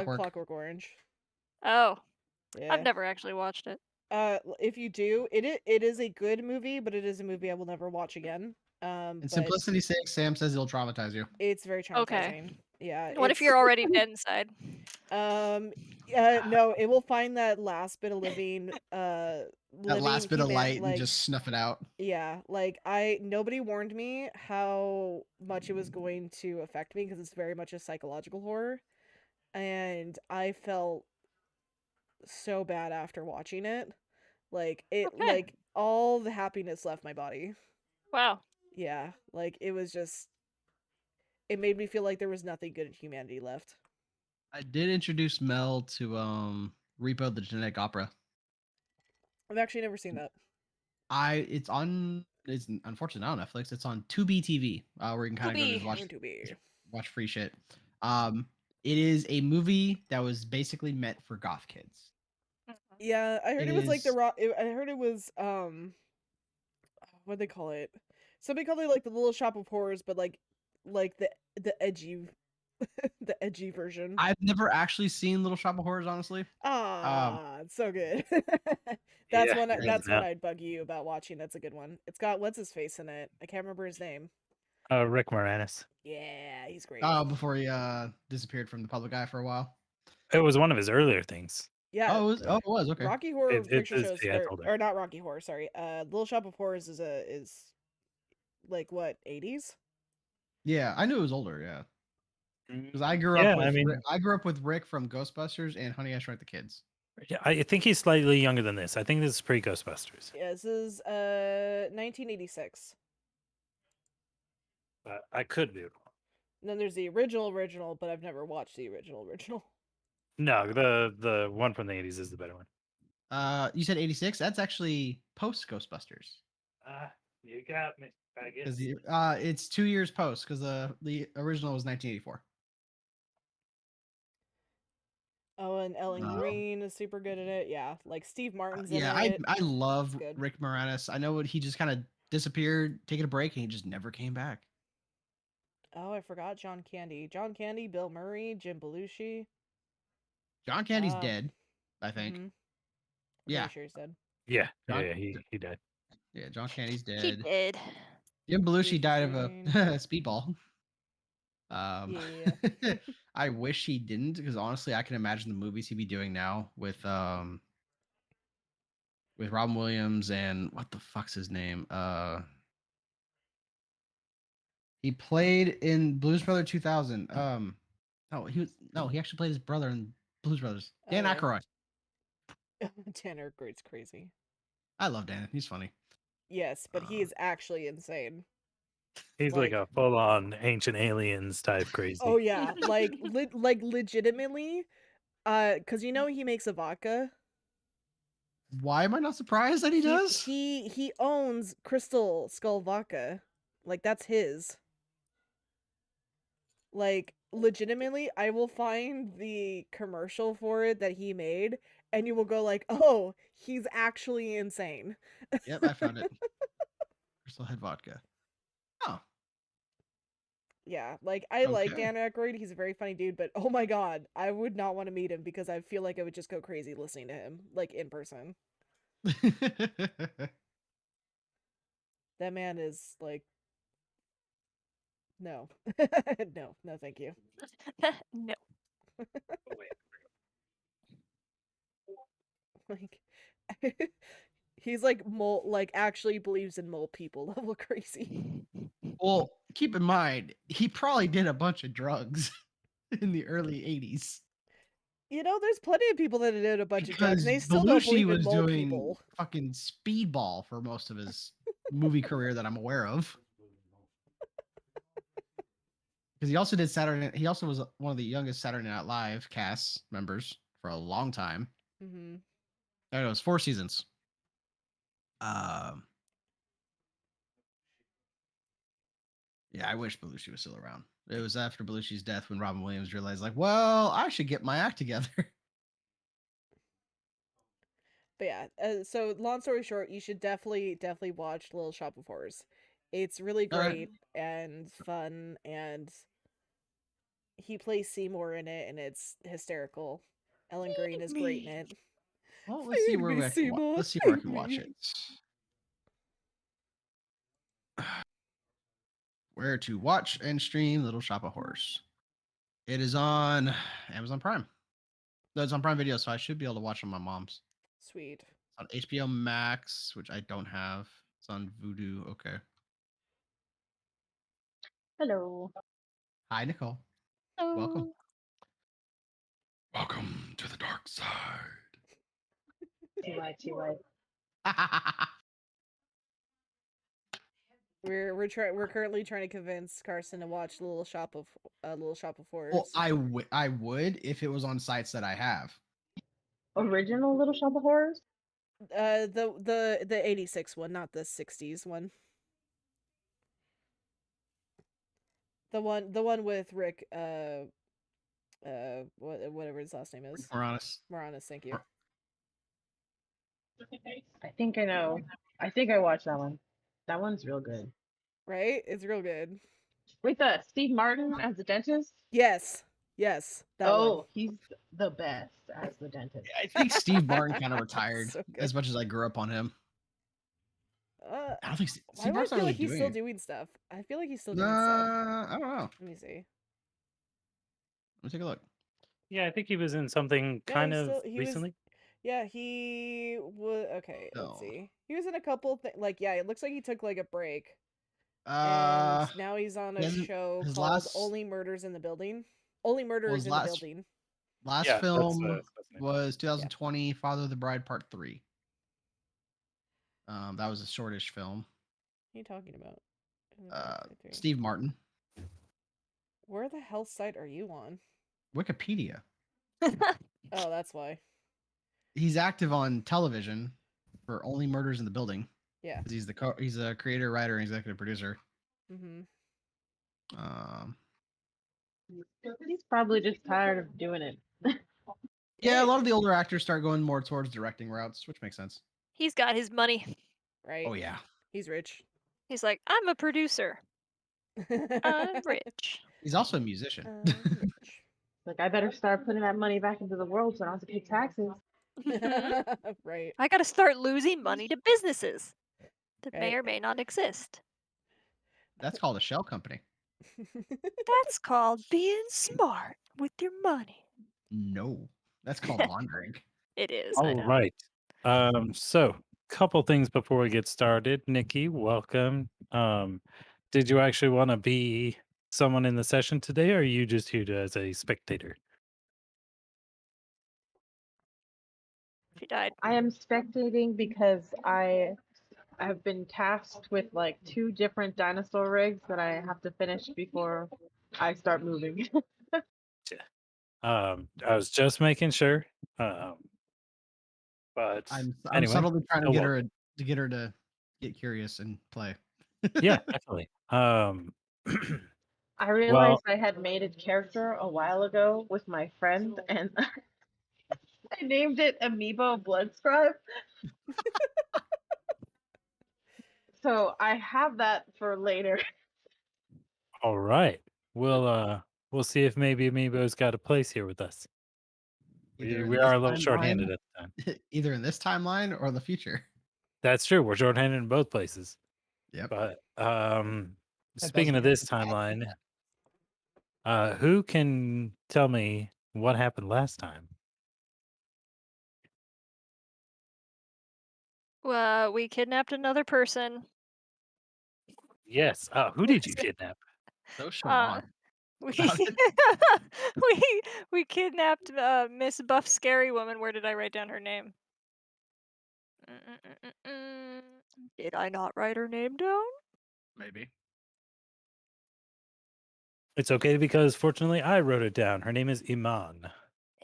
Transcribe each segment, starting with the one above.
Clockwork Orange. Oh, Yeah. I've never actually watched it. If you do, it is a good movie, but it is a movie I will never watch again. In But simplicity's sake, Sam says it'll traumatize you. it's very Okay. traumatizing. Yeah, What if it's you're already dead inside? no, it will find that last bit of living That last bit of human, light and just snuff it out. yeah, like nobody warned me how much it was going to affect me because it's very much a psychological horror, and I felt so bad after watching it. Okay. All the happiness left my body. Wow. Yeah, like it was just it made me feel like there was nothing good in humanity left. I did introduce Mel to Repo the Genetic Opera. I've actually never seen that. It's unfortunately not on Netflix. It's on Tubi TV, where you can kind of go to just watch free shit. It is a movie that was basically meant for goth kids. Yeah, I heard It it was like is I heard it was what they call it? Somebody called it like the Little Shop of Horrors, but like the edgy the edgy version. I've never actually seen Little Shop of Horrors, honestly. It's so good. Yeah, hands That's one down. I'd bug you about watching. That's a good one. It's got what's his face in it. I can't remember his name. Rick Moranis. Yeah, he's great. Before he disappeared from the public eye for a while. It was one of his earlier things. Yeah. It was okay. Rocky Horror Picture is, Shows, yeah, it's older. or not Rocky Horror. Sorry. Little Shop of Horrors is like what 80s? Yeah, I knew it was older. Yeah, because I grew up with Rick from Ghostbusters and Honey I Shrunk the Kids. Yeah, I think he's slightly younger than this. I think this is pre Ghostbusters. Yeah, this is 1986. I could be wrong. And then there's the original, but I've never watched the original. No, the one from the 80s is the better one. You said 86? That's actually post Ghostbusters. You got me. I guess. It's 2 years post because the original was 1984. Oh, and Ellen Green is super good at it. Yeah, like Steve Martin's in it. I love Rick Moranis. I know he just kind of disappeared, taking a break, and he just never came back. Oh, I forgot John Candy. John Candy, Bill Murray, Jim Belushi. John Candy's dead, I think. Mm-hmm. Yeah, sure he's dead. Yeah, he died. Yeah, John Candy's dead. He did. Jim Belushi died of a speedball. Yeah. I wish he didn't, because honestly, I can imagine the movies he'd be doing now with Robin Williams and what the fuck's his name? He played in Blues Brother 2000. He actually played his brother in Blues Brothers. Dan Aykroyd. Dan Aykroyd's crazy. I love Dan. He's funny. Yes, but he is actually insane. He's like a full-on Ancient Aliens type crazy. Oh yeah, like legitimately, because he makes a vodka. Why am I not surprised that he does? He owns Crystal Skull Vodka, like that's his. Like legitimately, I will find the commercial for it that he made, and you will go like, "Oh, he's actually insane." Yep, I found it. Crystal Head Vodka. Oh. Yeah, like I like Dan Aykroyd. He's a very funny dude, but oh my god, I would not want to meet him because I feel like I would just go crazy listening to him, like in person. That man is like, no, no, thank you. No. Like, he's like mole, like actually believes in mole people level crazy. Well, keep in mind, he probably did a bunch of drugs in the early 80s. There's plenty of people that did a bunch of drugs, and they still don't believe in mole people. Fucking speedball for most of his movie career that I'm aware of. Because he also did Saturday. He also was one of the youngest Saturday Night Live cast members for a long time. Mm-hmm. I know it was 4 seasons. Yeah, I wish Belushi was still around. It was after Belushi's death when Robin Williams realized, like, well, I should get my act together. But yeah, so long story short, you should definitely watch Little Shop of Horrors. It's really great and fun, and he plays Seymour in it, and it's hysterical. Ellen Green is great in it. Well, let's see where I can watch it. Where to watch and stream Little Shop of Horrors. It is on Amazon Prime. No, it's on Prime Video, so I should be able to watch on my mom's. Sweet. It's on HBO Max, which I don't have. It's on Vudu. Okay. Hello. Hi, Nicole. Hello. Welcome. Welcome to the dark side. TY. We're currently trying to convince Carson to watch Little Shop of Horrors. Well, I would if it was on sites that I have. Original Little Shop of Horrors? The 86 one, not the 60s one. The one with Rick whatever his last name is. Moranis, thank you. I think I know. I think I watched that one. That one's real good. Right? It's real good. Wait, the Steve Martin as the dentist? Yes. That one. He's the best as the dentist. I think Steve Martin kind of retired so as much as I grew up on him. I don't think Steve Martin's really he's still doing stuff. I feel like he's still doing stuff. I don't know. Let me see. Let me take a look. Yeah, I think he was in something recently. He was okay. Let's see. He was in a couple things. It looks like he took a break. And now he's on a show called Only Murders in the Building. Only Murders in the Building. Last film was 2020, Father of the Bride Part 3. That was a shortish film. What are you talking about? Steve Martin. Where the hell site are you on? Wikipedia. Oh, that's why. He's active on television for Only Murders in the Building. Yeah. He's a creator, writer, and executive producer. Mm-hmm. He's probably just tired of doing it. Yeah, a lot of the older actors start going more towards directing routes, which makes sense. He's got his money. Right. Oh yeah. He's rich. He's like, I'm a producer. I'm rich. He's also a musician. Rich. I better start putting that money back into the world so I don't have to pay taxes. Right. I gotta start losing money to businesses that may or may not exist. That's called a shell company. That's called being smart with your money. No, that's called laundering. It is. All right. So couple things before we get started. Nikki, welcome. Did you actually want to be someone in the session today, or are you just here as a spectator? She died. I am spectating because I have been tasked with 2 different dinosaur rigs that I have to finish before I start moving. I was just making sure. But I'm anyway, subtly trying to get her to get curious and play. Yeah, definitely. I realized I had made a character a while ago with my friend, and I named it Amiibo Blood Scribe. So I have that for later. All right. We'll see if maybe Amiibo's got a place here with us. We are a little shorthanded at the time. Either in this timeline or the future. That's true. We're shorthanded in both places. Yep. But speaking of this timeline, who can tell me what happened last time? Well, we kidnapped another person. Yes. Who did you kidnap? So Siobhan. We kidnapped Miss Buff Scary Woman. Where did I write down her name? Did I not write her name down? Maybe. It's okay because fortunately I wrote it down. Her name is Iman.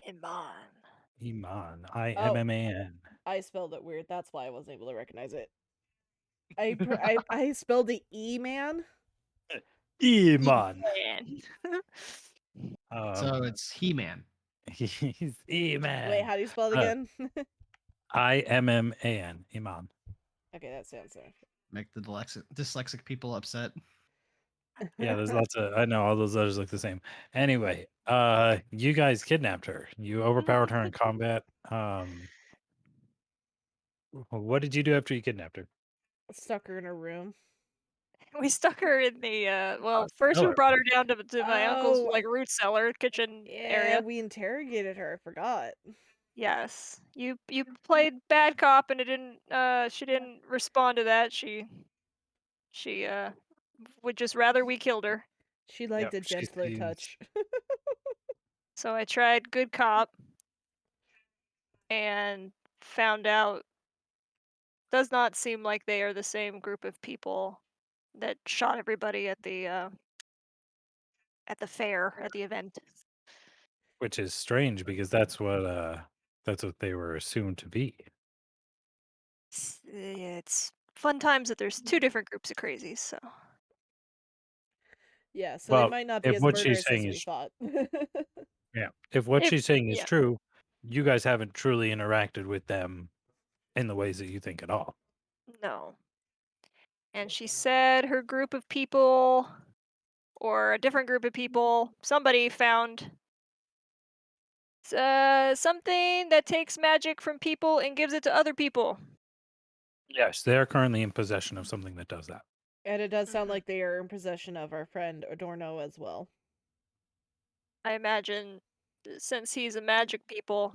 Iman. I-M-M-A-N. I spelled it weird. That's why I wasn't able to recognize it. I spelled the E-man. Iman. So it's He-Man. He's E-Man. Wait, how do you spell it again? I-M-M-A-N. Iman. Okay, that sounds so. Make the dyslexic people upset. Yeah, there's lots of. I know all those letters look the same. Anyway, you guys kidnapped her. You overpowered her in combat. What did you do after you kidnapped her? Stuck her in a room. We stuck her in the well, first we cellar. brought her down to my uncle's Oh, like root cellar kitchen yeah, area. we interrogated her. I forgot. Yes. You played bad cop and it didn't she didn't respond to that. She would just rather we killed her. She liked a She gentler seems. touch. So I tried good cop and found out does not seem like they are the same group of people that shot everybody at the fair, at the event. Which is strange because that's what they were assumed to be. It's fun times that there's two different groups of crazies, so Yeah, so they Well, might not be if as what she's murderous saying as we is thought. yeah, if what if she's saying is yeah, true, you guys haven't truly interacted with them in the ways that you think at all. no. And she said her group of people or a different group of people, somebody found something that takes magic from people and gives it to other people. Yes, they are currently in possession of something that does that. And it does sound Mhm. like they are in possession of our friend Adorno as well. I imagine since he's a magic people,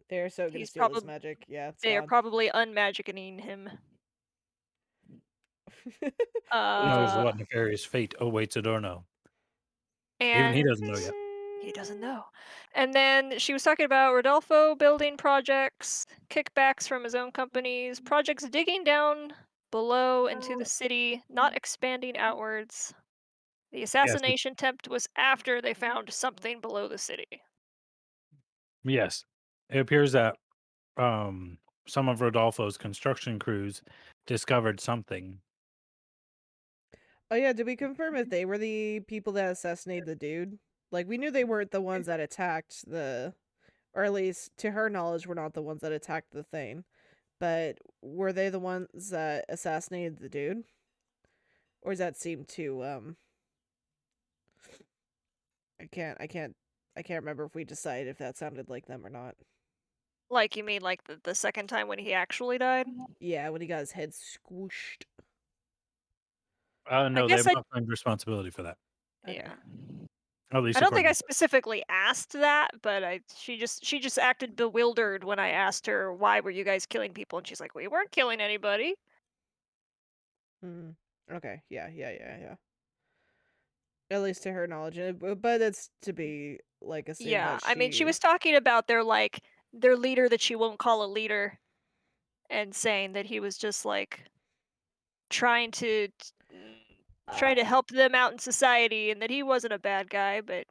They're so gonna he's steal his probably magic. Yeah, it's they are gone. probably unmagicking him. Who knows Uh, what nefarious fate awaits Adorno? Even he and doesn't know yet. he doesn't know. And then she was talking about Rodolfo building projects, kickbacks from his own companies, projects digging down below into the city, not expanding outwards. The Yes, assassination attempt was after they found something below the city. yes. It appears that some of Rodolfo's construction crews discovered something. Oh yeah, did we confirm if they were the people that assassinated the dude? Like we knew they weren't the ones that attacked the, or at least to her knowledge, were not the ones that attacked the thing. But were they the ones that assassinated the dude? Or does that seem too I can't remember if we decided if that sounded like them or not. Like, you mean like the second time when he actually died? Yeah, when he got his head squooshed. I No, they guess have I not claimed responsibility for that. Okay. yeah. At least I don't think I according. specifically asked that, but she just acted bewildered when I asked her why were you guys killing people, and she's like, "We weren't killing anybody." Hmm. Okay. Yeah. At least to her knowledge, but it's to be like assumed Yeah, that I mean, she she. was talking about their leader that she won't call a leader, and saying that he was just like trying to trying to Uh, help them out in society, and that he wasn't a bad guy, but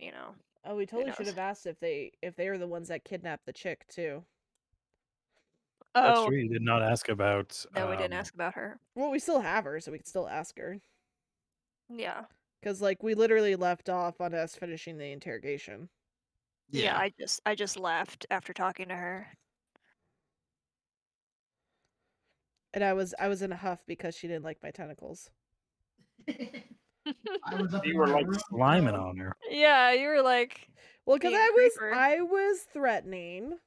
oh, we who totally should knows? have asked if they were the ones that kidnapped the chick too. That's Oh true. You did not ask about. no, we didn't ask about her. Well, we still have her, so we can still ask her. Yeah, Because like we literally left off on us finishing the interrogation, yeah. Yeah. I just left after talking to her. and I was in a huff because she didn't like my tentacles. I was up You in were my like room. sliming on her. Yeah, you were like Well, because being creeper. I was threatening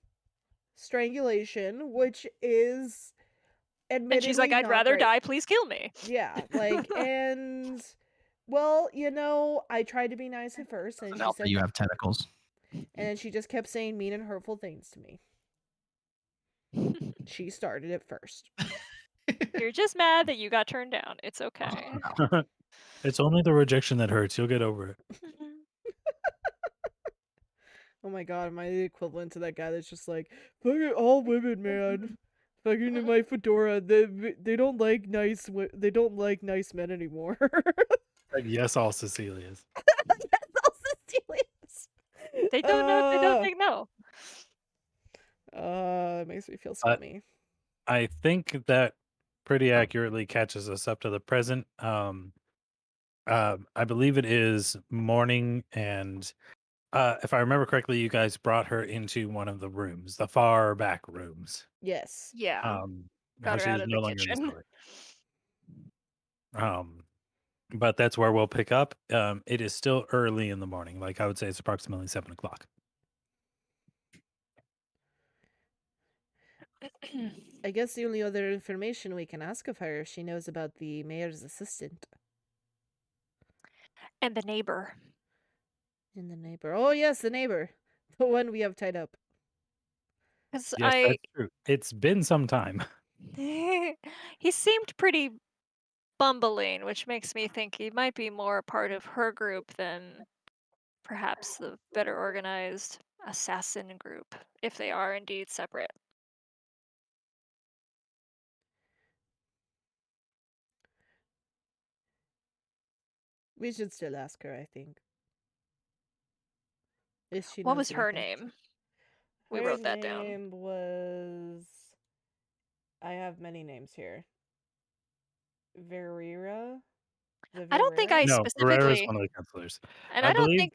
strangulation, which is And she's like, admittedly "I'd not rather great. die, please kill me." Yeah, like and well, I tried to be nice at first, and Doesn't she help that said, you have tentacles. and then she just kept saying mean and hurtful things to me. She started it first. You're just mad that you got turned down. It's okay. It's only the rejection that hurts. You'll get over it. Oh my god, am I the equivalent to that guy that's just like, fucking all women, man. Fucking in my fedora, they don't like they don't like nice men anymore. Like, yes, all Cecilias. That's also serious. They don't know if they don't think no. It makes me feel But scummy. I think that pretty accurately catches us up to the present. I believe it is morning, and if I remember correctly, you guys brought her into one of the rooms, the far back rooms. Yeah. Um, how Got her she out is of no the longer in the kitchen. cellar. Um, but that's where we'll pick up. It is still early in the morning. Like I would say, it's approximately 7 o'clock. I guess the only other information we can ask of her if she knows about the mayor's assistant And the neighbor. and the neighbor. Oh yes, the neighbor, the one we have tied up. Because Yes, that's true. It's been some time. he seemed pretty bumbling, which makes me think he might be more a part of her group than perhaps the better organized assassin group, if they are indeed separate. We should still ask her, I think. If she What knows was her anything. name? We Her wrote that down. name was. I have many names here. Verira. I don't think I No, Ferrer is specifically, one of the counselors. and I I don't believe, think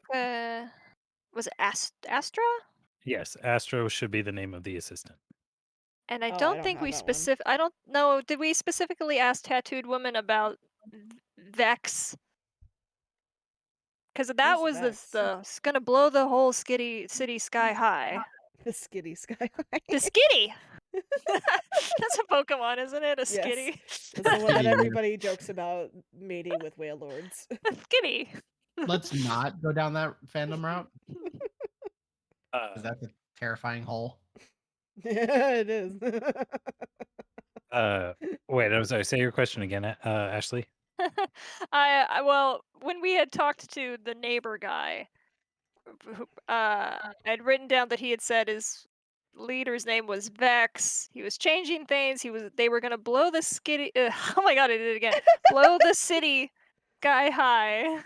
was it Astra? yes, Astro should be the name of the assistant. And I Oh, I don't don't think have we that one. I don't know. Did we specifically ask Tattooed Woman about Vex? Because that Who's was Vex? it's gonna blow the whole skitty city sky high. The Skitty Sky. The skitty. That's a Pokemon, isn't it? A Yes. skitty. That's the one that Skitty. everybody jokes about mating with whale lords. A skitty. Let's not go down that fandom route. Uh, That's a terrifying hole. Yeah, it is. wait, I'm sorry. Say your question again, Ashley. Well, when we had talked to the neighbor guy, I'd written down that he had said his leader's name was Vex. He was changing things. They were gonna blow the skitty. Oh my god, I did it again. Blow the city sky high.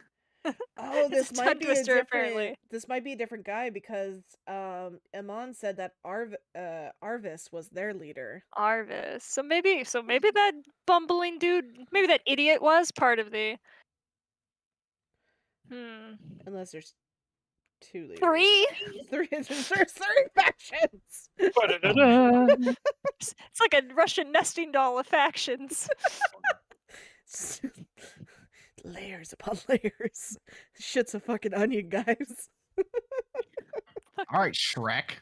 Oh, It's a tongue twister, apparently. this might be a different guy because Amon said that Arvis was their leader. Arvis. So maybe that bumbling dude, maybe that idiot was part of the. Unless there's two leaders. Three. There's three factions. It's like a Russian nesting doll of factions. Layers upon layers. Shit's a fucking onion, guys. All right, Shrek.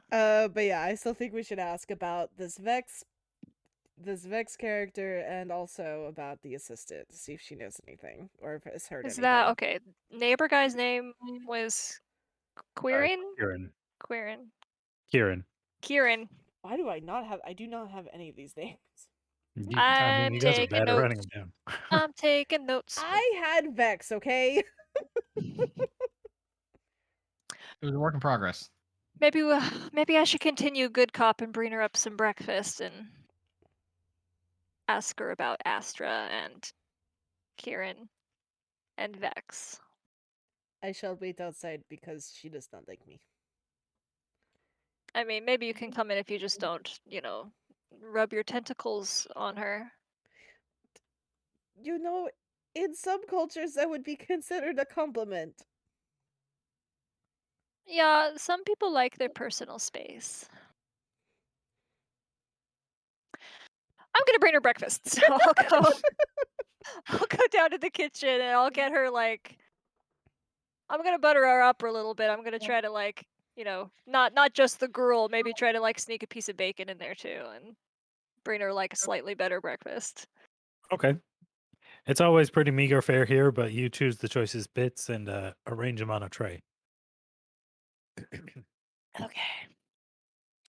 But yeah, I still think we should ask about this Vex character and also about the assistant to see if she knows anything or if it's heard Is anything. that okay? Neighbor guy's name was Quirin? Kieran. Kieran. Why do I not have I do not have any of these names. I'm you guys are taking bad at writing notes. them down. I'm taking notes. I had Vex, okay? It was a work in progress. Maybe I should continue good cop and bring her up some breakfast and ask her about Astra and Kieran and Vex. I shall wait outside because she does not like me. I mean, maybe you can come in if you just don't, rub your tentacles on her. You know, in some cultures that would be considered a compliment. Yeah, some people like their personal space. I'm gonna bring her breakfast, so I'll go down to the kitchen and I'll get her I'm gonna butter her up a little bit. I'm gonna try to not just the gruel, maybe try to sneak a piece of bacon in there too and bring her a slightly better breakfast. Okay. It's always pretty meager fare here, but you choose the choicest bits and arrange them on a tray. Okay.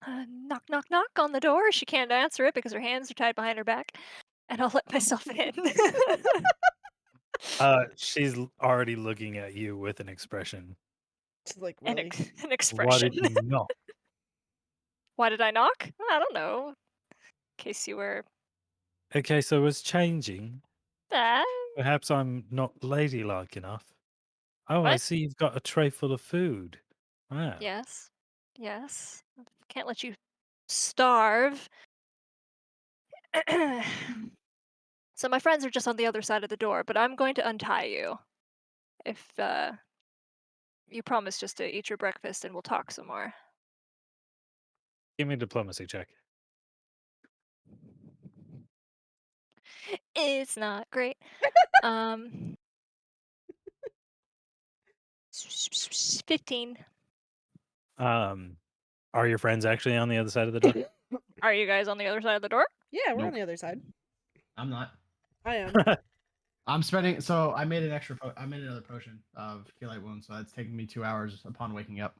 Knock, knock, knock on the door. She can't answer it because her hands are tied behind her back, and I'll let myself in. She's already looking at you with an expression. She's like, An, really? an Why expression. did you knock? Why did I knock? I don't know. In case you were. Okay, so it's changing. Ah, Perhaps I'm not ladylike enough. Oh, I what? see you've got a tray full of food. Wow. Yes. Yes. Can't let you starve. So my friends are just on the other side of the door, but I'm going to untie you. If you promise just to eat your breakfast and we'll talk some more. Give me a diplomacy check. It's not great. 15. Are your friends actually on the other side of the door? Are you guys on the other side of the door? Yeah, we're on Nope. the other side. I'm not. I am. I'm spending. So I made an extra. I made another potion of heal light wounds. So it's taking me 2 hours upon waking up.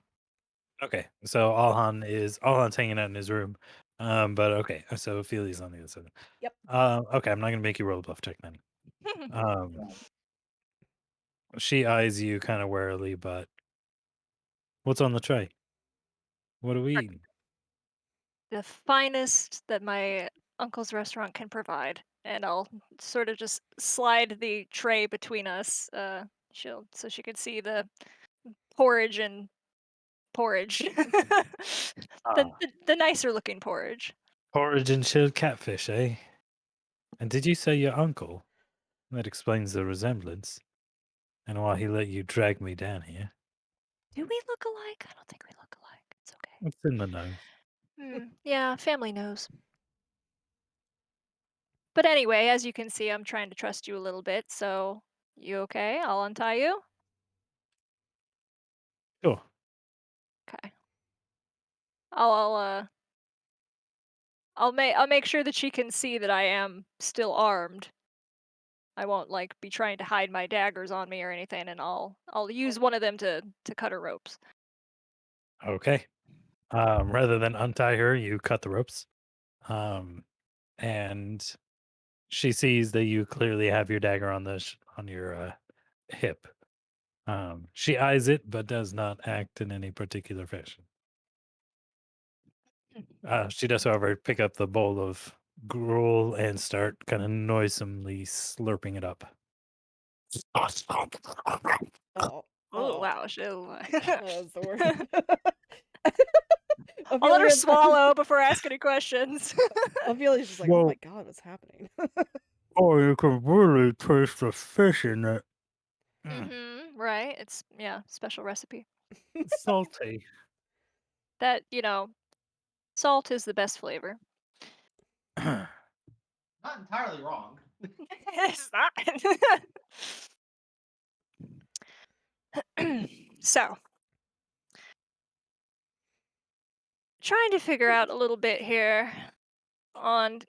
Okay, so Alhan's hanging out in his room. But okay, so Ophelia's on the other side. Yep. Okay, I'm not gonna make you roll a bluff check then. She eyes you kind of warily, but what's on the tray? What are we eating? The finest that my uncle's restaurant can provide, and I'll sort of just slide the tray between us. So she could see the porridge and porridge. The nicer looking porridge. Porridge and chilled catfish, eh? And did you say your uncle? That explains the resemblance, and why he let you drag me down here. Do we look alike? I don't think we look alike. It's okay. It's in the nose. Yeah, family knows. But anyway, as you can see, I'm trying to trust you a little bit, so you okay? I'll untie you. Sure. Okay. I'll make sure that she can see that I am still armed. I won't like be trying to hide my daggers on me or anything, and I'll use one of them to cut her ropes. Okay. Rather than untie her, you cut the ropes. And she sees that you clearly have your dagger on on your hip. She eyes it, but does not act in any particular fashion. She does, however, pick up the bowl of gruel and start kind of noisomely slurping it up. Oh. Oh Oh. wow, That was the worst. I'll let her Ophelia- swallow before asking any questions. Ophelia's just like, oh my god, what's happening? Oh, you can really taste the fish in it. Right. It's special recipe. Salty. That, salt is the best flavor. Not entirely wrong. It's not. So, trying to figure out a little bit here on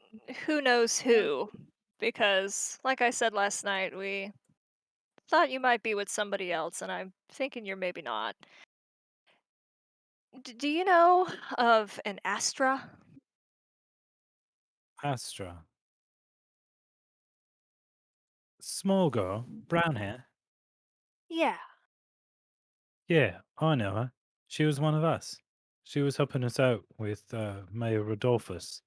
who knows who, because, like I said last night, we thought you might be with somebody else, and I'm thinking you're maybe not. Do you know of an Astra? Astra. Small girl, brown hair. Yeah. Yeah, I know her. She was one of us. She was helping us out with Mayor Rodolphus.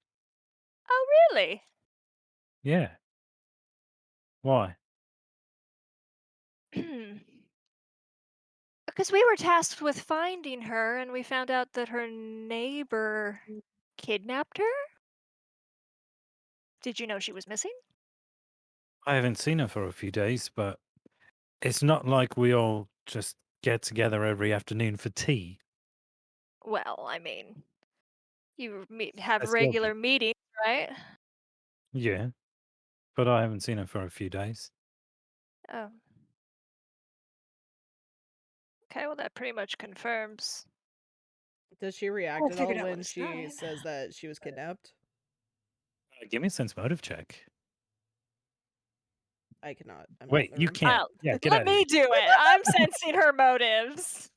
Oh, really? Yeah. Why? Because we were tasked with finding her, and we found out that her neighbor kidnapped her? Did you know she was missing? I haven't seen her for a few days, but it's not like we all just get together every afternoon for tea. Well, I mean, you have That's lovely. regular meetings, right? Yeah, but I haven't seen her for a few days. Oh. Okay, well, that pretty much confirms. Does she react I at all figured out when last she night. says that she was kidnapped? Give me a sense motive check. I cannot. I'm not Wait, in the you room. can't. Yeah, get Let out of here. me do it. I'm sensing her motives.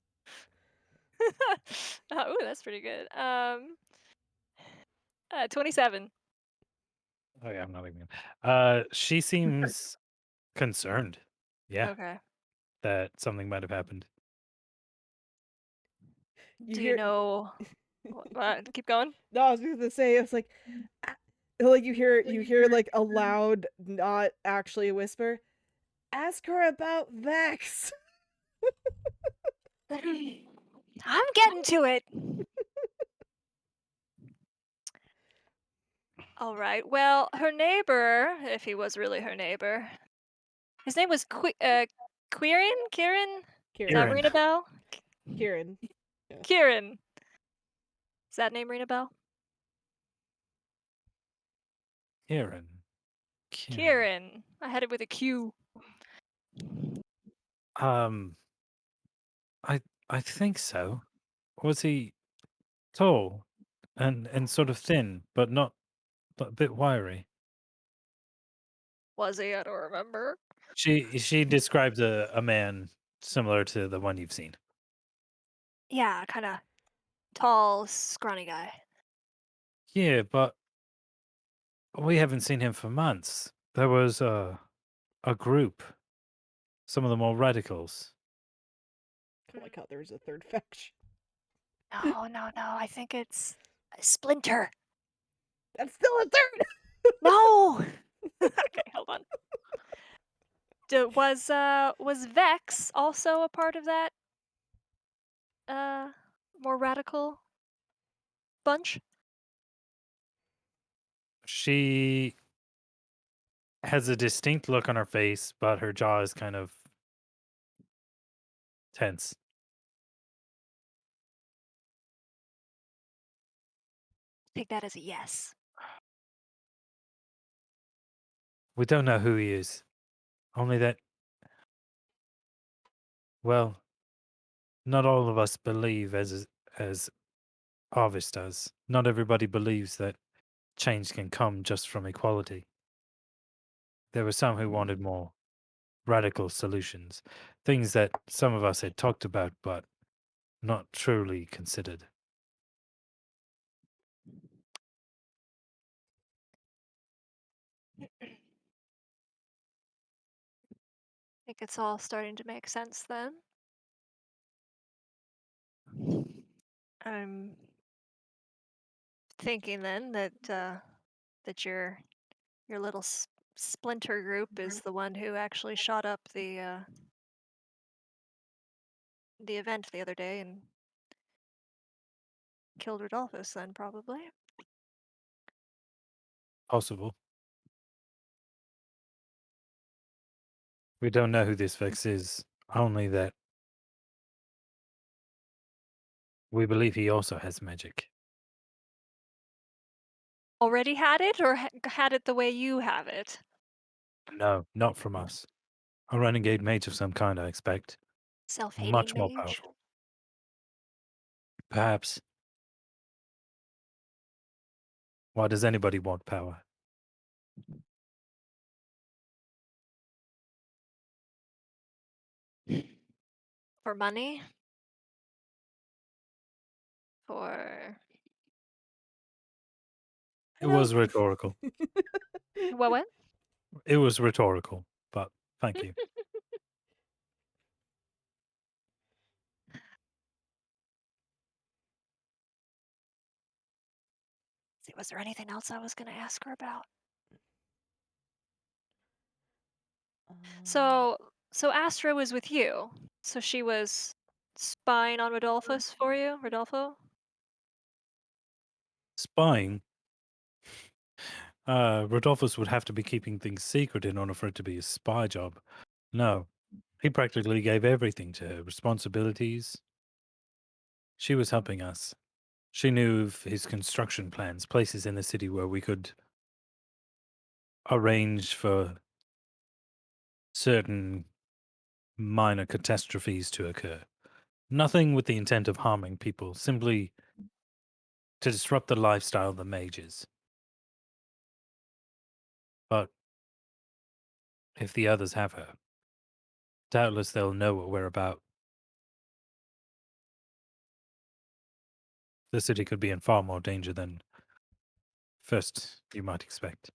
Ooh, that's pretty good. 27. Oh yeah, I'm not even. She seems concerned. Yeah, Okay. that something might have happened. You Do you hear? know? Keep going. No, I was going to say it's like, "Ah," like you hear like a loud, not actually a whisper. Ask her about Vex. I'm getting to it. All right. Well, her neighbor, if he was really her neighbor, his name was Kieran. Kieran. Does that Kieran. ring a bell? Kieran. Yeah. Kieran. Does that name ring a bell? Kieran. Kieran. I had it with a Q. Um, I think so. Was he tall and sort of thin, but a bit wiry? Was he? I don't remember. She described a man similar to the one you've seen. Yeah, kind of tall, scrawny guy. Yeah, but we haven't seen him for months. There was a group, some of the more radicals. I like how there's a third faction. No. I think it's a Splinter. That's still a third. No. Okay, hold on. Was Vex also a part of that more radical bunch? She has a distinct look on her face, but her jaw is kind of tense. Take that as a yes. We don't know who he is. Only that, well, not all of us believe as Harvest does. Not everybody believes that change can come just from equality. There were some who wanted more radical solutions, things that some of us had talked about but not truly considered. I think it's all starting to make sense then. I'm thinking then that that your little splinter group is the one who actually shot up the event the other day and killed Rodolphus then probably. Possible. We don't know who this Vex is, only that we believe he also has magic. Already had it or had it the way you have it? No, not from us. A renegade mage of some kind, I expect. Self-hating Much more mage. powerful. Perhaps. Why does anybody want power? For money? For It was rhetorical. what? It was rhetorical, but thank you. See, was there anything else I was going to ask her about? So Astra was with you. So she was spying on Rodolphus for you, Rodolfo? Spying. Rodolphus would have to be keeping things secret in order for it to be a spy job. No, he practically gave everything to her responsibilities. She was helping us. She knew of his construction plans, places in the city where we could arrange for certain minor catastrophes to occur. Nothing with the intent of harming people, simply to disrupt the lifestyle of the mages. But if the others have her, doubtless they'll know what we're about. The city could be in far more danger than first you might expect.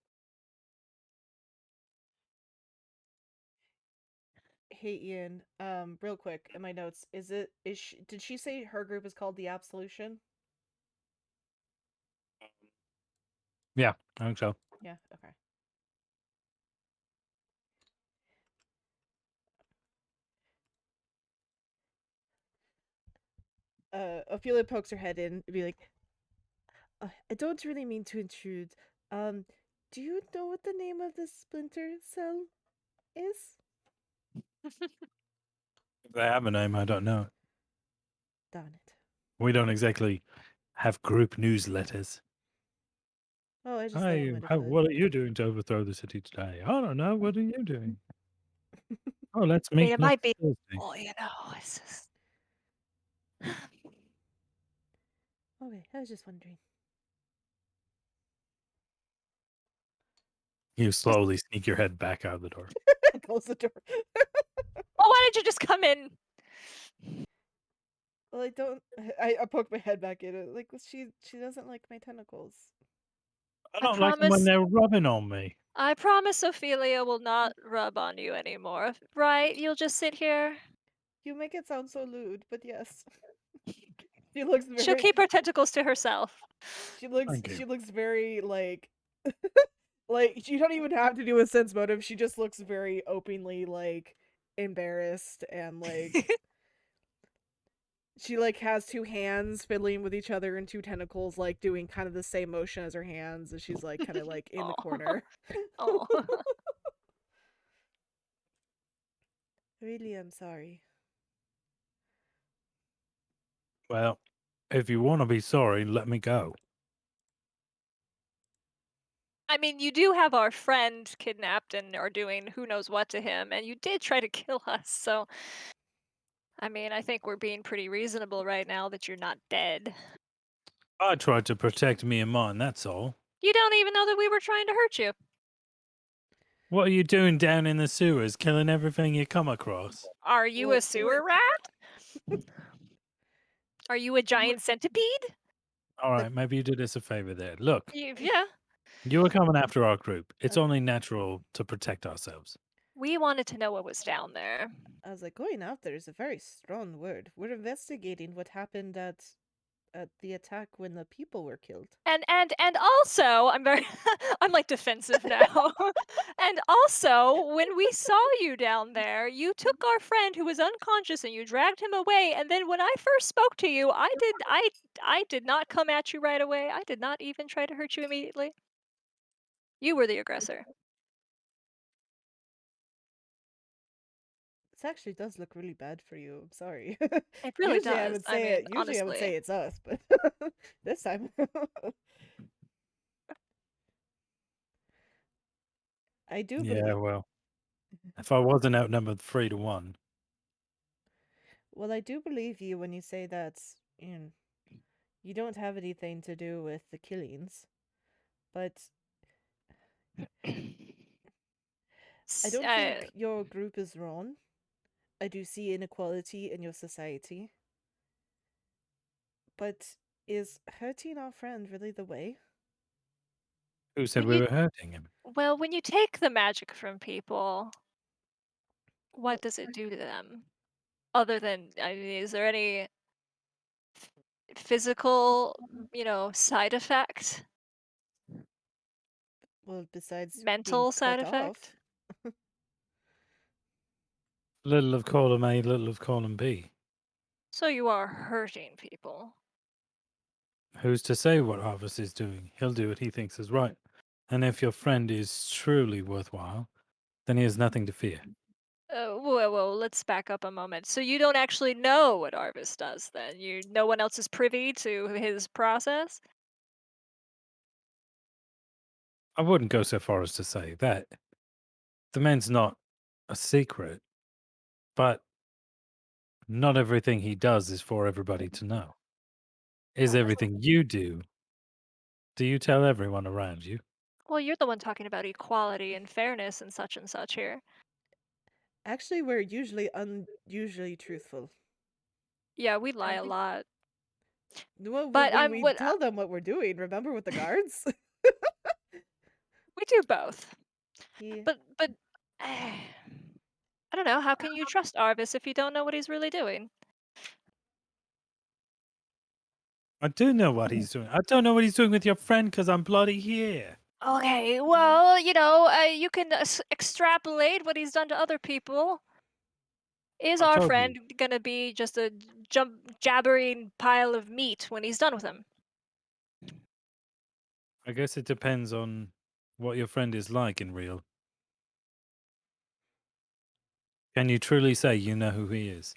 Hey Ian, real quick in my notes, did she say her group is called the Absolution? Yeah, I think so. Yeah, okay. Ophelia pokes her head in and be like, I don't really mean to intrude. Do you know what the name of this splinter cell is? If they have a name, I don't know. Darn it. We don't exactly have group newsletters. Oh, I just thought it might have what are you doing to overthrow the city today? I don't know. What are you doing? Oh, let's I mean, meet it next might be. Thursday. Well, it's just. Okay, I was just wondering. You slowly sneak your head back out of the door. Close the door. Well, why didn't you just come in? Well, I don't. I poke my head back in it. Like she doesn't like my tentacles. I I don't like them when promise. they're rubbing on me. I promise Ophelia will not rub on you anymore. Right? You'll just sit here. You make it sound so lewd, but yes. She looks She'll very. keep her tentacles to herself. Thank you. She looks very like. Like you don't even have to do a sense motive. She just looks very openly like embarrassed and like she like has two hands fiddling with each other and two tentacles like doing kind of the same motion as her hands and she's like kind of like in the Oh. corner. Oh. Really, I'm sorry. Well, if you want to be sorry, let me go. I mean, you do have our friend kidnapped and are doing who knows what to him, and you did try to kill us, so. I mean, I think we're being pretty reasonable right now that you're not dead. I tried to protect me and mine, that's all. You don't even know that we were trying to hurt you. What are you doing down in the sewers, killing everything you come across? Are you Well, a sewer rat? Are you a giant centipede? All right, maybe you did us a favor there. Look, Yeah. you were coming after our group. It's only natural to protect ourselves. We wanted to know what was down there. I was like, going out there is a very strong word. We're investigating what happened at the attack when the people were killed. And also, I'm very I'm like defensive now. And also, when we saw you down there, you took our friend who was unconscious and you dragged him away. And then when I first spoke to you, I did not come at you right away. I did not even try to hurt you immediately. You were the aggressor. This actually does look really bad for you. I'm sorry. It really Usually I does. would I say mean, it. Usually I would say honestly. it's us, but this time I do Yeah, believe. well, if I wasn't outnumbered 3-1, Well, I do believe you when you say that you don't have anything to do with the killings, but I S- don't think your group is wrong. I do see inequality in your society, but is hurting our friend really the way? who said when we you were hurting him? well, when you take the magic from people, what does it do to them? Other than, I mean, is there any physical, side effect? Well, besides being Mental side cut effect? off. Little of column A, little of column B. So you are hurting people. Who's to say what Harvest is doing? He'll do what he thinks is right. And if your friend is truly worthwhile, then he has nothing to fear. Whoa, let's back up a moment. So you don't actually know what Arvis does then? No one else is privy to his process? I wouldn't go so far as to say that. The man's not a secret, but not everything he does is for everybody to know. Is everything you do you tell everyone around you? Well, you're the one talking about equality and fairness and such here. Actually, we're usually unusually truthful. Yeah, we lie a lot. Well, But we what tell them what we're doing. Remember with the guards? we do both. Yeah. But I don't know. How can you trust Arvis if you don't know what he's really doing? I do know what he's doing. I don't know what he's doing with your friend because I'm bloody here. Okay, well, you can extrapolate what he's done to other people. Is I our told you. friend gonna be just a jabbering pile of meat when he's done with him? I guess it depends on what your friend is like in real. Can you truly say you know who he is?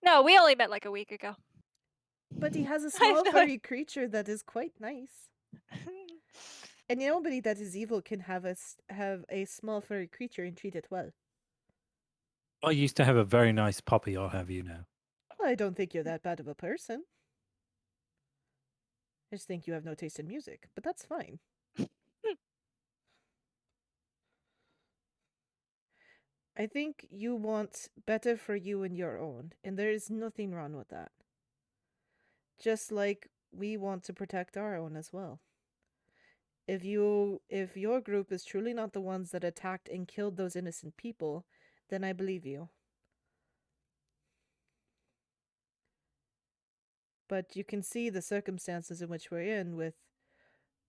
No, we only met like a week ago. But he has a I have small no idea. furry creature that is quite nice. And nobody that is evil can have a small furry creature and treat it well. I used to have a very nice puppy, I'll have you know. Well, I don't think you're that bad of a person. I just think you have no taste in music, but that's fine. I think you want better for you and your own, and there is nothing wrong with that. Just like we want to protect our own as well. If your group is truly not the ones that attacked and killed those innocent people, then I believe you. But you can see the circumstances in which we're in with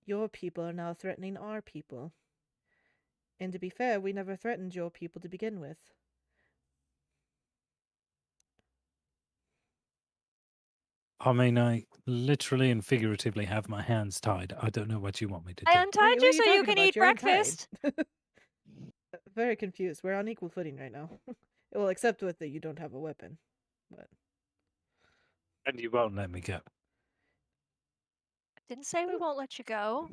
your people are now threatening our people. And to be fair, we never threatened your people to begin with. I mean, I literally and figuratively have my hands tied. I don't know what you want me to I do. untied What you are so you talking can about? eat You're untied. breakfast. Very confused. We're on equal footing right now. Well, except with that you don't have a weapon. But And you won't let me go. Didn't say we won't let you go.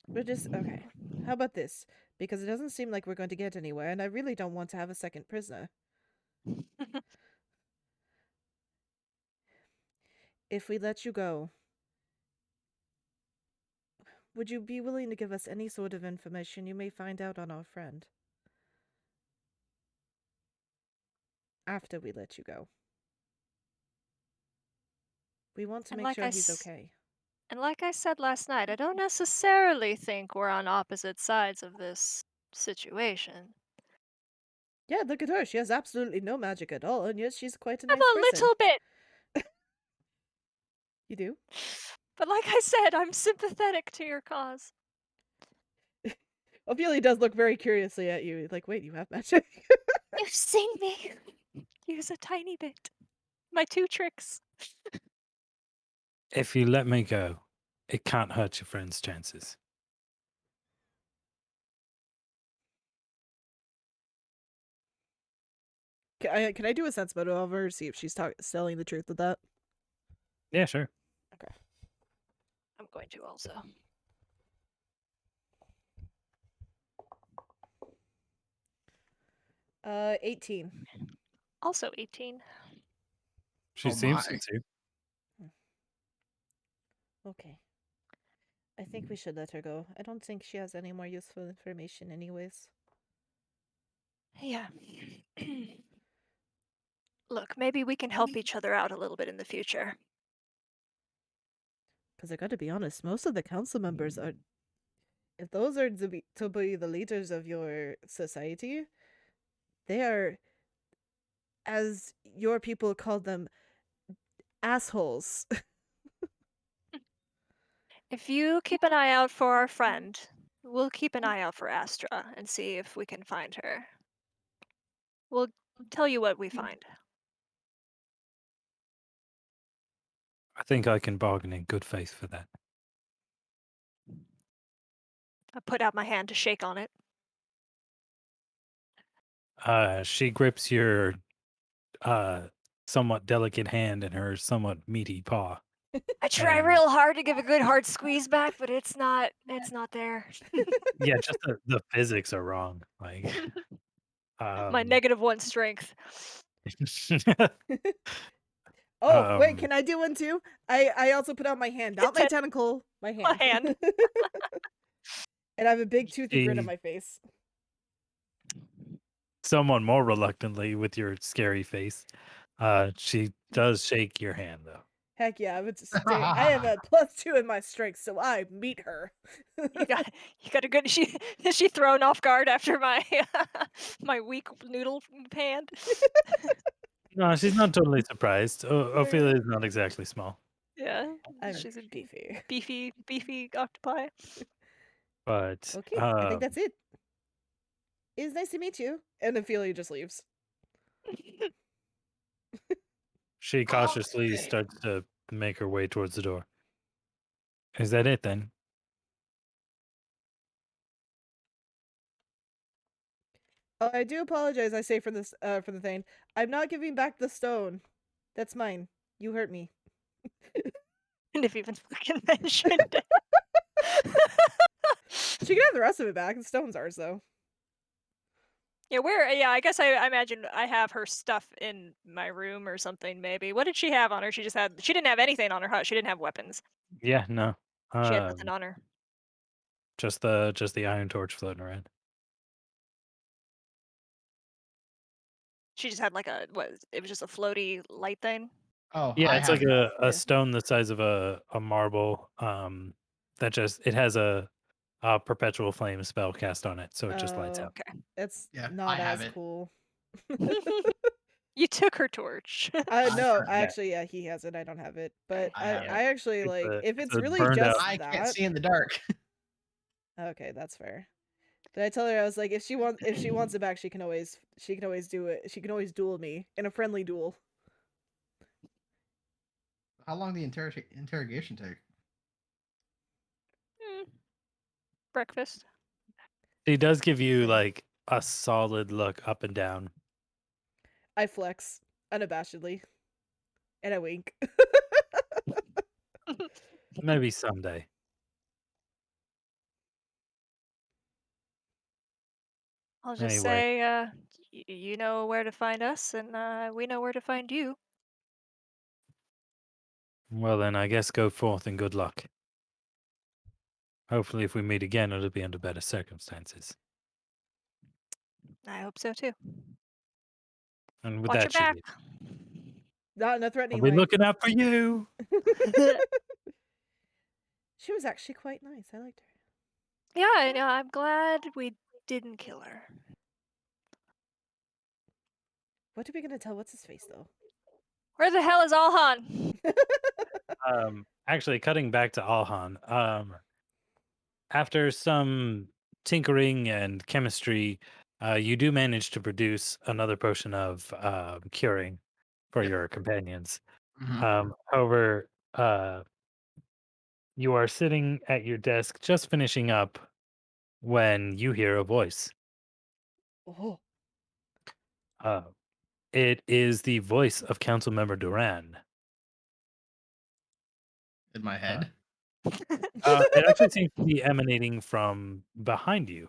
we're just okay. How about this? Because it doesn't seem like we're going to get anywhere, and I really don't want to have a second prisoner. If we let you go, would you be willing to give us any sort of information you may find out on our friend? After we let you go. We want to And make like sure he's okay. And like I said last night, I don't necessarily think we're on opposite sides of this situation. Yeah, look at her. She has absolutely no magic at all, and yet she's quite a I'm nice a person. little bit. You do? But like I said, I'm sympathetic to your cause. Ophelia does look very curiously at you. Like, wait, you have magic? You've seen me use a tiny bit. My 2 tricks. If you let me go, it can't hurt your friend's chances. Can I do a sense motive of her, see if she's telling the truth with that? Yeah, sure. Okay. I'm going to also. 18. Also 18. She Oh seems my. sincere. Okay. I think we should let her go. I don't think she has any more useful information anyways. Yeah. Look, maybe we can help each other out a little bit in the future. Because I gotta be honest, most of the council members are... If those are to be the leaders of your society, they are, as your people called them, assholes. If you keep an eye out for our friend, we'll keep an eye out for Astra and see if we can find her. We'll tell you what we find. I think I can bargain in good faith for that. I put out my hand to shake on it. She grips your somewhat delicate hand in her somewhat meaty paw. I try And real hard to give a good hard squeeze back, but it's not there. yeah, just the physics are wrong. Like My -1 strength. Oh, wait, can I do one too? I also put out my hand. Not my tentacle, my hand. My hand. And I have a big toothy grin on She- my face. somewhat more reluctantly with your scary face. She does shake your hand though. Heck yeah, I have a +2 in my strength, so I meet her. You got a good is she thrown off guard after my my weak noodle hand? No, she's not totally surprised. Ophelia is not exactly small. Yeah. I'm She's a beefy. beefy octopi. But Okay, I think that's it. It was nice to meet you. And Ophelia just leaves. she cautiously starts to make her way towards the door. Is that it then? Oh, I do apologize, I say for this for the thing. I'm not giving back the stone. That's mine. You hurt me. Wouldn't have even fucking mentioned it. She can have the rest of it back. The stone's ours, though. Yeah, I guess I imagine I have her stuff in my room or something, maybe. What did she have on her? She didn't have anything on her hut. She didn't have weapons. Yeah, no. She had nothing on her. Just the iron torch floating around. She just had like it was just a floaty light thing. Oh, Yeah, I it's have like that. a Yeah. stone the size of a marble. That it has a perpetual flame spell cast on it, so it just lights Oh, up. Okay. it's Yeah, not I have as it. cool. You took her torch. No, Yeah. actually, yeah, he has it. I don't have it. But I have I it. actually like if It's it's a really burned out. just I can't that. see in the dark. Okay, that's fair. But I tell her I was like, if she wants it back, she can always do it. She can always duel me in a friendly duel. How long the interrogation take? Breakfast. He does give you Same. like a solid look up and down. I flex unabashedly, and I wink. Maybe someday. I'll just Anyway, say, you know where to find us, and we know where to find you. well then I guess go forth and good luck. Hopefully if we meet again it'll be under better circumstances. I hope so too. And with Watch your that she back. leaves. Not in a I'll threatening be way. looking out for you. She was actually quite nice. I liked her. Yeah, I know. I'm glad we didn't kill her. What are we gonna tell what's his face though? Where the hell is Alhan? Actually cutting back to Alhan, after some tinkering and chemistry, you do manage to produce another potion of curing for your companions. However, you are sitting at your desk just finishing up when you hear a voice. Oh, Uh, it is the voice of Councilmember Duran. In my Uh, head. it actually seems to be emanating from behind you.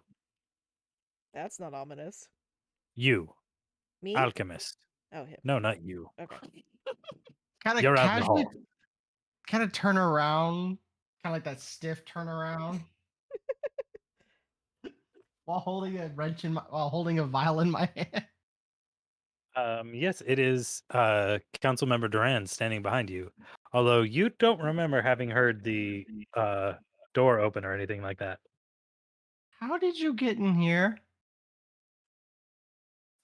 that's not ominous. You, Me? alchemist. Oh, him. No, not you. Okay. Kind of You're out in the casually, hall. kind of turn around, kind of like that stiff turn around, while holding a while holding a vial in my hand. Yes, it is Councilmember Duran standing behind you. Although you don't remember having heard the door open or anything like that. How did you get in here?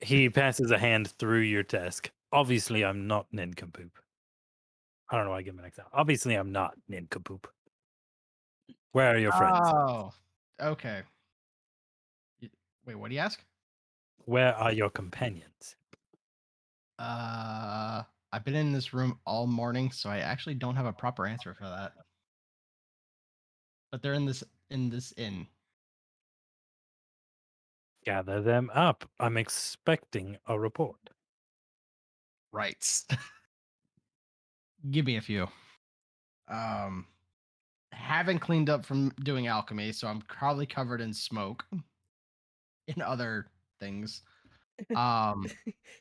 He passes a hand through your desk. Obviously, I'm not nincompoop. I don't know why I give him an example. Obviously, I'm not nincompoop. Where are your friends? Oh, okay. Wait, what do you ask? Where are your companions? I've been in this room all morning, so I actually don't have a proper answer for that. But they're in this inn. Gather them up. I'm expecting a report. Right. Give me a few. Haven't cleaned up from doing alchemy, so I'm probably covered in smoke and other things.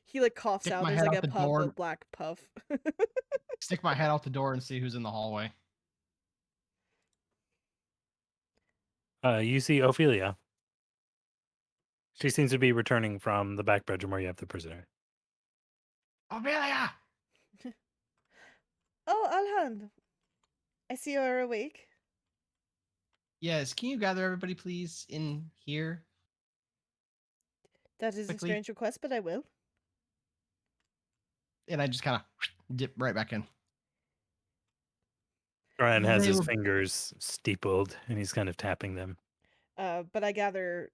He like coughs Stick out. my There's head like out a the puff door. of black puff. Stick my head out the door and see who's in the hallway. You see Ophelia. She seems to be returning from the back bedroom where you have the prisoner. Ophelia! Oh, Alhan. I see you are awake. Yes, can you gather everybody, please, in here? That is Quickly. a strange request, but I will. And I just kind of dip right back in. Duran has They his were- fingers steepled and he's kind of tapping them. But I gather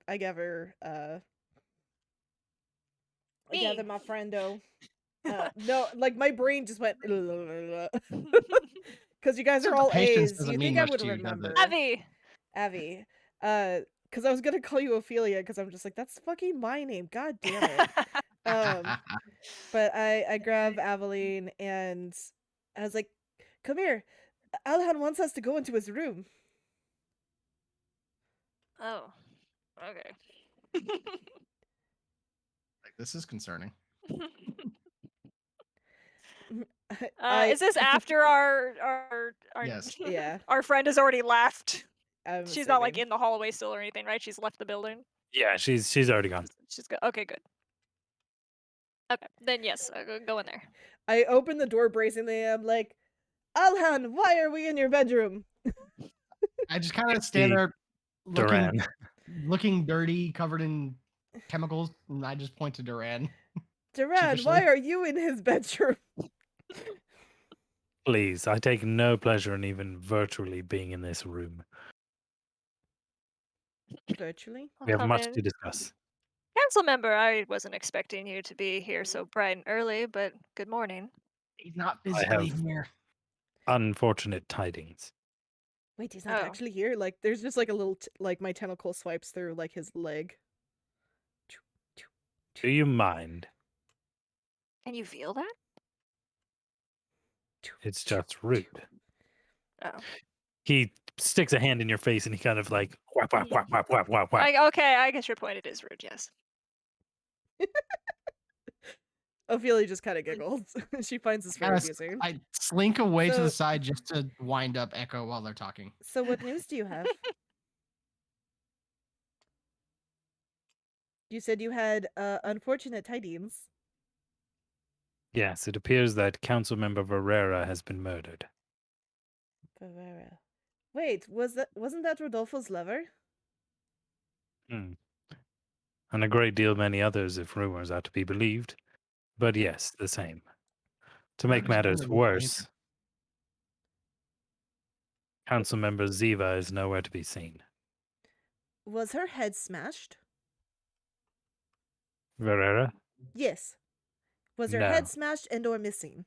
Me. my friendo. No, like my brain just went because you guys are all Patience A's. doesn't You mean think I much would to you, does it? remember Avi. Avi? Because I was gonna call you Ophelia because I'm just like that's fucking my name. God damn it. But I grab Aveline and I was like, come here. Alhan wants us to go into his room. Oh, okay. Like, this is concerning. Is this after our Yes. Yeah. our friend has already left? I'm She's not like assuming. in the hallway still or anything, right? She's left the building. Yeah, she's already gone. She's good. Okay, good. Okay, then yes, go in there. I open the door bracingly. I'm like, Alhan, why are we in your bedroom? I just kind of stand The there looking Duran. looking dirty, covered in chemicals, and I just point to Duran. Duran, why are you in his bedroom? Please, I take no pleasure in even virtually being in this room. Virtually? I'll We have come much in. to discuss. Council member, I wasn't expecting you to be here so bright and early, but good morning. He's not I physically have here. unfortunate tidings. Wait, he's not Oh. actually here? Like, there's just like a little, like, my tentacle swipes through, like, his leg. Do you mind? Can you feel that? It's just rude. Oh. He sticks a hand in your face and he kind of like whap whap whap whap whap whap whap. Okay, I guess your point. It is rude. Yes. Ophelia just kind of giggles. She finds this very amusing. I slink away to So- the side just to wind up Echo while they're talking. So what news do you have? You said you had unfortunate tidings. Yes, it appears that Council Member Verrera has been murdered. Ferrera. Wait, wasn't that Rodolfo's lover? And a great deal many others, if rumors are to be believed. But yes, the same. To make matters worse, Council Member Ziva is nowhere to be seen. Was her head smashed? Verrera? Yes. Was her No. head smashed and or missing?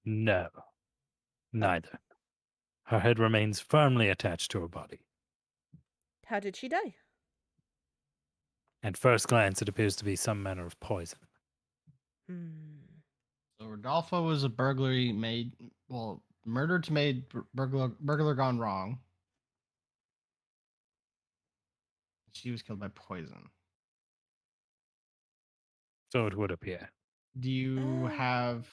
No. Neither. Her head remains firmly attached to her body. How did she die? At first glance, it appears to be some manner of poison. So Rodolfo was a murder to made burglar gone wrong. She was killed by poison. So it would appear. Do you have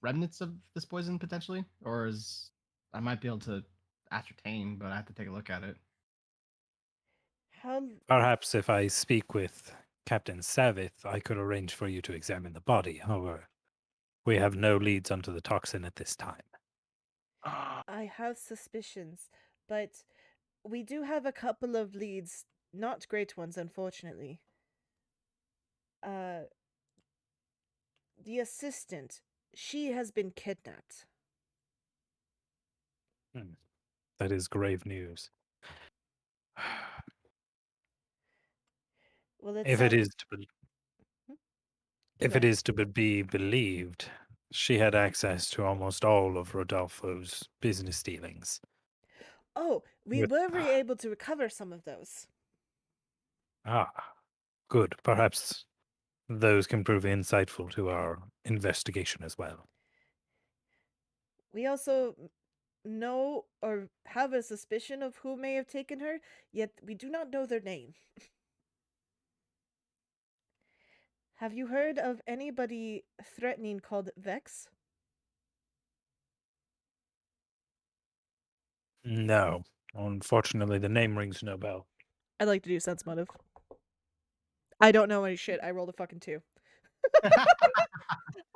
remnants of this poison potentially, or is I might be able to ascertain, but I have to take a look at it. How? Perhaps if I speak with Captain Savith, I could arrange for you to examine the body. However, we have no leads onto the toxin at this time. I have suspicions, but we do have a couple of leads, not great ones, unfortunately. The assistant, she has been kidnapped. That is grave news. Well, If it is to be believed, she had access to almost all of Rodolfo's business dealings. Oh, we were able to recover some of those. Good. Perhaps those can prove insightful to our investigation as well. We also know or have a suspicion of who may have taken her, yet we do not know their name. Have you heard of anybody threatening called Vex? No. Unfortunately, the name rings no bell. I'd like to do sense motive. I don't know any shit. I rolled a fucking 2.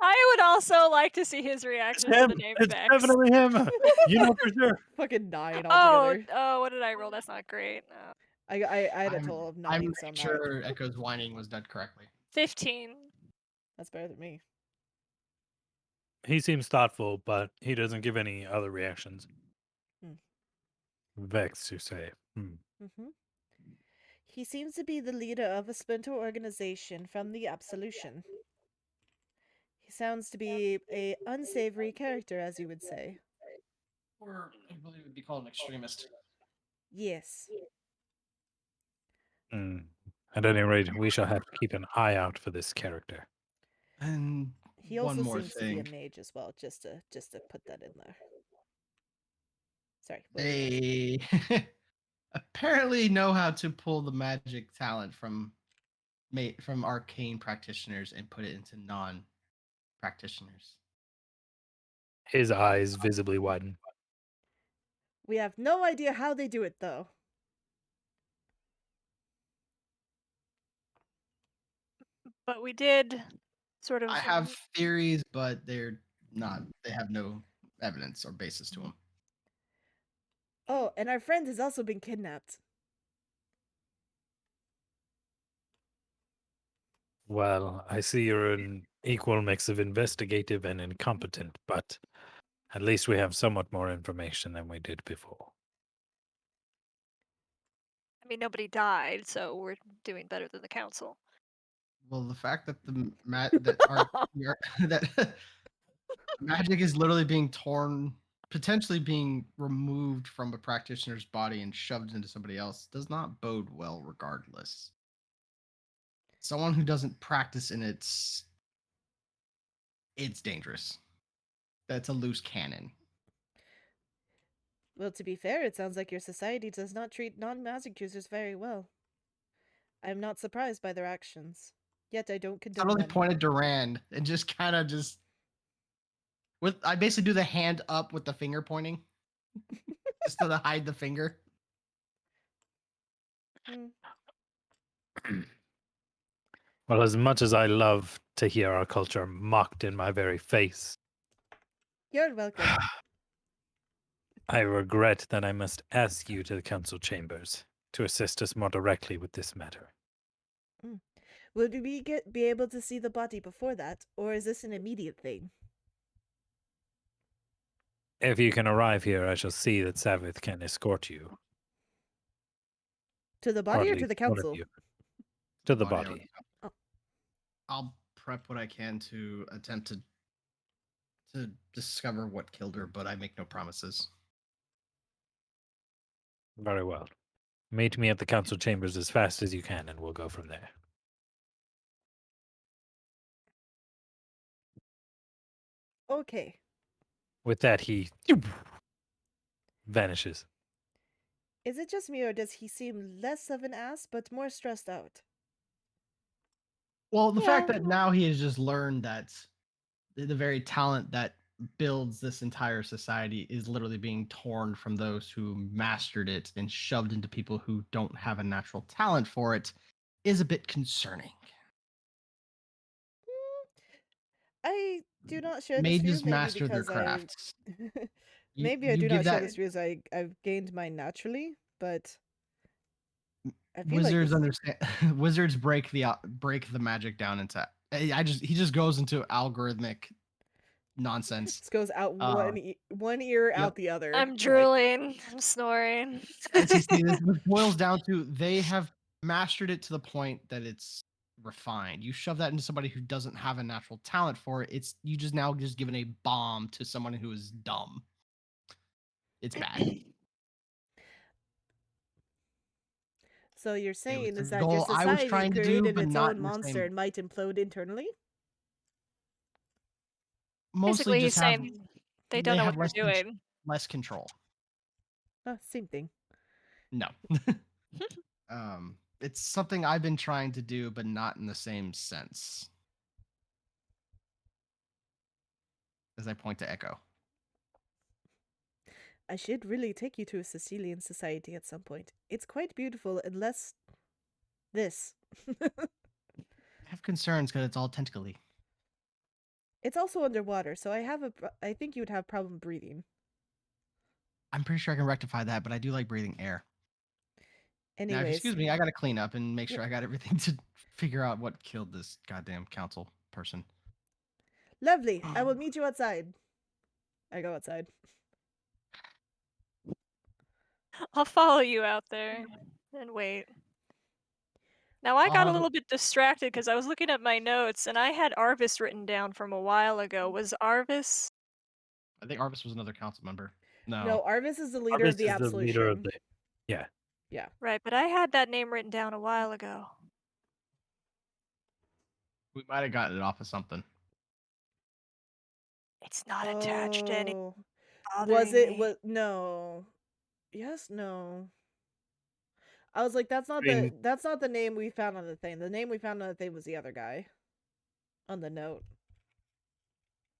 I would also like to see his reaction to the name It's Vex. definitely him. You know for sure. Fucking 9 altogether. Oh, what did I roll? That's not great. No. I had a total of 9, I'm so I'm sure Echo's whining was done correctly. 15. That's better than me. He seems thoughtful, but he doesn't give any other reactions. Vex, you say? He seems to be the leader of a splinter organization from the Absolution. He sounds to be a unsavory character, as you would say. Or I believe it would be called an extremist. Yes. At any rate, we shall have to keep an eye out for this character. And He One also more seems to be a thing. mage as well, just to put that in there. Sorry, what were you They apparently know how to pull the magic talent from arcane practitioners and put it into non-practitioners. His eyes visibly widen. We have no idea how they do it, though. But we did sort of. I have theories, but they're not. They have no evidence or basis to them. Oh, and our friend has also been kidnapped. Well, I see you're an equal mix of investigative and incompetent, but at least we have somewhat more information than we did before. I mean, nobody died, so we're doing better than the council. Well, the fact that that magic is literally being torn, potentially being removed from a practitioner's body and shoved into somebody else, does not bode well. Regardless, someone who doesn't practice in it's dangerous. That's a loose cannon. Well, to be fair, it sounds like your society does not treat non-magic users very well. I am not surprised by their actions. Yet I don't condone Suddenly them. pointed to Rand and just kind of just with I basically do the hand up with the finger pointing, just to hide the finger. Well, as much as I love to hear our culture mocked in my very face, You're welcome. I regret that I must ask you to the council chambers to assist us more directly with this matter. Will we be able to see the body before that, or is this an immediate thing? If you can arrive here, I shall see that Savith can escort you. To the Or body at or to least the one of council? you. To the Body. body. Oh. I'll prep what I can to attempt to discover what killed her, but I make no promises. Very well. Meet me at the council chambers as fast as you can, and we'll go from there. Okay. With that, he vanishes. Is it just me, or does he seem less of an ass, but more stressed out? Well, the fact that now he has just learned that the very talent that builds this entire society is literally being torn from those who mastered it and shoved into people who don't have a natural talent for it is a bit concerning. I do not share this view, Mages maybe master their because I... crafts. maybe I You do give not share that this view as I've gained mine naturally, but... I feel wizards like understand. Wizards break the magic down into. He just goes into algorithmic nonsense. this goes out one ear, Yep. out the other. I'm drooling. I'm snoring. And see, this boils down to they have mastered it to the point that it's refined. You shove that into somebody who doesn't have a natural talent for it, it's you just now just given a bomb to someone who is dumb. It's bad. So you're It saying was is the that your goal I was society trying to do, created but its not own in the monster same. and might implode internally? Mostly Basically, he's just have saying they don't know what they're doing. less control. Oh, same thing. No. It's something I've been trying to do, but not in the same sense. As I point to Echo. I should really take you to a Sicilian society at some point. It's quite beautiful, unless this. I have concerns because it's all tentacly. It's also underwater, so I think you would have problem breathing. I'm pretty sure I can rectify that, but I do like breathing air. Now, if you Anyways, excuse me, I gotta clean up and make sure I got everything to figure out what killed this goddamn council person. lovely. I will meet you outside. I go outside. I'll follow you out there and wait. Now, I got a little bit distracted because I was looking at my notes and I had Arvis written down from a while ago. Was Arvis? I think Arvis was another council member. No, Arvis is the leader Arvis of the is absolution. the leader of the. Yeah. Yeah. Right, but I had that name written down a while ago. We might have gotten it off of something. It's not attached to anything Oh, was bothering it? me. Was no? Yes, no. I was like, that's not I mean, the name we found on the thing. The name we found on the thing was the other guy on the note.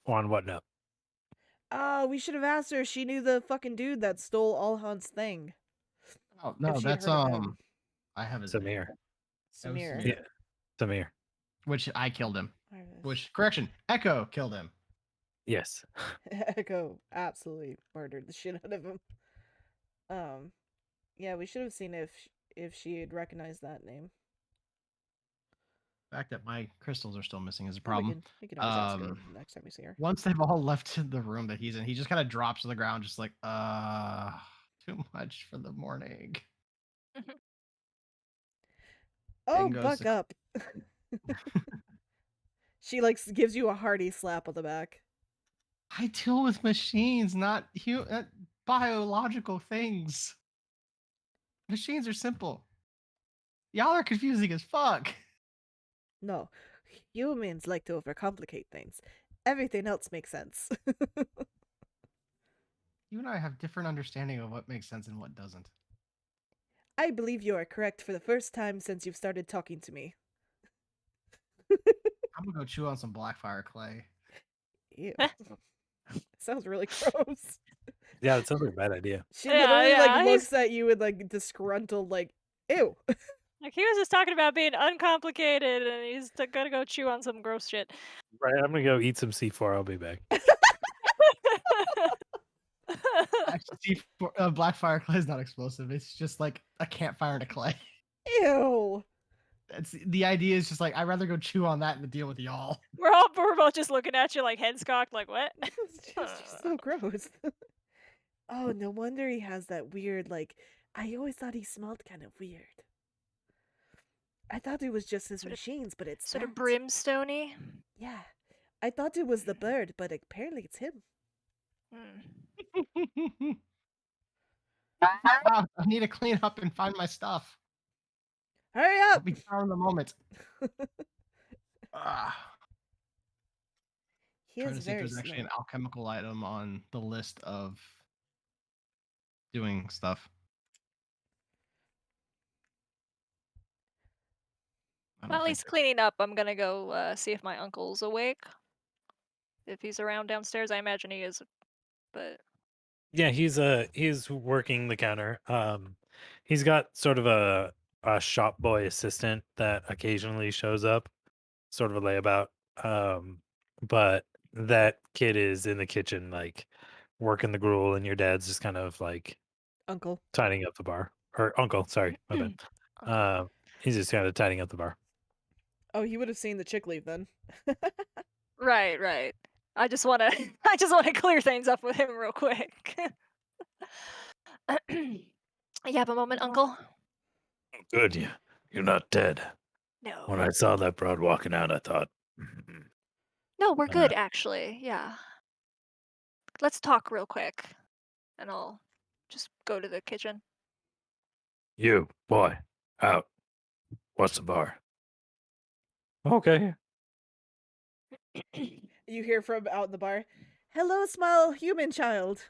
on what note? Oh, we should have asked her if she knew the fucking dude that stole Alhan's thing. Oh If no, she had that's heard of him. I have his name. Samir. That was Samir. Yeah, Samir. Which I killed him. Arvis. Which correction, Echo killed him. Yes. Echo absolutely murdered the shit out of him. Yeah, we should have seen if she had recognized that name. The fact that my crystals are still missing is a Well, problem. we can always ask her next time we see her. Once they've all left the room that he's in, he just kind of drops to the ground, just like, too much for the morning. Oh, And goes buck to- up. She like gives you a hearty slap on the back. I deal with machines, not biological things. Machines are simple. Y'all are confusing as fuck. No, humans like to overcomplicate things. Everything else makes sense. You and I have different understanding of what makes sense and what doesn't. I believe you are correct for the first time since you've started talking to me. I'm gonna go chew on some Blackfire clay. Ew. Sounds really gross. Yeah, it sounds like a bad idea. She Yeah, literally yeah, like he's- looks at you with like disgruntled like, ew. Like he was just talking about being uncomplicated, and he's gonna go chew on some gross shit. Right, I'm gonna go eat some C4. I'll be back. Actually, Blackfire clay is not explosive. It's just like a campfire to clay. Ew. It's the idea is just like I'd rather go chew on that than deal with y'all. We're both just looking at you like heads cocked, like what? It's just so gross. Oh, no wonder he has that weird like. I always thought he smelled kind of weird. I thought it was just his Sort of- machines, but it's Sort of not. brimstoney. Yeah, I thought it was the bird, but apparently it's him. Hmm. Wow, I need to clean up and find my stuff. Hurry I'll up! be down in a moment. He Trying is to see if very there's actually slow. an alchemical item on the list of doing stuff. I don't While think he's there- cleaning up, I'm gonna go see if my uncle's awake. If he's around downstairs, I imagine he is. But Yeah, he's working the counter. He's got sort of a shop boy assistant that occasionally shows up, sort of a layabout. But that kid is in the kitchen, like working the gruel, and your dad's just kind of like Uncle. tidying up the bar. Or uncle, sorry, my bad. Uncle. He's just kind of tidying up the bar. Oh, you would have seen the chick leave then. Right, right. I just wanna I just wanna clear things up with him real quick. You have a moment, Uncle? Good, you're not dead. No. When I saw that broad walking out, I thought, No, we're good actually. Yeah. Let's talk real quick. And I'll just go to the kitchen. you, boy, out. What's the bar? Okay. You hear from out in the bar, "Hello, small human child."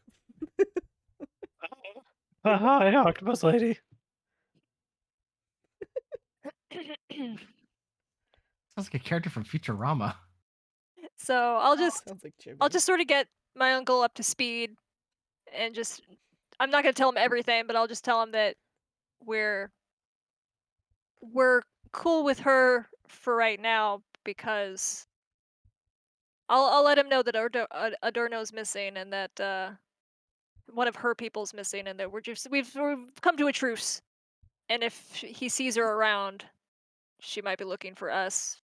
Hi, octopus lady. Sounds like a character from Futurama. So I'll just Sounds like Jimmy. I'll just sort of get my uncle up to speed and just I'm not gonna tell him everything, but I'll just tell him that we're cool with her for right now because I'll let him know that Adorno's missing and that one of her people's missing and that we've come to a truce. And if he sees her around, she might be looking for us.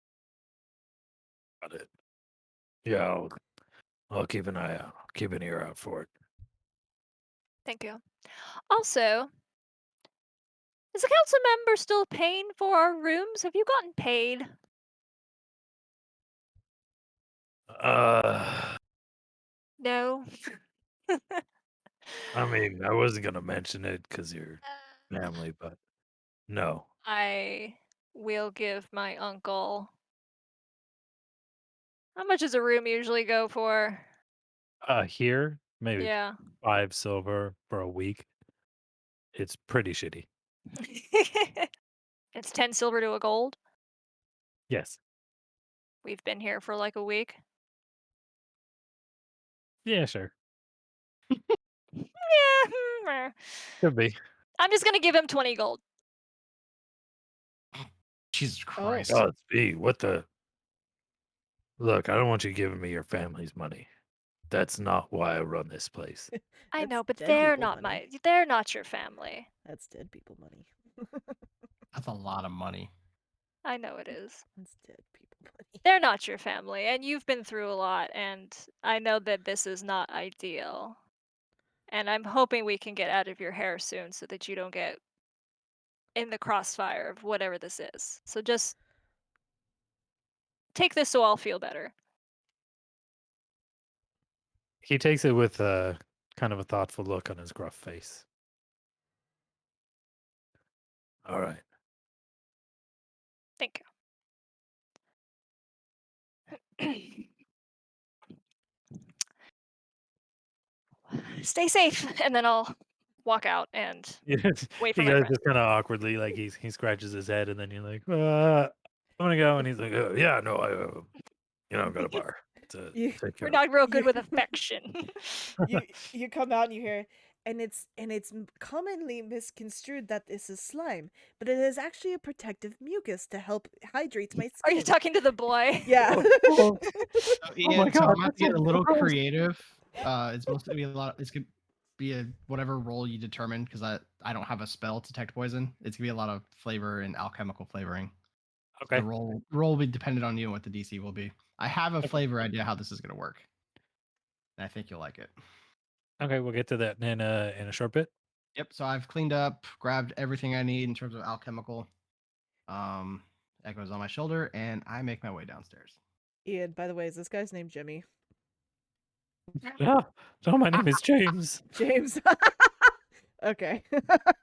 Got it. Yeah, I'll keep an eye out. I'll keep an ear out for it. Thank you. Also, is the council member still paying for our rooms? Have you gotten paid? No. I mean, I wasn't gonna mention it because you're family, but no. I will give my uncle. How much does a room usually go for? Here, maybe Yeah. 5 silver for a week. It's pretty shitty. It's 10 silver to a gold. Yes. We've been here for like a week. Yeah, sure. Yeah. Could be. I'm just gonna give him 20 gold. Jesus Oh. Christ. Oh, it's what the? Look, I don't want you giving me your family's money. That's not why I run this place. I That's know, but dead they're people not money. they're not your family. That's dead people money. That's a lot of money. I know it is. That's dead people money. They're not your family, and you've been through a lot, and I know that this is not ideal. And I'm hoping we can get out of your hair soon so that you don't get in the crossfire of whatever this is. So just take this so I'll feel better. He takes it with a kind of a thoughtful look on his gruff face. All right. Thank you. Stay safe, and then I'll walk out and wait for He my goes friend. just kind of awkwardly, like he scratches his head, and then you're like, I'm gonna go, and he's like, yeah, no, I've got a bar to You- take care We're of. not real good You- with affection. you come out and you hear, and it's commonly misconstrued that this is slime, but it is actually a protective mucus to help hydrate my Are you skin. talking to the boy? Yeah. Oh, So, oh my Ian, so god, I'm gonna that's get a so little gross. creative. It's supposed to be a lot. It's gonna be a whatever role you determine because I don't have a spell to detect poison. It's gonna be a lot of flavor and alchemical flavoring. Okay. The role will be dependent on you and what the DC will be. I have a flavor idea how this is gonna work, and I think you'll like it. Okay, we'll get to that in a short bit. Yep. So I've cleaned up, grabbed everything I need in terms of alchemical. That goes on my shoulder, and I make my way downstairs. Ian, by the way, is this guy's name Jimmy? Yeah. No, my name is James. James. Okay.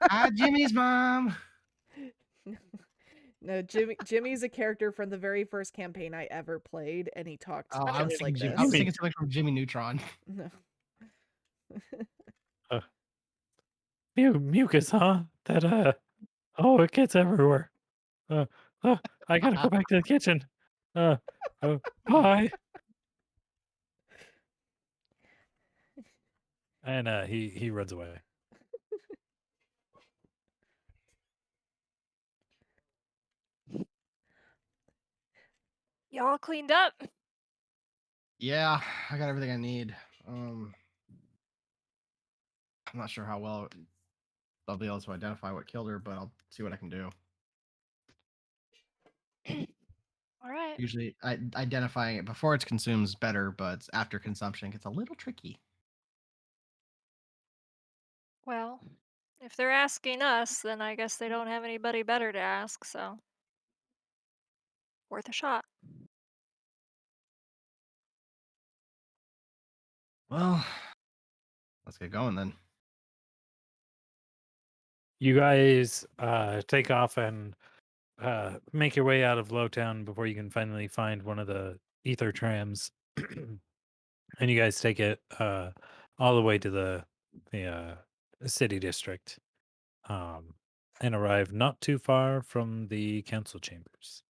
Hi, Jimmy's mom. No, Jimmy's a character from the very first campaign I ever played, and he talked Oh, I was just thinking like Jimmy. this. I was thinking something from Jimmy Neutron. No. Mucus, huh? That oh, it gets everywhere. Uh, I gotta go back to the kitchen. Bye. And he runs away. Y'all cleaned up? Yeah, I got everything I need. I'm not sure how well I'll be able to identify what killed her, but I'll see what I can do. All right. Usually, identifying it before it's consumed is better, but after consumption, it gets a little tricky. Well, if they're asking us, then I guess they don't have anybody better to ask, so worth a shot. Well, let's get going then. You guys take off and make your way out of Lowtown before you can finally find one of the ether trams, and you guys take it all the way to the city district, and arrive not too far from the council chambers.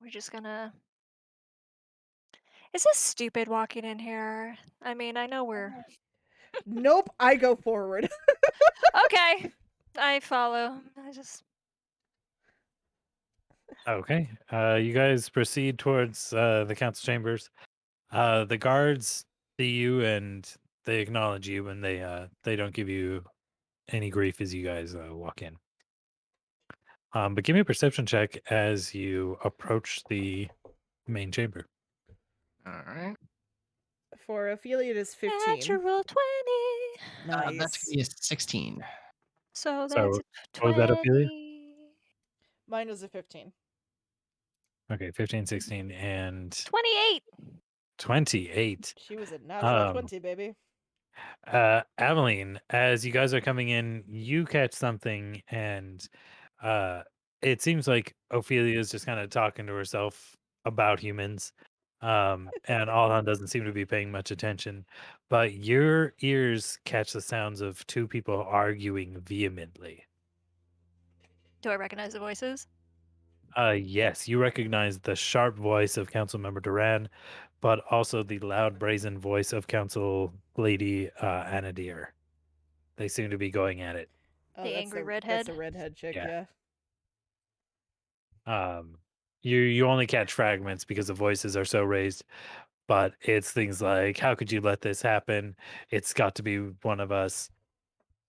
We're just gonna. Is this stupid walking in here? I mean, I know we're. Nope, I go forward. Okay. I follow. I just. Okay, you guys proceed towards the council chambers. The guards see you and they acknowledge you, and they don't give you any grief as you guys walk in. But give me a perception check as you approach the main chamber. All right. For Ophelia, it is 15. Natural 20. Nice. That's gonna be a 16. So So, that's what was that, Ophelia? 20. Mine was a 15. Okay, 15, 16, and 28. 28. She was a natural Um, 20, baby. Aveline, as you guys are coming in, you catch something, and it seems like Ophelia is just kind of talking to herself about humans. And Alhan doesn't seem to be paying much attention. But your ears catch the sounds of two people arguing vehemently. Do I recognize the voices? Yes, you recognize the sharp voice of Councilmember Duran, but also the loud, brazen voice of Council Lady Anadir. They seem to be going at it. Oh, The that's angry the that's redhead? the redhead chick. Yeah. Yeah. You only catch fragments because the voices are so raised, but it's things like, "How could you let this happen? It's got to be one of us."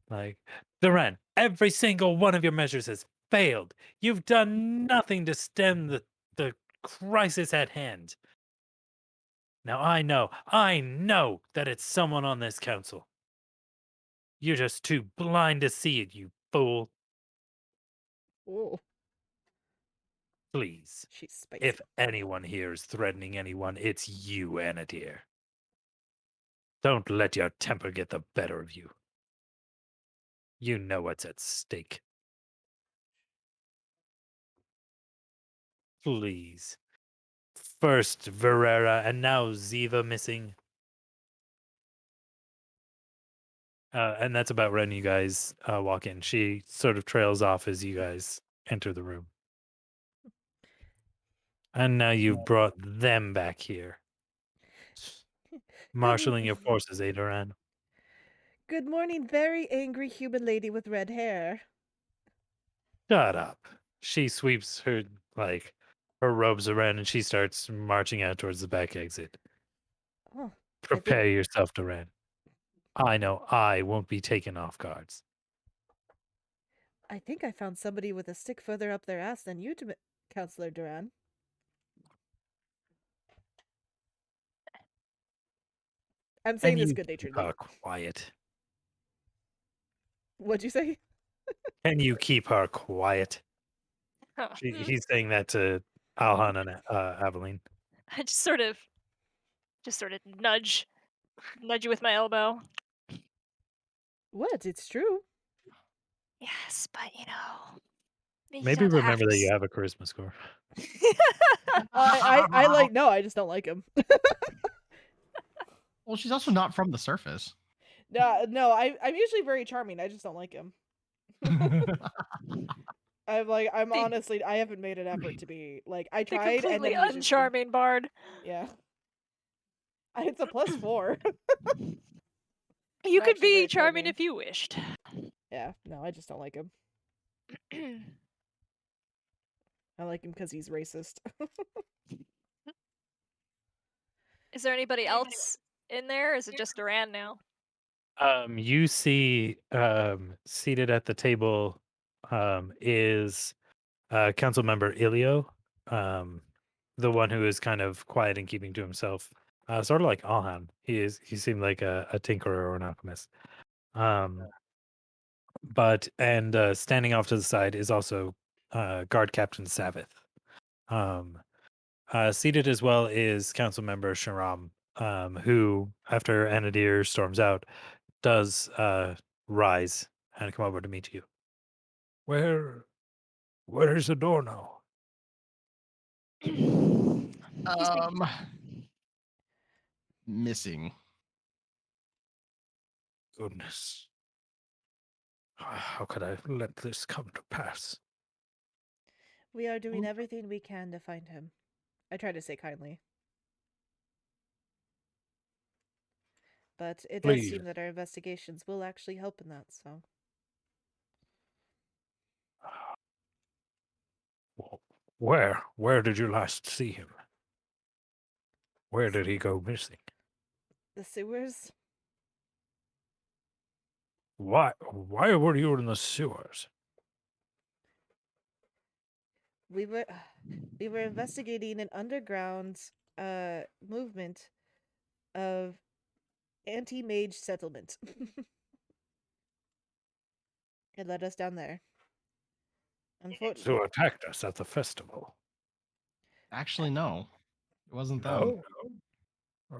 Like, Duran, every single one of your measures has failed. You've done nothing to stem the crisis at hand. Now I know that it's someone on this council. You're just too blind to see it, you fool. Ooh, Please, she's spicy. if anyone here is threatening anyone, it's you, Anadir. Don't let your temper get the better of you. You know what's at stake. Please. First Verera and now Ziva missing. And that's about when you guys walk in. She sort of trails off as you guys enter the room. And now you've brought them back here. Marshalling your forces, Adoran. Good morning, very angry human lady with red hair. Shut up. She sweeps her her robes around and she starts marching out towards the back exit. Oh, Prepare yourself, Duran. I know I won't be taken off guards. I think I found somebody with a stick further up their ass than you, Counselor Duran. I'm saying And this you keep good-naturedly. her quiet. What'd you say? Can you keep her quiet? Huh. He's saying that to Alhan and Aveline. I just sort of nudge you with my elbow. What? It's true. Yes, but Maybe remember that you have a charisma score. I like no, I just don't like him. Well, she's also not from the surface. No, I'm usually very charming. I just don't like him. I'm honestly, I haven't made an effort to be like I The tried and completely then he's just uncharming bard. yeah. It's a +4. You Not could actually be very charming charming. if you wished. Yeah, no, I just don't like him. I like him because he's racist. Is there anybody else in there? Or is it just Duran now? You see, seated at the table, is council member Ilio, the one who is kind of quiet and keeping to himself, sort of like Alhan. He seemed like a tinkerer or an alchemist. But standing off to the side is also guard captain Savith. Seated as well is council member Sharam, who, after Anadir storms out, does rise and come over to meet you. Where is Adorno? Missing. Goodness. How could I let this come to pass? We are doing everything we can to find him. I try to say kindly. But it does Please. seem that our investigations will actually help in that, so. Where did you last see him? Where did he go missing? The sewers? Why were you in the sewers? We were investigating an underground movement of anti-mage settlement. It led us down there. Unfortunately. Who attacked us at the festival? Actually, no. It wasn't them. No.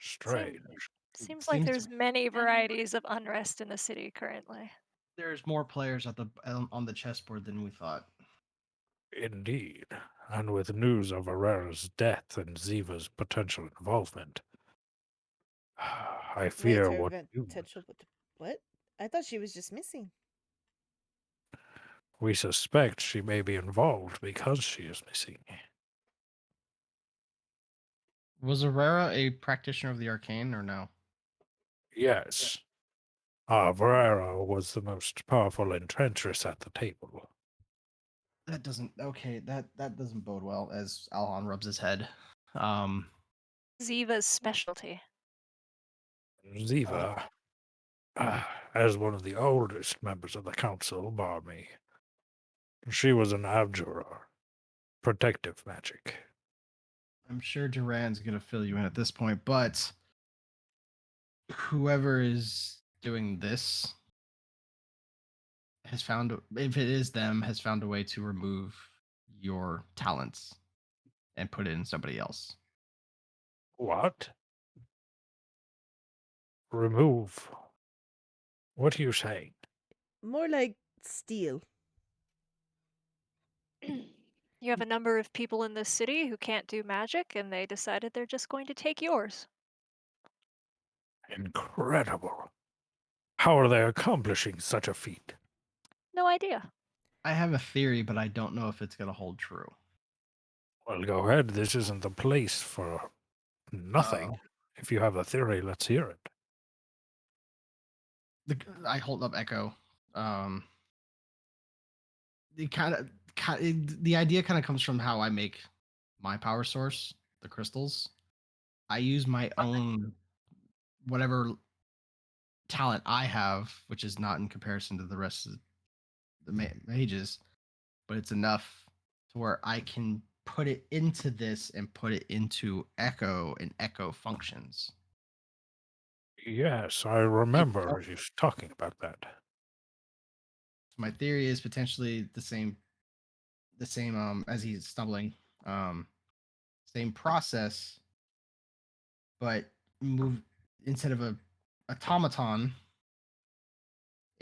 Strange. Seems like there's many varieties of unrest in the city currently. There's more players at the on the chessboard than we thought. Indeed. And with news of Herrera's death and Ziva's potential involvement, I Wait, fear her what you... potential. What? I thought she was just missing. We suspect she may be involved because she is missing. Was Herrera a practitioner of the arcane or no? Yes. Herrera was the most powerful enchantress at the table. That doesn't that doesn't bode well as Alhan rubs his head. Ziva's specialty. Ziva, as one of the oldest members of the council, bar me, she was an abjurer, protective magic. I'm sure Duran's gonna fill you in at this point, but whoever is doing this has found, if it is them, has found a way to remove your talents and put it in somebody else. What? Remove? What are you saying? More like steal. You have a number of people in this city who can't do magic, and they decided they're just going to take yours. Incredible. How are they accomplishing such a feat? No idea. I have a theory, but I don't know if it's gonna hold true. Well, go ahead. This isn't the place for nothing. If you have a theory, let's hear it. I hold up Echo. The the idea kind of comes from how I make my power source, the crystals. I use my own whatever talent I have, which is not in comparison to the rest of the mages, but it's enough to where I can put it into this and put it into Echo, and Echo functions. Yes, I remember you talking about that. My theory is potentially the same as he's stumbling, same process, but move instead of a automaton,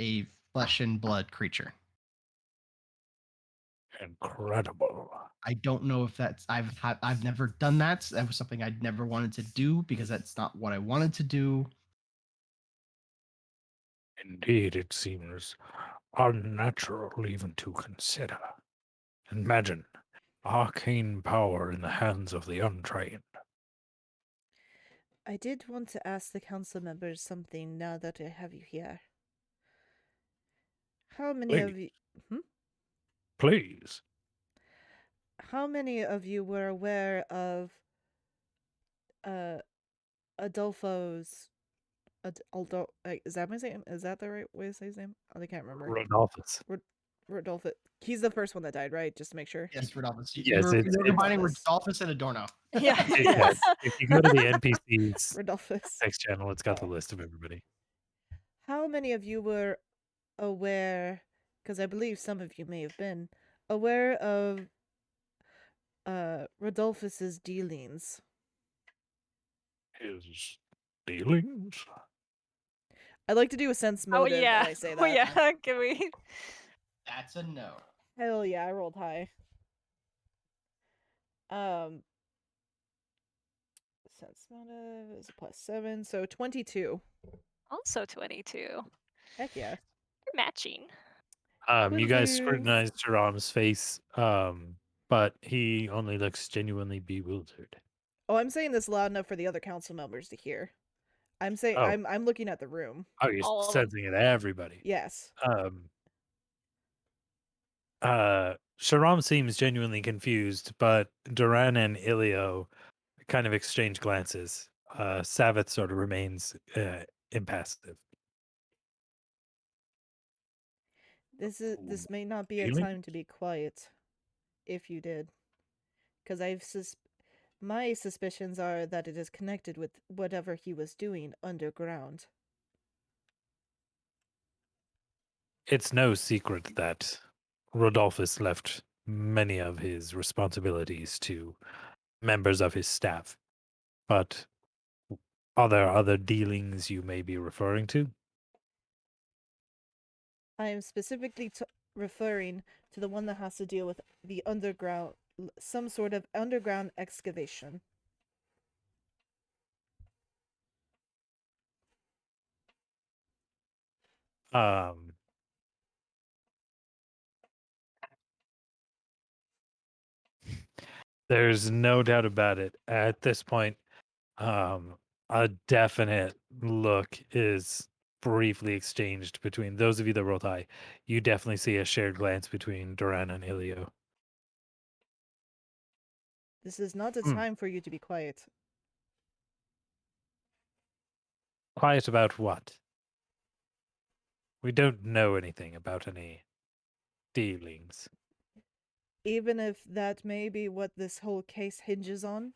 a flesh and blood creature. Incredible. I don't know if that's I've never done that. That was something I'd never wanted to do because that's not what I wanted to do. Indeed, it seems unnatural even to consider. Imagine arcane power in the hands of the untrained. I did want to ask the council members something now that I have you here. How many Please. of you? Please. How many of you were aware of Adolfo's? Is that my name? Is that the right way to say his name? I can't remember. Rodolphus. Rodolfo. He's the first one that died, right? Just to make sure. Yes, Rodolphus. Yes, you're it's combining Rodolphus. Rodolphus and Adorno. Yeah. Yes. If you go to the NPCs Rodolphus. text channel, it's got the list of everybody. How many of you were aware? Because I believe some of you may have been aware of Rodolphus's dealings. His dealings? I like to do a sense Oh motive yeah. when I say that. Oh yeah. Can we? That's a no. Hell yeah, I rolled high. Sense motive is +7, so 22. Also 22. Heck yeah. You're matching. You guys Woohoo. scrutinized Sharam's face, but he only looks genuinely bewildered. Oh, I'm saying this loud enough for the other council members to hear. I'm saying Oh. I'm looking at the room. Oh, you're All of them. sensing it, everybody. Yes. Sharam seems genuinely confused, but Duran and Ilio kind of exchange glances. Savith sort of remains impassive. This may not be a Really? time to be quiet, if you did, because my suspicions are that it is connected with whatever he was doing underground. It's no secret that Rodolphus left many of his responsibilities to members of his staff, but are there other dealings you may be referring to? I am specifically referring to the one that has to deal with the underground, some sort of underground excavation. Um, there's no doubt about it. At this point, a definite look is briefly exchanged between those of you that rolled high. You definitely see a shared glance between Duran and Ilio. This is not a Hmm. time for you to be quiet. Quiet about what? We don't know anything about any dealings. Even if that may be what this whole case hinges on.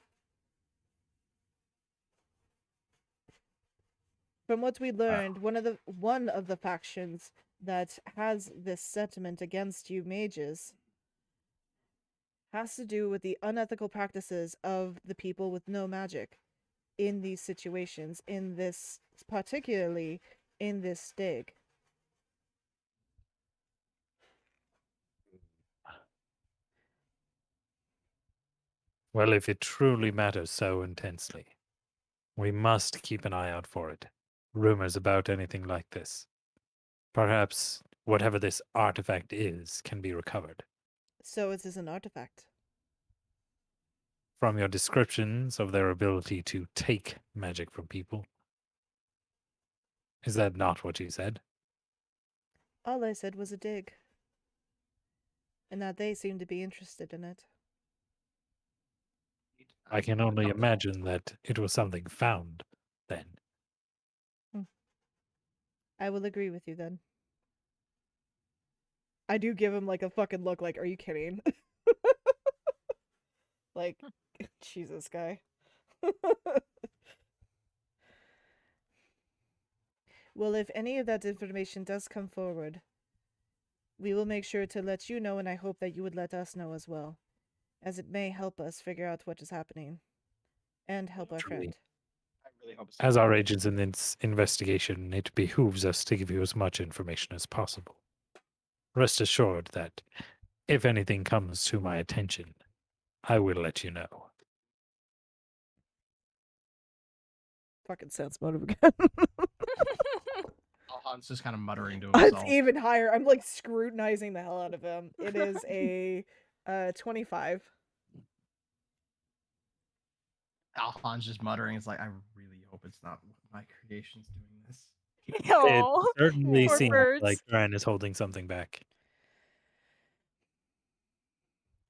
From what we learned, one of the factions that has this sentiment against you mages has to do with the unethical practices of the people with no magic in these situations, particularly in this stig. Well, if it truly matters so intensely, we must keep an eye out for it. Rumors about anything like this. Perhaps whatever this artifact is can be recovered. So it is an artifact. From your descriptions of their ability to take magic from people. Is that not what you said? All I said was a dig. And that they seem to be interested in it. I can only imagine that it was something found then. I will agree with you then. I do give him like a fucking look like, are you kidding? Like, Jesus, guy. Well, if any of that information does come forward, we will make sure to let you know, and I hope that you would let us know as well, as it may help us figure out what is happening and help our Truly. friend. I really hope so. As our agents in this investigation, it behooves us to give you as much information as possible. Rest assured that if anything comes to my attention, I will let you know. Fucking sense motive again. Alhan's just kind of muttering to It's himself. even higher. I'm like scrutinizing the hell out of him. It is a 25. Alhan's just muttering. It's like, I really hope it's not my creations doing this. It Oh, certainly poor seems birds. like Ryan is holding something back.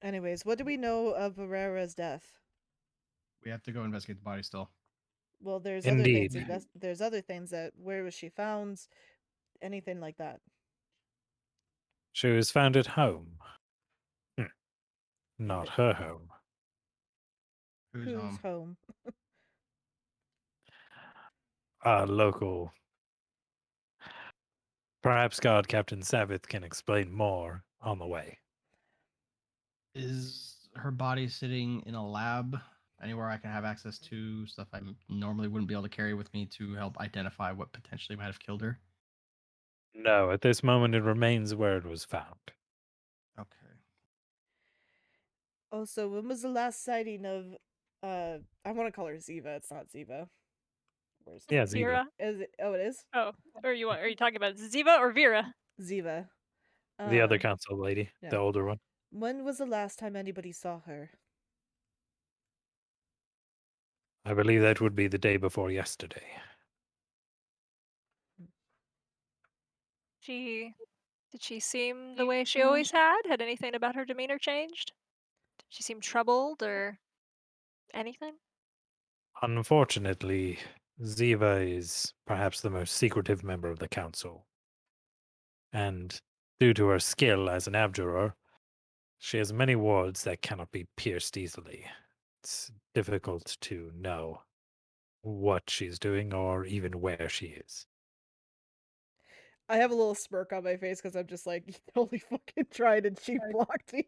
Anyways, what do we know of Barrera's death? We have to go investigate the body still. Well, there's Indeed. other things. There's other things that where was she found? Anything like that. She was found at home. Not her home. Who's home? A local. Perhaps Guard Captain Sabbath can explain more on the way. Is her body sitting in a lab? Anywhere I can have access to stuff I normally wouldn't be able to carry with me to help identify what potentially might have killed her? No, at this moment it remains where it was found. Okay. Also, when was the last sighting of I want to call her Ziva, it's not Ziva. Where's Yeah, Ziva. Vera? Is it? Oh, it is? Oh, are you talking about Ziva or Vera? Ziva. The other council lady, yeah. the older one. When was the last time anybody saw her? I believe that would be the day before yesterday. Did she seem the way she always had? Had anything about her demeanor changed? Did she seem troubled or anything? Unfortunately, Ziva is perhaps the most secretive member of the council. And due to her skill as an abjurer, she has many wards that cannot be pierced easily. It's difficult to know what she's doing or even where she is. I have a little smirk on my face because I'm just like, you totally fucking tried and she blocked you.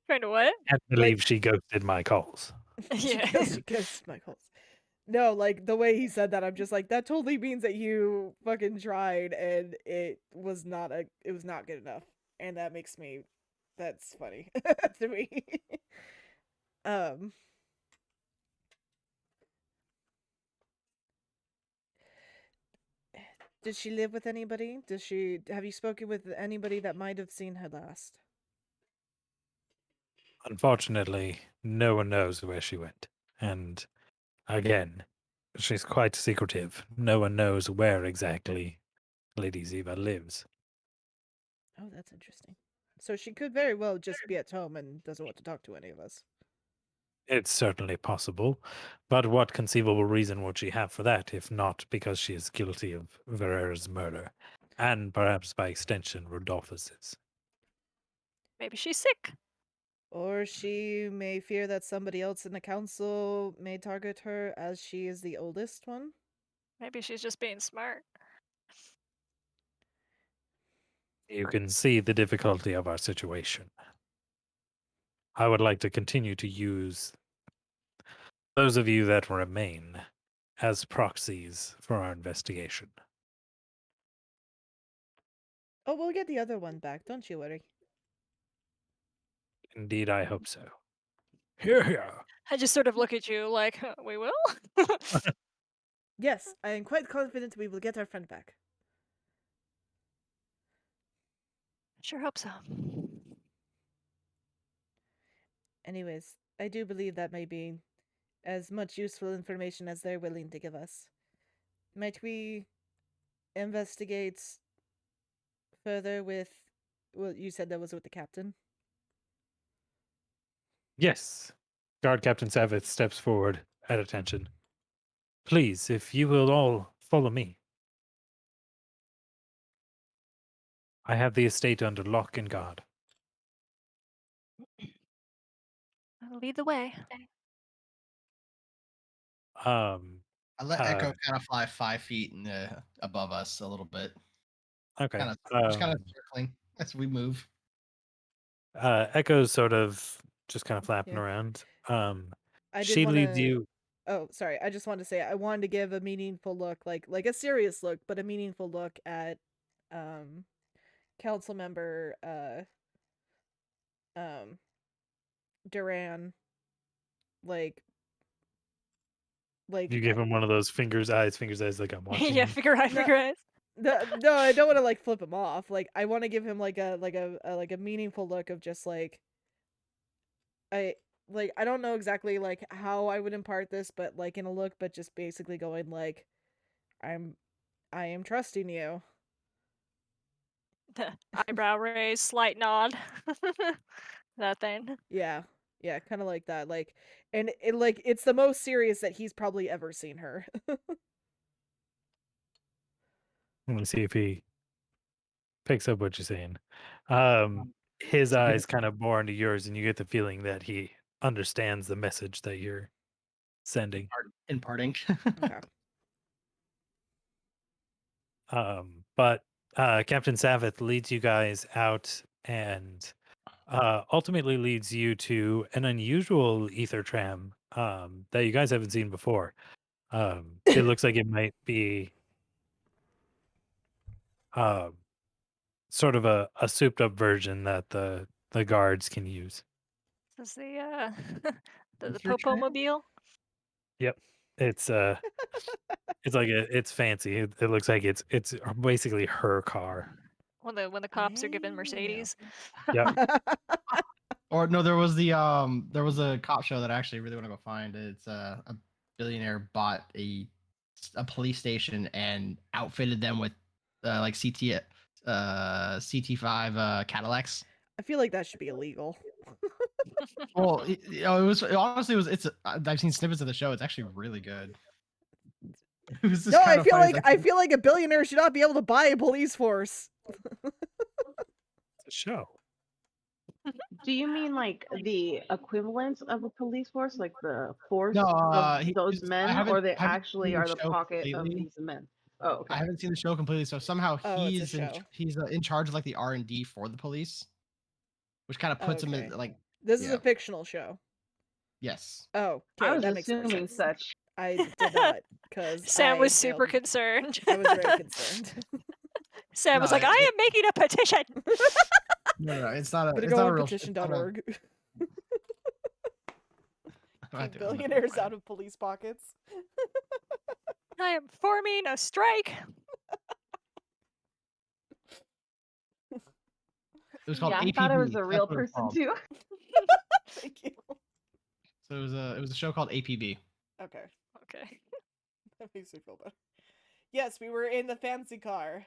Trying to what? Can't believe she ghosted my calls. Yeah. She ghosted my calls. No, like the way he said that, I'm just like, that totally means that you fucking tried and it was not good enough. And that's funny to me. um Did she live with anybody? Have you spoken with anybody that might have seen her last? Unfortunately, no one knows where she went. And again, she's quite secretive. No one knows where exactly Lady Ziva lives. Oh, that's interesting. So she could very well just be at home and doesn't want to talk to any of us. It's certainly possible, but what conceivable reason would she have for that, if not because she is guilty of Verrera's murder, and perhaps by extension Rodolphus's? Maybe she's sick. Or she may fear that somebody else in the council may target her as she is the oldest one. Maybe she's just being smart. You can see the difficulty of our situation. I would like to continue to use those of you that remain as proxies for our investigation. Oh, we'll get the other one back, don't you worry. Indeed, I hope so. Hear, hear. I just sort of look at you like, we will? Yes, I am quite confident we will get our friend back. Sure hope so. Anyways, I do believe that may be as much useful information as they're willing to give us. Might we investigate further with... Well, you said that was with the captain? Yes. Guard Captain Savith steps forward at attention. Please, if you will all follow me. I have the estate under lock and guard. I'll lead the way. I let Uh, Echo kind of fly 5 feet above us a little bit. okay. Just kind of circling as we move. Echo's sort of just kind of flapping Yeah. around. I did She leads wanna... you. Oh, sorry. I just wanted to say I wanted to give a meaningful look, like a serious look, but a meaningful look at council member Duran, like You give him one of those fingers, eyes, like I'm watching. Yeah, figure No, eyes. no, I don't want to like flip him off. Like I want to give him like a meaningful look of just like I don't know exactly like how I would impart this, but like in a look, but just basically going like I am trusting you. The eyebrow raise, slight nod. That thing. Yeah. Yeah, kind of like that. Like, and it's the most serious that he's probably ever seen her. Let me see if he picks up what you're saying. His eyes kind of bore into yours, and you get the feeling that he understands the message that you're sending. Imparting. Okay. But Captain Savith leads you guys out and ultimately leads you to an unusual ether tram that you guys haven't seen before. It looks like it might be sort of a souped up version that the guards can use. This is the Ether Popo tram? mobile. Yep. It's it's fancy. It looks like it's basically her car. When the cops are given Mercedes. Yep. Or no, there was a cop show that I actually really want to go find. It's a billionaire bought a police station and outfitted them with like CT5 Cadillacs. I feel like that should be illegal. Well, I've seen snippets of the show. It's actually really good. It was just No, kind of funny. I feel like a billionaire should not be able to buy a police force. It's a show. Do you mean like the equivalent of a police force, like the force No, of those men, or they haven't actually seen are the the show pocket of completely. these men? Oh, okay. I haven't seen the show completely, so somehow Oh, it's a show. he's in charge of like the R&D for the police, which kind of puts him in Okay. like This is yeah. a fictional show. Yes. Oh, I okay, was that makes more assuming sense. such. I did not, because Sam was I super failed. concerned. I was very concerned. Sam was like, I am making a petition. No, it's not a. Better It's go not a on real. petition.org. I'm Keep not doing billionaires that. out of police pockets. I am forming a strike. It was called Yeah, I APB. thought I was a That's real what it was person called. too. Thank you. So it was a show called APB. Okay. Okay. That makes me feel better. Yes, we were in the fancy car.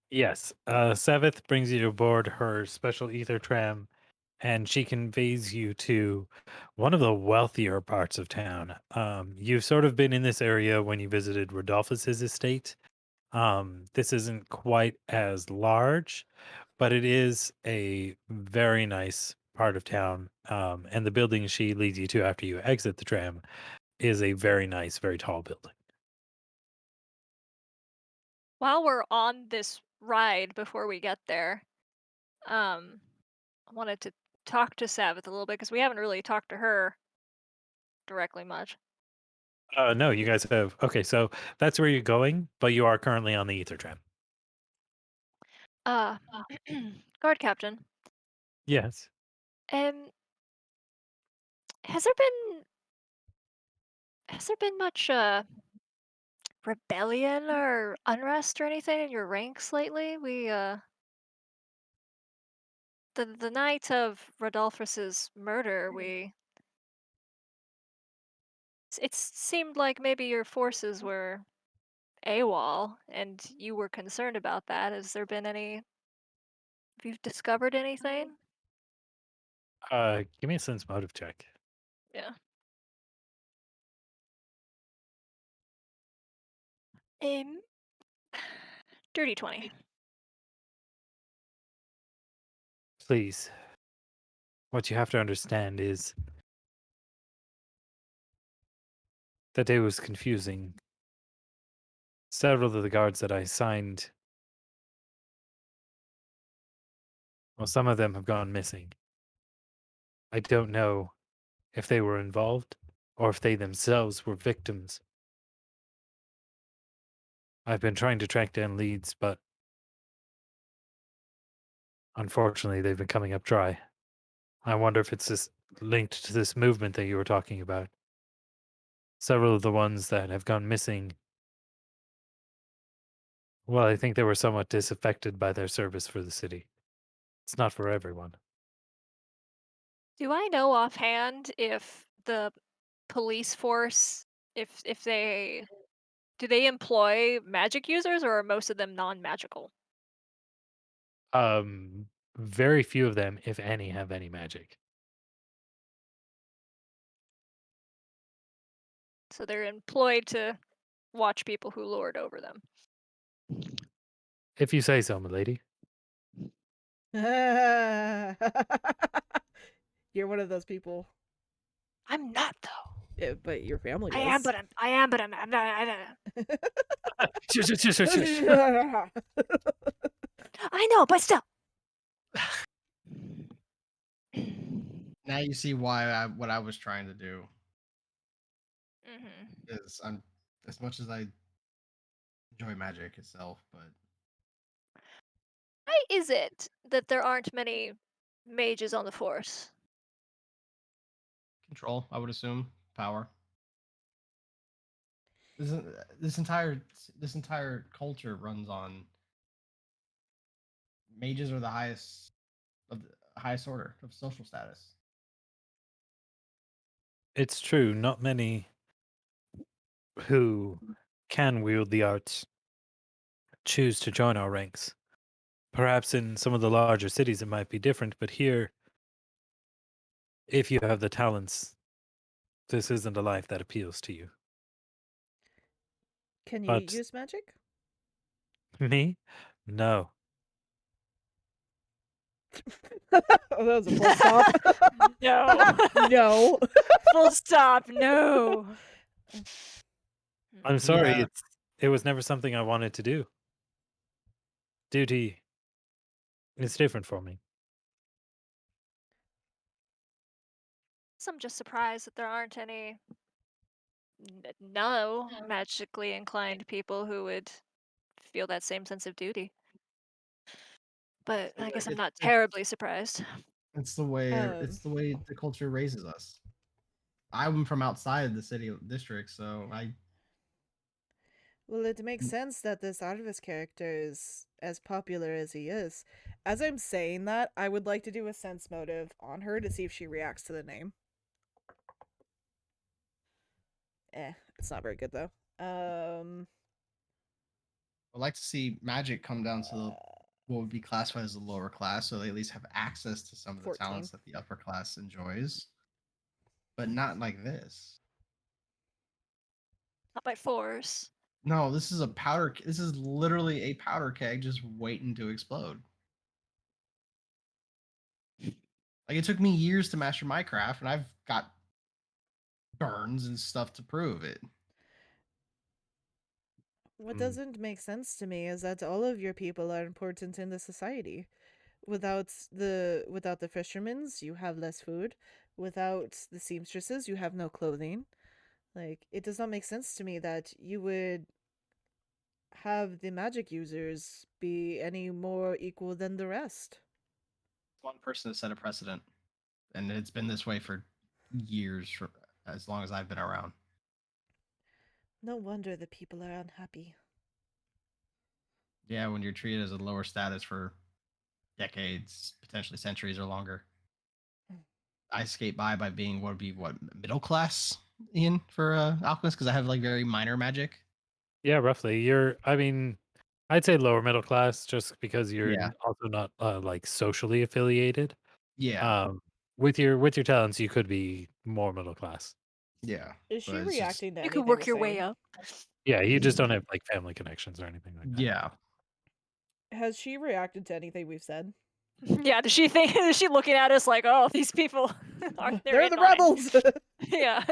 Yes. Savith brings you aboard her special ether tram, and she conveys you to one of the wealthier parts of town. You've sort of been in this area when you visited Rodolphus's estate. This isn't quite as large, but it is a very nice part of town. And the building she leads you to after you exit the tram is a very nice, very tall building. While we're on this ride before we get there, I wanted to talk to Savith a little bit because we haven't really talked to her directly much. No, you guys have. Okay, so that's where you're going, but you are currently on the ether tram. Uh, guard captain. Yes. Um, has there been much rebellion or unrest or anything in your ranks lately? We the night of Rodolphus's murder, it seemed like maybe your forces were AWOL, and you were concerned about that. Has there been any? Have you discovered anything? Give me a sense motive check. Yeah. Um, dirty 20. Please. What you have to understand is that day was confusing. Several of the guards that I assigned, well, some of them have gone missing. I don't know if they were involved or if they themselves were victims. I've been trying to track down leads, but unfortunately, they've been coming up dry. I wonder if it's this linked to this movement that you were talking about. Several of the ones that have gone missing, well, I think they were somewhat disaffected by their service for the city. It's not for everyone. Do I know offhand if the police force, if they do they employ magic users or are most of them non-magical? Um, Very few of them, if any, have any magic. So they're employed to watch people who lord over them. If you say so, milady. You're one of those people. I'm not though. Yeah, but your family I is. am, but I'm not. I know, but still. Now you see why what I was trying to do Mm-hmm. is I'm as much as I enjoy magic itself, but Why is it that there aren't many mages on the force? control, I would assume, power. This is- this entire culture runs on mages are the highest of the highest order of social status. It's true, not many who can wield the arts choose to join our ranks. Perhaps in some of the larger cities it might be different, but here, if you have the talents, this isn't a life that appeals to you. Can you But use magic? me? No. Oh, that was a full stop. No. No. Full stop. No. I'm sorry, Yeah. it was never something I wanted to do. Duty is different for me. So I'm just surprised that there aren't any No magically inclined people who would feel that same sense of duty. But I guess I'm not terribly surprised. It's the way Um, the culture raises us. I'm from outside the city district, so well, it makes sense that this Arvis character is as popular as he is. As I'm saying that, I would like to do a sense motive on her to see if she reacts to the name. It's not very good though. I'd like to see magic come down to what would be classified as the lower class, so they at least have access to some of the 14. talents that the upper class enjoys, but not like this. Not by force. No, this is a powder. This is literally a powder keg just waiting to explode. Like it took me years to master my craft, and I've got burns and stuff to prove it. What doesn't make sense to me is that all of your people are important in the society. Without the fishermen's, you have less food. Without the seamstresses, you have no clothing. Like, it does not make sense to me that you would have the magic users be any more equal than the rest. One person has set a precedent, and it's been this way for years, for as long as I've been around. No wonder the people are unhappy. Yeah, when you're treated as a lower status for decades, potentially centuries or longer. I skate by being what would be middle class, Ian, for alchemist, because I have like very minor magic. Yeah, roughly. I mean, I'd say lower middle class just because you're Yeah. also not like socially affiliated. Yeah, With your talents, you could be more middle class. yeah. Is But she it's just reacting to You could anything we're work your way saying? up. Yeah, you just don't have like family connections or anything like that. yeah. Has she reacted to anything we've said? Yeah, does she think is she looking at us like, oh, these people are They're in the on it? rebels! Yeah.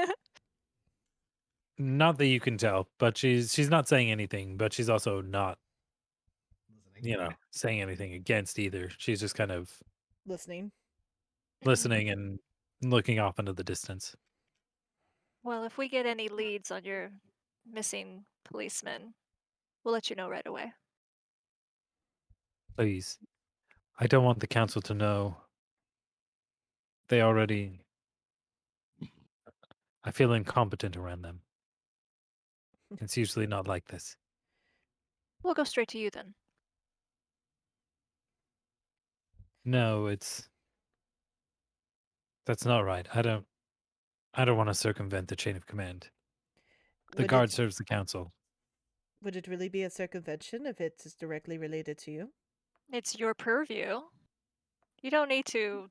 Not that you can tell, but she's not saying anything, but she's also not, Listening. saying anything against either. She's just kind of Listening. listening and looking off into the distance. Well, if we get any leads on your missing policeman, we'll let you know right away. Please. I don't want the council to know. They already I feel incompetent around them. It's usually not like this. We'll go straight to you then. No, that's not right. I don't want to circumvent the chain of command. The Would guard it serves the council. would it really be a circumvention if it is directly related to you? It's your purview. You don't need to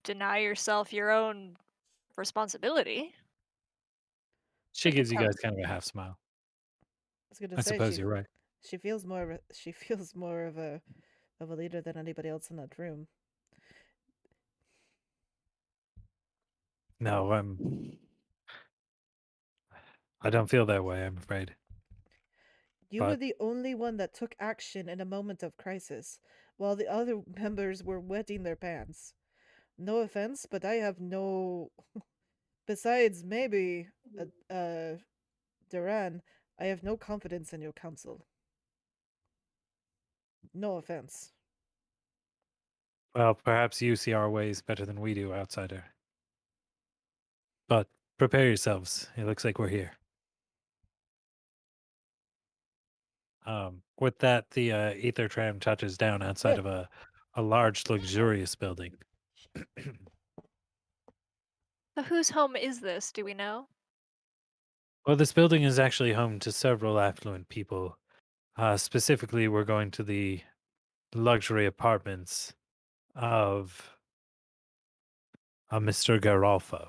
deny yourself your own responsibility. She We can gives you tell. guys kind of a half smile. I was gonna I say suppose you're right. she feels more of a leader than anybody else in that room. No, I don't feel that way, I'm afraid. You were But the only one that took action in a moment of crisis, while the other members were wetting their pants. No offense, but I have no. Besides, maybe, Duran, I have no confidence in your counsel. No offense. well, perhaps you see our ways better than we do, outsider. But prepare yourselves. It looks like we're here. With that, the ether tram touches down outside of a large, luxurious building. So whose home is this? Do we know? Well, this building is actually home to several affluent people. Specifically, we're going to the luxury apartments of a Mr. Garolfo.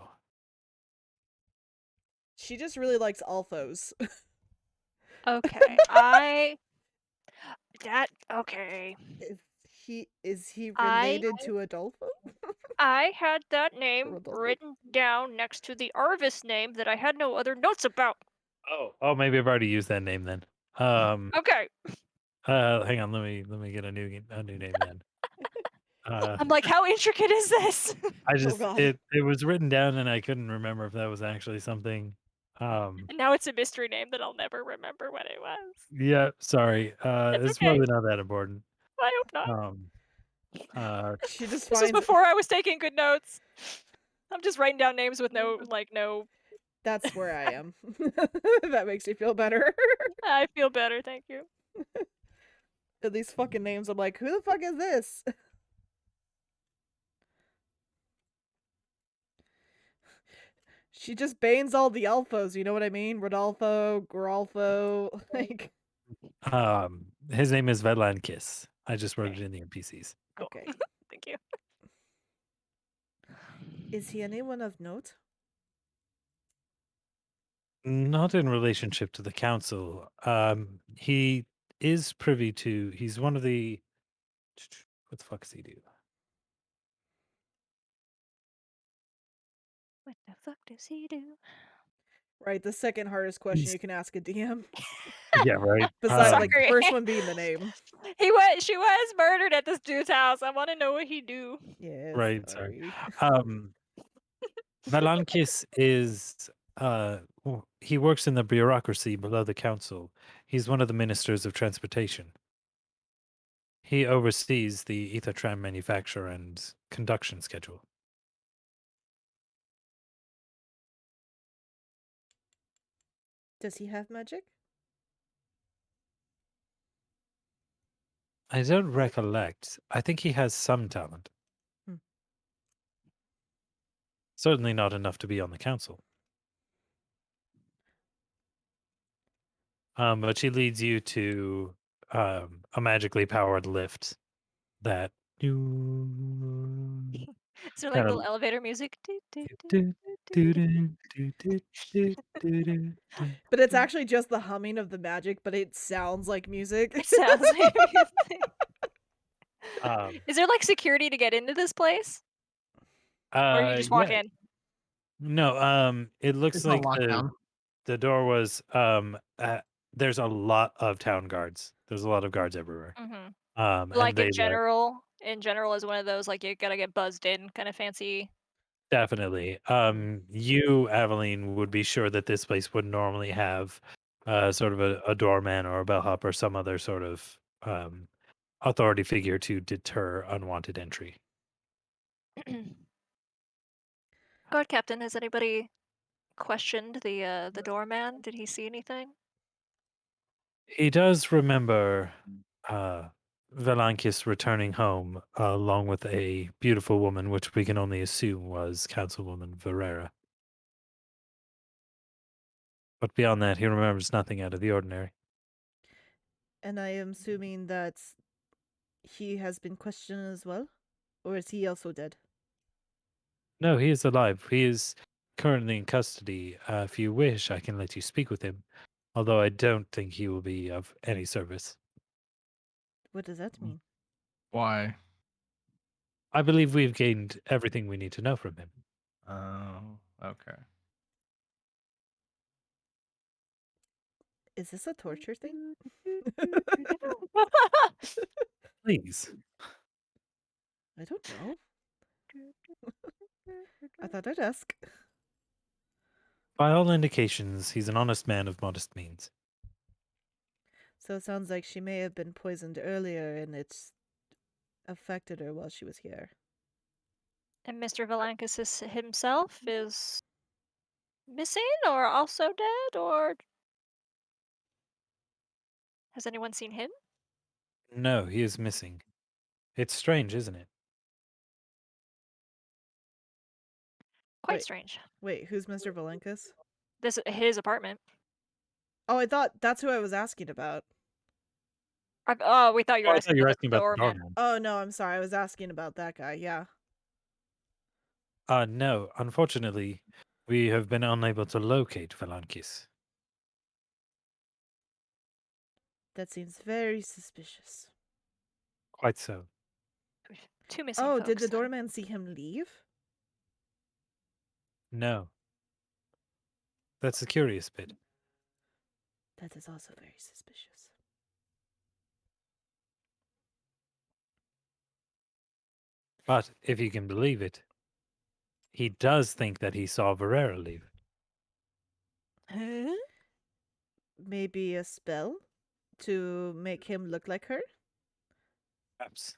She just really likes alphos. Okay. Okay. Is he I related to Adolfo? I had that name Rodolfo? written down next to the Arvis name that I had no other notes about. Oh, maybe I've already used that name then. Okay. Hang on, let me get a new name then. I'm like, how intricate is this? I Oh just god. it was written down and I couldn't remember if that was actually something And now it's a mystery name that I'll never remember what it was. Yeah, sorry. It's It's okay. probably not that important. I hope not. She just This was finds before I was taking good notes. I'm just writing down names with no. that's where I am. That makes you feel better. I feel better, thank you. These fucking names, I'm like, who the fuck is this? She just banes all the alphas, you know what I mean? Rodolfo, Goralfo, like. His name is Vedlankis. I just wrote it in the NPCs. Cool. Okay. Thank you. Is he anyone of note? Not in relationship to the council. He is privy to. He's one of the. What the fuck does he do? What the fuck does he do? Right, the second hardest question you can ask a DM. Yeah, right. Besides, like, the Sorry. first one being the name. She was murdered at this dude's house. I want to know what he do. Yeah, Right. sorry. Valankis is he works in the bureaucracy below the council. He's one of the ministers of transportation. He oversees the ether tram manufacture and conduction schedule. Does he have magic? I don't recollect. I think he has some talent. Hmm. Certainly not enough to be on the council. But she leads you to a magically powered lift that you Is there like kind little of elevator music? But it's actually just the humming of the magic, but it sounds like music. It sounds like music. Is there like security to get into this place? Or you just walk yeah. in? No, it looks It's not like locked down. the door was there's a lot of town guards. There's a lot of guards everywhere. Mm-hmm. And Like they in general is one of those like you gotta get buzzed in kind of fancy. definitely. You, Aveline, would be sure that this place would normally have sort of a doorman or a bellhop or some other sort of authority figure to deter unwanted entry. Guard captain, has anybody questioned the doorman? Did he see anything? He does remember Velankis returning home along with a beautiful woman, which we can only assume was Councilwoman Verrera. But beyond that, he remembers nothing out of the ordinary. And I am assuming that he has been questioned as well? Or is he also dead? No, he is alive. He is currently in custody. If you wish, I can let you speak with him, although I don't think he will be of any service. What does that mean? Why? I believe we've gained everything we need to know from him. Oh, okay. Is this a torture thing? Please. I don't know. I thought I'd ask. By all indications, he's an honest man of modest means. So it sounds like she may have been poisoned earlier and it's affected her while she was here. And Mr. Valankis himself is missing or also dead, or has anyone seen him? No, he is missing. It's strange, isn't it? Quite Wait. strange. Wait, who's Mr. Valenkus? This his apartment. Oh, I thought that's who I was asking about. Oh, we thought you Oh, were I thought asking you were about asking the about the doorman. doorman. Oh, no, I'm sorry. I was asking about that guy. Yeah. No, unfortunately, we have been unable to locate Valankis. That seems very suspicious. Quite so. Two missing Oh, folks. did the then. doorman see him leave? No. That's the curious bit. That is also very suspicious. But if you can believe it, he does think that he saw Verrera leave. Huh? Maybe a spell to make him look like her? Perhaps.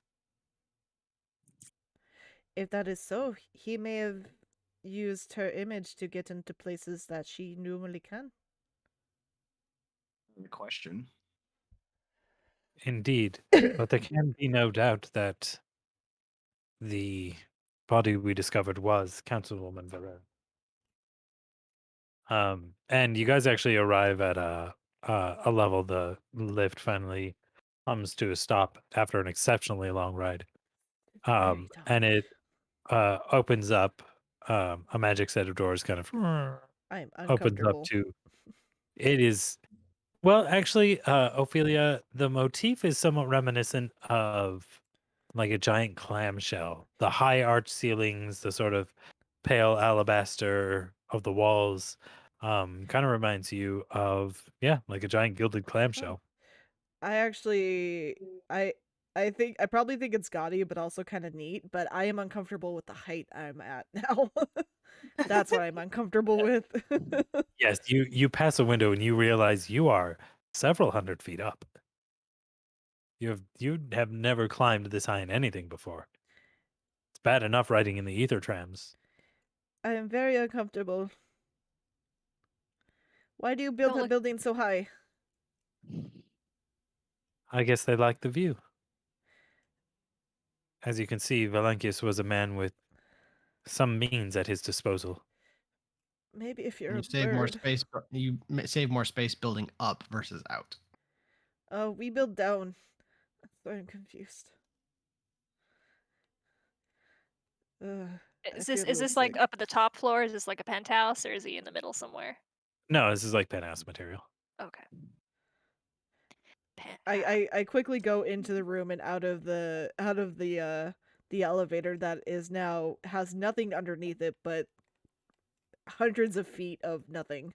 If that is so, he may have used her image to get into places that she normally can. The question. Indeed. But there can be no doubt that the body we discovered was Councilwoman Varel. And you guys actually arrive at a level. The lift finally comes to a stop after an exceptionally long ride. Very And long. it opens up. A magic set of doors kind of I'm opens up uncomfortable. to. It is well, actually, Ophelia. The motif is somewhat reminiscent of like a giant clamshell. The high arch ceilings, the sort of pale alabaster of the walls, kind of reminds you of like a giant gilded Oh. clamshell. I actually I I think I probably think it's gaudy but also kind of neat, but I am uncomfortable with the height I'm at now. That's what I'm uncomfortable with. Yes, you pass a window and you realize you are several hundred feet up. You have never climbed this high in anything before. It's bad enough riding in the ether trams. I am very uncomfortable. Why do you build Don't that look. building so high? I guess they like the view. As you can see, Valankius was a man with some means at his disposal. Maybe if you're You a save more bird. space. Save more space building up versus out. Oh, we build down. So I'm confused. Ugh, I Is feel this a is little this like sick. up at the top floor? Is this like a penthouse, or is he in the middle somewhere? No, this is like penthouse material. Okay. I quickly go into the room and out of the the elevator that is now has nothing underneath it but hundreds of feet of nothing.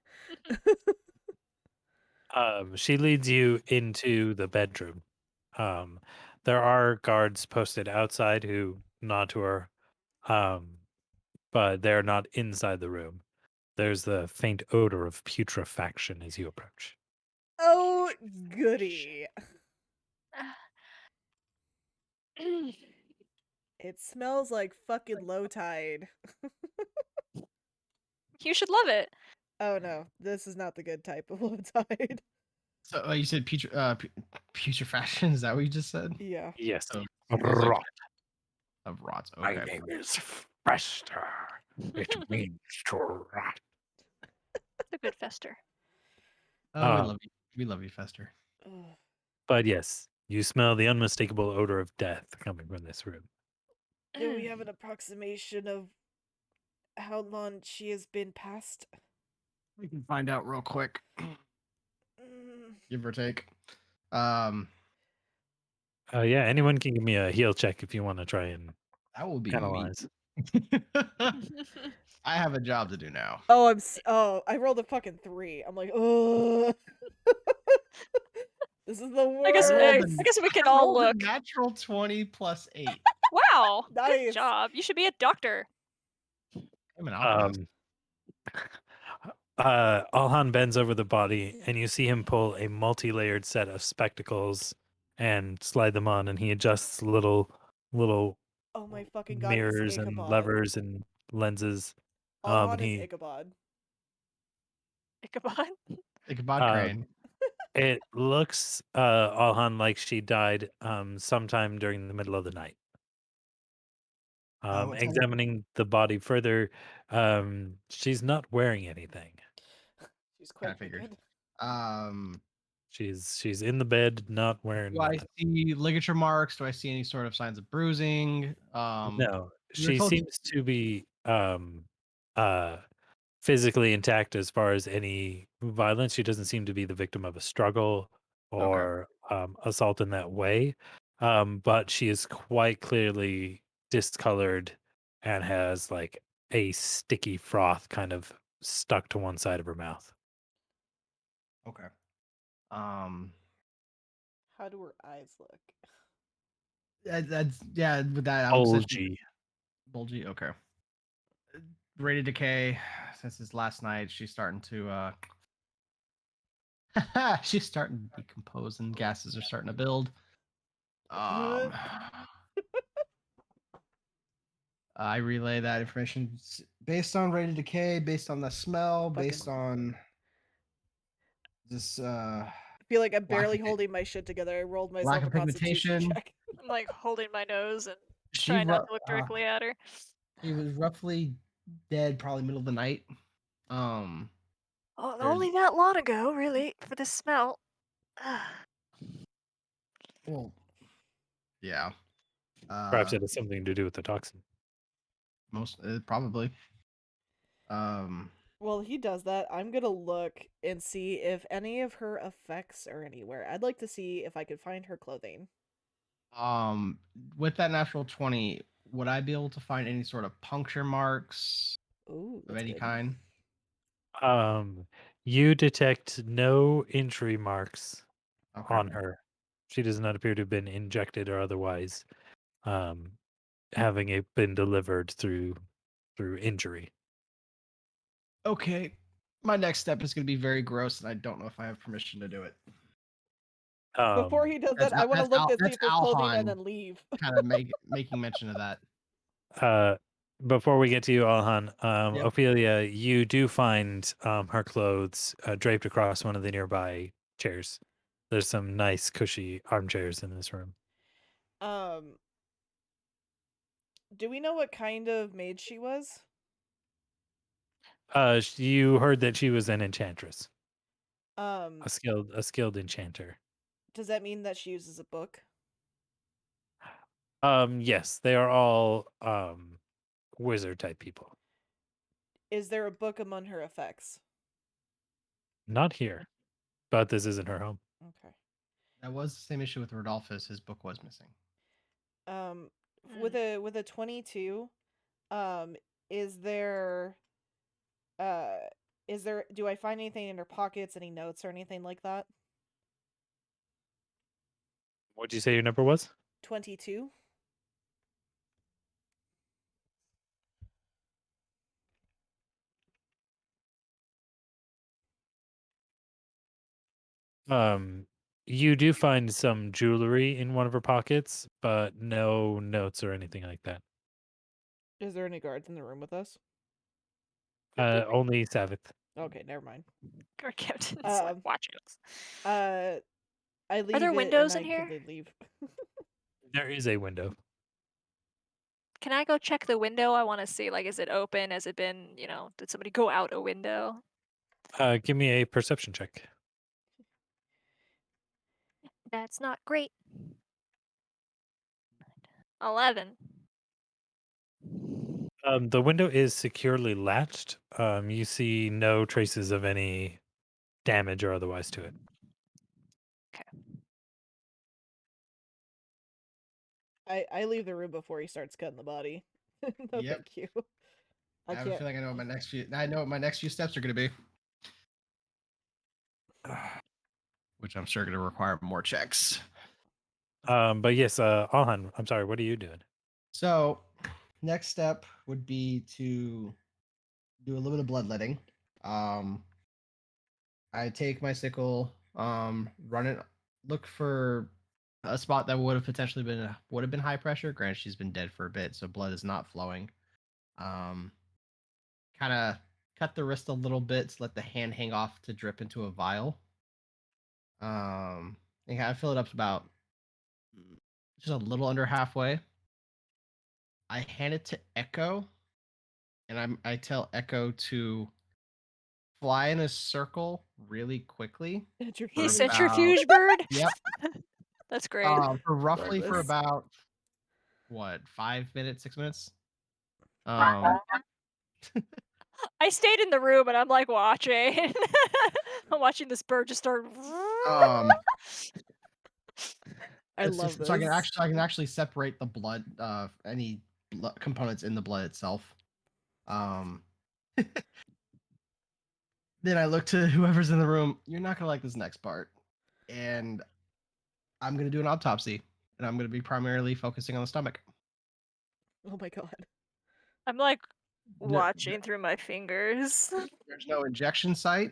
She leads you into the bedroom. Um, there are guards posted outside who nod to her, but they're not inside the room. There's the faint odor of putrefaction as you approach. Oh, goody. It smells like fucking low tide. You should love it. Oh no, this is not the good type of low tide. So you said putrefaction. Is that what you just said? Yeah. Yes, So it's like rot. of rots. My Okay. name is Fester. It means to rot. It's a good fester. Oh, we love you. We love you, Fester. Ugh. But yes, you smell the unmistakable odor of death coming from this room. Do we have an approximation of how long she has been passed? We can find out real quick, Mm, give or take. Yeah, anyone can give me a heal check if you want to try and That will be me. analyze. I have a job to do now. Oh, I rolled a fucking 3. I'm like, oh, this is the I guess worst. I guess we can I all rolled a look. natural 20 plus 8. Wow, Nice. good job. You should be a doctor. I'm an alchemist. Alhan bends over the body, and you see him pull a multi-layered set of spectacles and slide them on, and he adjusts little Oh my fucking god, he's mirrors and Ichabod. levers and lenses. Alhan and is he Ichabod. Ichabod. Ichabod Crane. it looks Alhan like she died sometime during the middle of the night. What time? Examining the body further, she's not wearing anything. She's Kinda quite figured. naked. She's in the bed, not wearing Do I nothing. see ligature marks? Do I see any sort of signs of bruising? No, we were she told- seems to be uh physically intact as far as any violence. She doesn't seem to be the victim of a struggle or assault in that way. But she is quite clearly discolored and has like a sticky froth kind of stuck to one side of her mouth. Okay. How do her eyes look? That's with that I'm Bulgy. bulgy. Okay. Rate of decay. Since it's last night, she's starting to She's starting to decompose and gases are starting to build. I relay that information based on rate of decay, based on the smell, based on this. I feel like I'm barely holding my shit together. I rolled myself a constitution check. I'm like holding my nose and trying not to look directly at her. She was roughly dead, probably middle of the night. Only that long ago, really, for the smell. Well, yeah. Perhaps it has something to do with the toxin. Most probably. While he does that, I'm gonna look and see if any of her effects are anywhere. I'd like to see if I could find her clothing. With that natural 20, would I be able to find any sort of puncture marks of any kind? You detect no injury marks on her. She does not appear to have been injected or otherwise having it been delivered through injury. Okay. My next step is going to be very gross, and I don't know if I have permission to do it. Before he does that, I want to look to see if her clothing and then leave. Kind of making mention of that. Before we get to you, Alhan, Yep. Ophelia, you do find her clothes draped across one of the nearby chairs. There's some nice, cushy armchairs in this room. Do we know what kind of maid she was? You heard that she was an enchantress. A skilled enchanter. Does that mean that she uses a book? Yes, they are all wizard type people. Is there a book among her effects? Not here, but this isn't her home. Okay. That was the same issue with Rodolphus. His book was missing. With a 22, is there do I find anything in her pockets, any notes or anything like that? What'd you say your number was? 22. You do find some jewelry in one of her pockets, but no notes or anything like that. Is there any guards in the room with us? Only Savith. Okay, never mind. Our captain's like watching us. I leave. Are there windows in here? Leave. There is a window. Can I go check the window? I want to see, like, is it open? Has it been, did somebody go out a window? Give me a perception check. That's not great. 11. The window is securely latched. You see no traces of any damage or otherwise to it. Okay. I leave the room before he starts cutting the body. No, thank you. I have a feeling I know what my next few. I know what my next few steps are going to be, which I'm sure going to require more checks. But yes, Alhan, I'm sorry. What are you doing? So, next step would be to do a little bit of bloodletting. I take my sickle, run it, look for a spot that would have potentially been high pressure. Granted, she's been dead for a bit, so blood is not flowing. Kind of cut the wrist a little bit to let the hand hang off to drip into a vial. And kind of fill it up to about just a little under halfway. I hand it to Echo, and I tell Echo to fly in a circle really quickly. He's centrifuge bird? Yep. That's great. For about what, 5 minutes, 6 minutes? I stayed in the room and I'm like watching. I'm watching this bird just start. I love this. So I can actually separate the blood, any blood components in the blood itself. Then I look to whoever's in the room. You're not gonna like this next part, and I'm gonna do an autopsy, and I'm gonna be primarily focusing on the stomach. Oh my god! I'm like watching through my fingers. There's no injection site,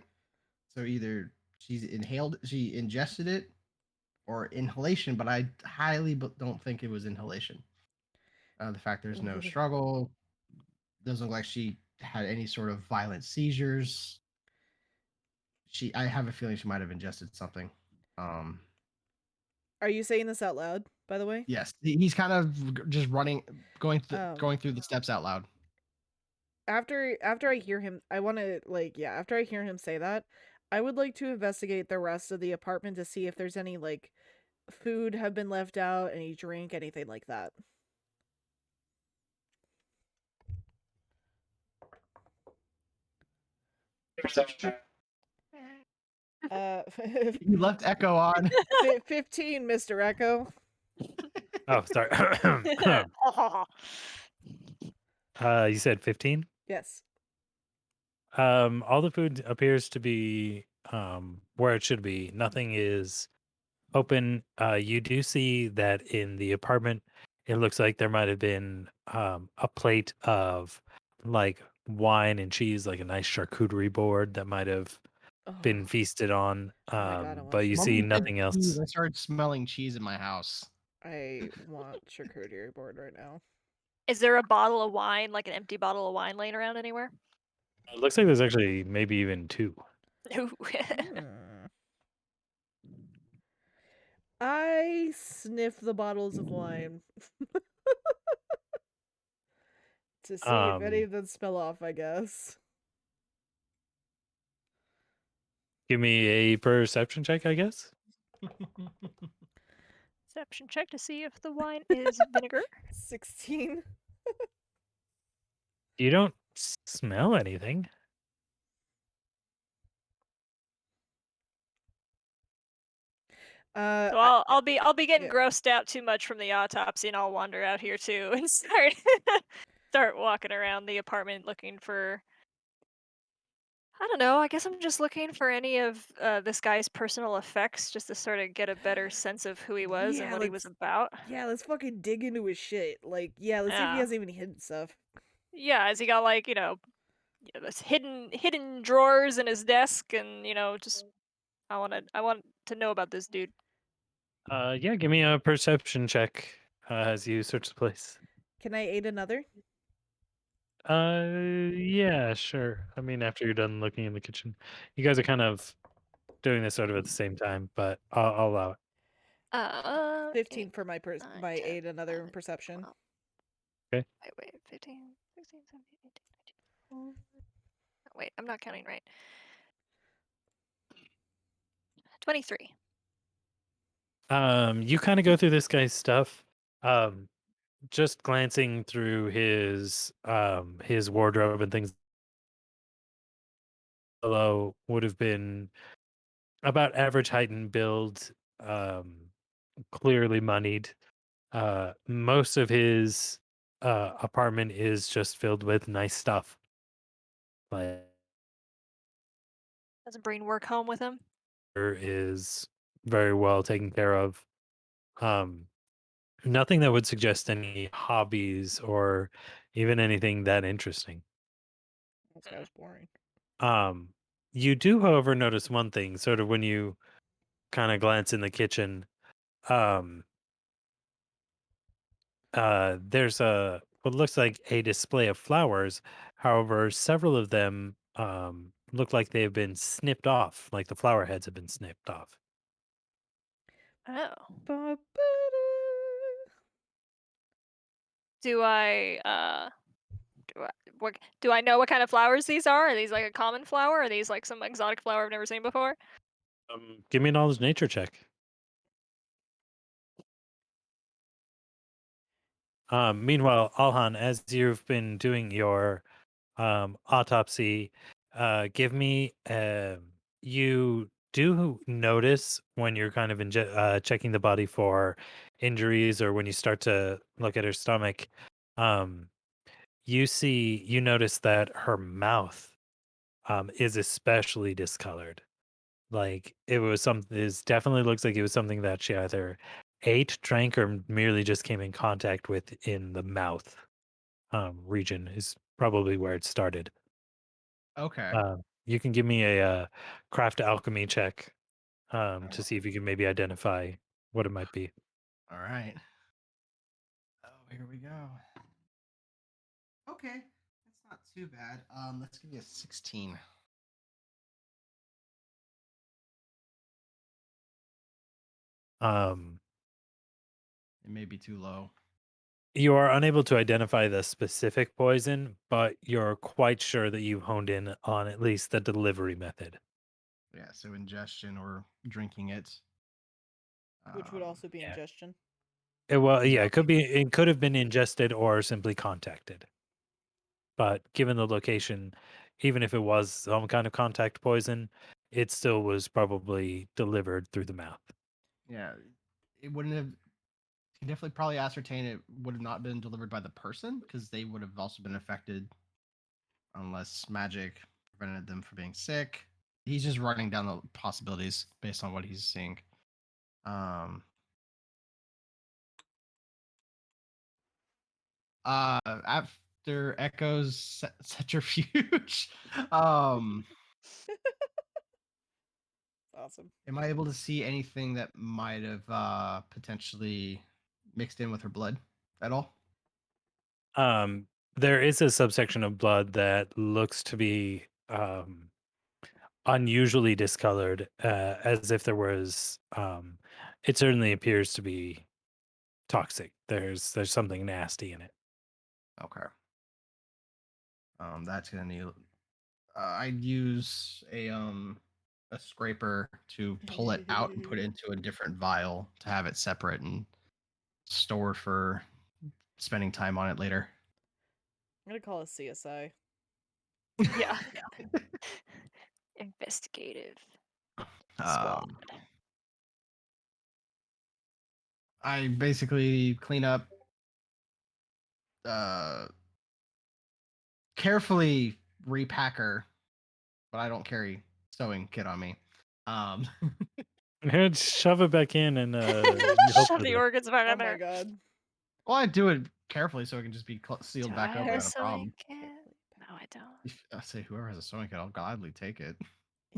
so either She ingested it or inhalation, but I highly don't think it was inhalation. The fact there's no struggle doesn't look like she had any sort of violent seizures. I have a feeling she might have ingested something. Are you saying this out loud, by the way? Yes, he's kind of just going through the steps out loud. After I hear him, I want to after I hear him say that, I would like to investigate the rest of the apartment to see if there's any like food have been left out, any drink, anything like that. Perception. Uh, You left Echo on. 15, Mr. Echo. Oh, sorry. You said 15? Yes. All the food appears to be where it should be. Nothing is open. You do see that in the apartment, it looks like there might have been a plate of like wine and cheese, like a nice charcuterie board that might have been feasted on. Oh my God, I want But you see nothing else. I started smelling cheese in my house. I want charcuterie board right now. Is there a bottle of wine, like an empty bottle of wine, laying around anywhere? It looks like there's actually maybe even 2. I sniff the bottles of wine to see if any of them smell off, I guess. Give me a perception check, I guess. Perception check to see if the wine is vinegar. 16. You don't smell anything. So I'll be getting grossed out too much from the autopsy, and I'll wander out here too and start walking around the apartment looking for. I don't know. I guess I'm just looking for any of this guy's personal effects, just to sort of get a better sense of who he was and what he was about. Yeah, let's fucking dig into his shit. Like, let's see if he has even hidden stuff. Yeah, has he got like this hidden drawers in his desk, and just I want to know about this dude. Yeah, give me a perception check as you search the place. Can I aid another? Yeah, sure. I mean, after you're done looking in the kitchen, you guys are kind of doing this sort of at the same time, but I'll allow it. 15 for my my 10, aid another 11, perception. 12. Okay. Wait, 15, 16, 17, 18, 19. Wait, I'm not counting right. 23. You kind of go through this guy's stuff. Just glancing through his wardrobe and things below would have been about average height and build, clearly moneyed. Most of his apartment is just filled with nice stuff. Like Doesn't bring work home with him. is very well taken care of. Nothing that would suggest any hobbies or even anything that interesting. This guy was boring. You do, however, notice one thing, sort of when you kind of glance in the kitchen. There's what looks like a display of flowers. However, several of them look like they have been snipped off, like the flower heads have been snipped off. Oh. Ba-ba-da. Do I know what kind of flowers these are? Are these like a common flower? Are these like some exotic flower I've never seen before? Give me a knowledge nature check. Meanwhile, Alhan, as you've been doing your autopsy, give me you do notice when you're kind of checking the body for injuries, or when you start to look at her stomach, um, you notice that her mouth is especially discolored. Like it definitely looks like it was something that she either ate, drank, or merely just came in contact with in the mouth region is probably where it started. Okay. you can give me a craft alchemy check to see if you can maybe identify what it might be. All right. Oh, here we go. Okay, that's not too bad. Let's give you a 16. It may be too low. You are unable to identify the specific poison, but you're quite sure that you've honed in on at least the delivery method. Yeah, so ingestion or drinking it. Which would also be yeah. ingestion. Yeah, it could have been ingested or simply contacted. But given the location, even if it was some kind of contact poison, it still was probably delivered through the mouth. Yeah, it wouldn't have. You can definitely probably ascertain it would have not been delivered by the person because they would have also been affected unless magic prevented them from being sick. He's just running down the possibilities based on what he's seeing. After Echo's centrifuge, Awesome. am I able to see anything that might have potentially mixed in with her blood at all? There is a subsection of blood that looks to be unusually discolored, as if there was. It certainly appears to be toxic. There's something nasty in it. Okay. That's gonna need. I'd use a scraper to pull it out and put it into a different vial to have it separate and stored for spending time on it later. I'm gonna call a CSI. Yeah. Investigative Um, squad. I basically clean up, carefully repack her, but I don't carry sewing kit on me. Shove it back in and you hope Shove for the the best. organs back Oh in my there. god. Well, I do it carefully so it can just be sealed Do back I up have a without a problem. sewing kit? No, I don't. I say whoever has a sewing kit, I'll gladly take it.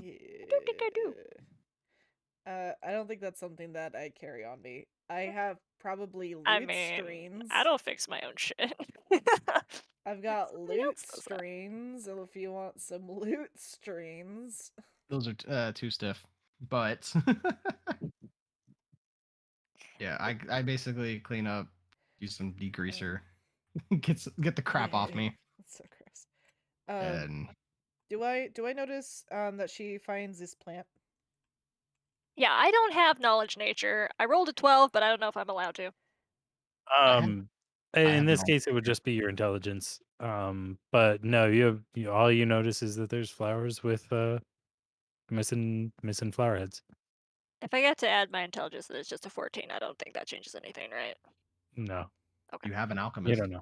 Yeah. I don't think I do. I don't think that's something that I carry on me. I have probably I loot mean, screens. I don't fix my own shit. I've got Somebody loot else does that. screens, if you want some loot screens. Those are too stiff, but yeah, I basically clean up, use some degreaser, get the crap off me, That's so gross. and Do I notice that she finds this plant? Yeah, I don't have knowledge nature. I rolled a 12, but I don't know if I'm allowed to. I have In this no case, it would just be your intelligence. But no, all you notice is that there's flowers with missing flower heads. If I get to add my intelligence, and it's just a 14. I don't think that changes anything, right? No, Okay. You have an you alchemist don't know.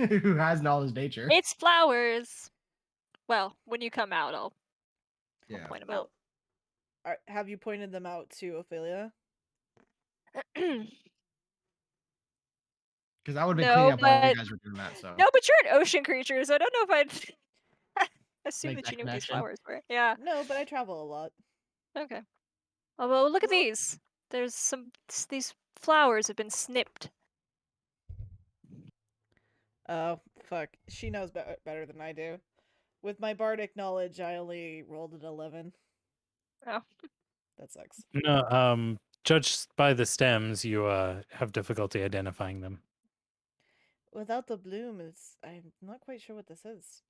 who has knowledge nature. It's flowers. Well, when you come out, I'll Yeah. point them Well, have you pointed them out to Ophelia? out. Because I would be No, cleaning up while you but guys were doing that. So no, but you're an ocean creature, so I don't know if I'd assume make that that you knew what these connection. flowers were. Yeah. No, but I travel a lot. Okay. Although look at these. There's these flowers have been snipped. Oh, fuck. She knows better than I do. With my bardic knowledge, I only rolled an 11. Oh. That sucks. No, judged by the stems, you have difficulty identifying them. Without the bloom, I'm not quite sure what this is.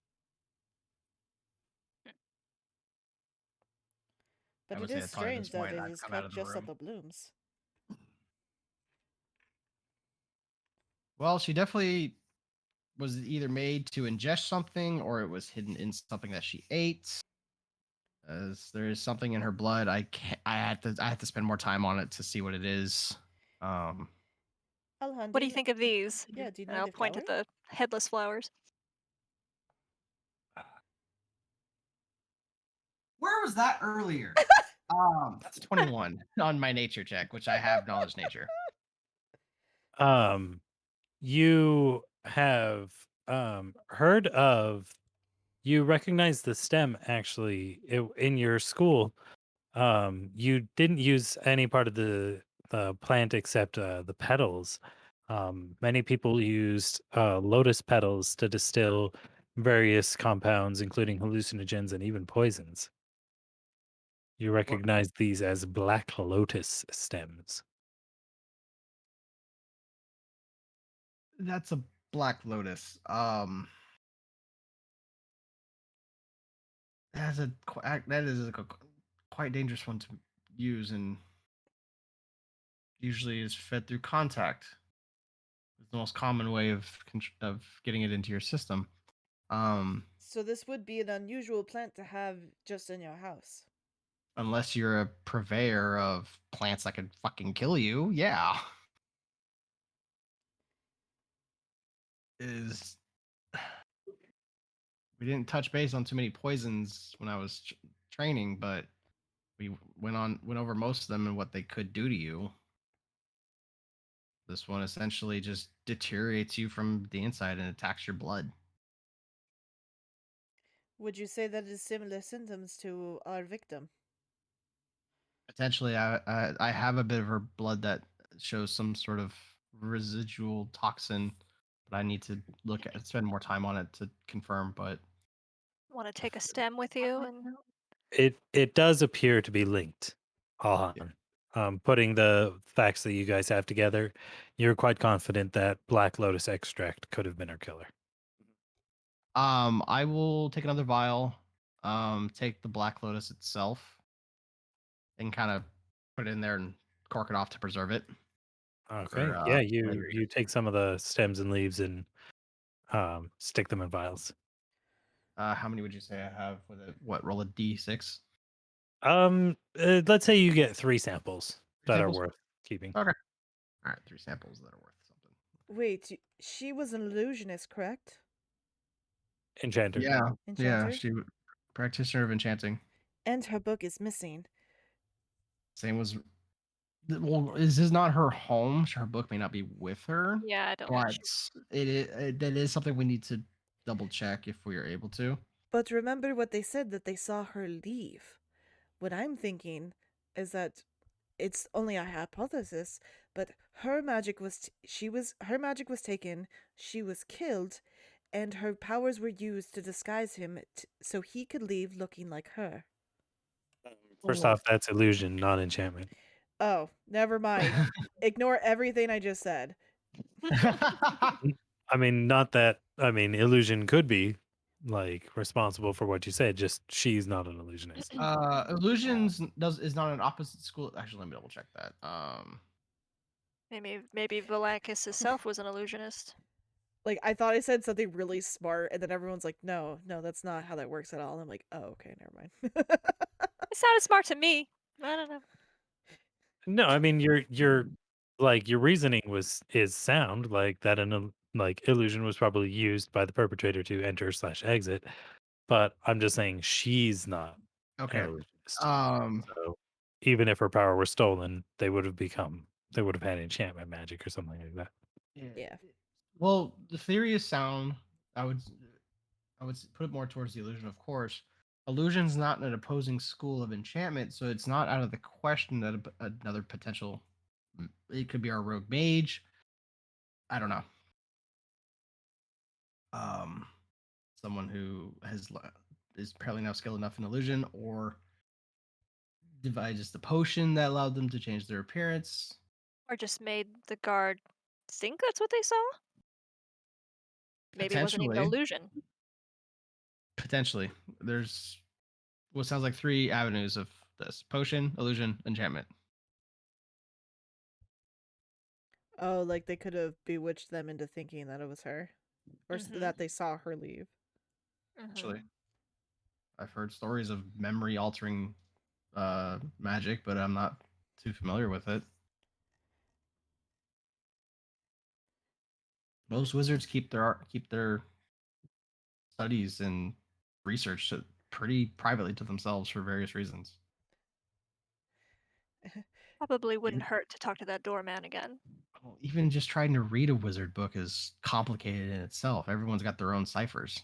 But I it would say is at probably this strange that point it I'd is come out cut of the just at room. the blooms. Well, she definitely was either made to ingest something or it was hidden in something that she ate. As there is something in her blood, I had to spend more time on it to see what it is. Alhan, What do you think of these? Yeah, do you And know I'll the point flower? at the headless flowers. Where was that earlier? That's 21 on my nature check, which I have knowledge nature. You have heard of You recognize the stem actually in your school. You didn't use any part of the plant except the petals. Many people used lotus petals to distill various compounds, including hallucinogens and even poisons. You recognize these as black lotus stems. That's a black lotus. That is a quite dangerous one to use, and usually is fed through contact. It's the most common way of getting it into your system. So this would be an unusual plant to have just in your house. Unless you're a purveyor of plants that could fucking kill you, yeah. Is We didn't touch base on too many poisons when I was training, but we went over most of them and what they could do to you. This one essentially just deteriorates you from the inside and attacks your blood. Would you say that is similar symptoms to our victim? Potentially, I have a bit of her blood that shows some sort of residual toxin, but I need to spend more time on it to confirm. But Want to take a stem with you and It does appear to be linked. Alhan. Putting the facts that you guys have together, you're quite confident that black lotus extract could have been her killer. I will take another vial, take the black lotus itself, and kind of put it in there and cork it off to preserve it. Okay. For Yeah, later you use. take some of the stems and leaves and stick them in vials. How many would you say I have with it? What, roll a d6? Let's say you get 3 samples that are Samples? worth keeping. Okay. All right, 3 samples that are worth something. Wait, she was an illusionist, correct? Enchanter. Yeah, Enchanter? practitioner of enchanting. And her book is missing. Same was well. Is this not her home? Her book may not be with her, yeah, I don't know. but that is something we need to double check if we are able to. But remember what they said, that they saw her leave. What I'm thinking is that it's only a hypothesis, but her magic was her magic was taken, she was killed, and her powers were used to disguise him so he could leave looking like her. First off, that's illusion, not enchantment. Oh, never mind. Ignore everything I just said. I mean, not that. I mean, illusion could be like responsible for what you said. Just she's not an illusionist. Illusions is not an opposite school. Actually, let me double check that. Maybe Valakis himself was an illusionist. Like, I thought I said something really smart, and then everyone's like, no, that's not how that works at all. And I'm like, oh, okay, never mind. It sounded smart to me. I don't know. No, I mean your like your reasoning is sound. Like that like illusion was probably used by the perpetrator to enter/exit. But I'm just saying she's not an Okay. illusionist. So even if her power were stolen, they would have had enchantment magic or something like that. Yeah. Well, the theory is sound. I would put it more towards the illusion, of course. Illusion's not an opposing school of enchantment, so it's not out of the question that another potential. It could be our rogue mage. I don't know. Someone who is apparently now skilled enough in illusion, or devises the potion that allowed them to change their appearance. Or just made the guard think that's what they saw? Maybe it wasn't even an illusion. Potentially. There's what sounds like 3 avenues of this: potion, illusion, enchantment. Oh, like they could have bewitched them into thinking that it was her, or that they saw her leave. Actually, I've heard stories of memory altering magic, but I'm not too familiar with it. Most wizards keep their studies and research pretty privately to themselves for various reasons. Probably wouldn't hurt to talk to that doorman again. Well, even just trying to read a wizard book is complicated in itself. Everyone's got their own ciphers.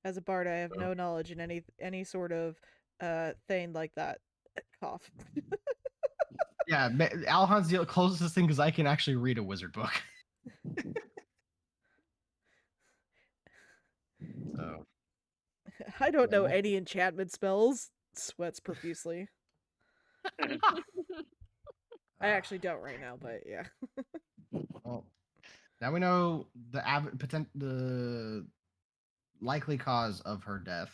As a bard, I have no knowledge in any sort of thing like that. Cough. Yeah, Alhan's the closest thing because I can actually read a wizard book. So I don't know well, any enchantment spells. Sweats profusely. I actually don't right now, but yeah. well, now we know the likely cause of her death.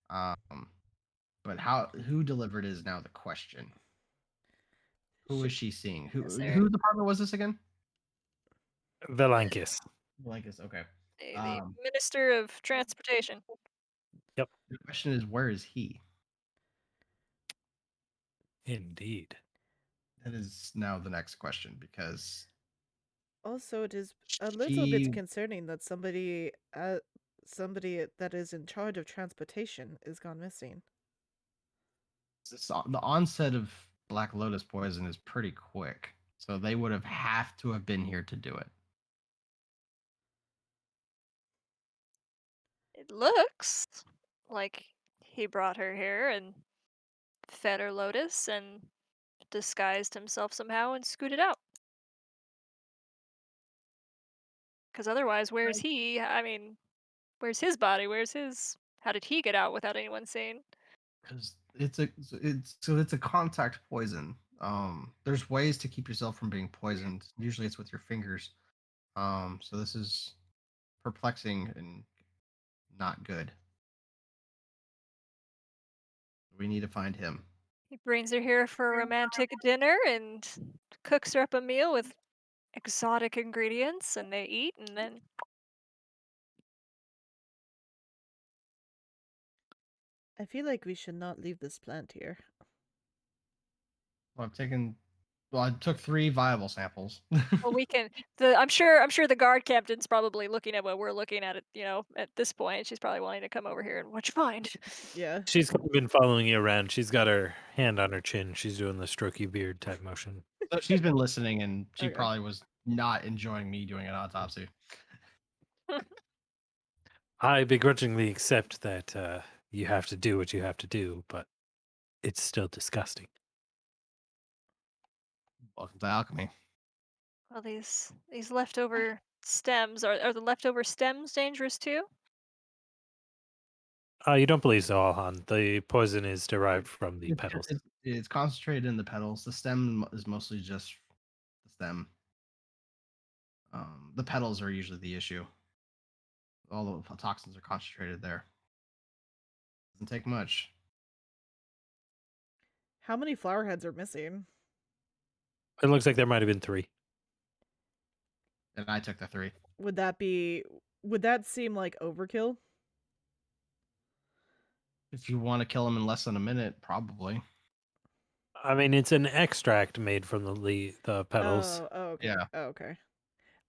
But who delivered is now the question. Who was she seeing? Whose department was this again? Velankis. Velankis, okay. The Minister of Transportation. Yep. The question is, where is he? Indeed. That is now the next question because Also, it is a little bit concerning that somebody that is in charge of transportation is gone missing. the onset of Black Lotus poison is pretty quick, so they would have to have been here to do it. It looks like he brought her here and fed her lotus and disguised himself somehow and scooted out. Because otherwise, where's he? I mean, where's his body? Where's his? How did he get out without anyone seeing? Because it's a contact poison. There's ways to keep yourself from being poisoned. Usually, it's with your fingers. So this is perplexing and not good. We need to find him. He brings her here for a romantic dinner and cooks her up a meal with exotic ingredients, and they eat, and then I feel like we should not leave this plant here. Well, I took 3 viable samples. well, we can. I'm sure the guard captain's probably looking at what we're looking at. At this point, she's probably wanting to come over here and what'd you find? Yeah. She's been following you around. She's got her hand on her chin. She's doing the strokey beard type motion. So she's been listening, and she Okay. probably was not enjoying me doing an autopsy. I begrudgingly accept that you have to do what you have to do, but it's still disgusting. Welcome to alchemy. Well, these leftover stems are the leftover stems dangerous too? You don't believe so, Alhan. The poison is derived from the petals. It's concentrated in the petals. The stem is mostly just the stem. The petals are usually the issue. All the toxins are concentrated there. Doesn't take much. How many flower heads are missing? It looks like there might have been 3. And I took the 3. Would that seem like overkill? If you want to kill them in less than a minute, probably. I mean, it's an extract made from the petals. Oh, okay. Yeah. Oh, okay.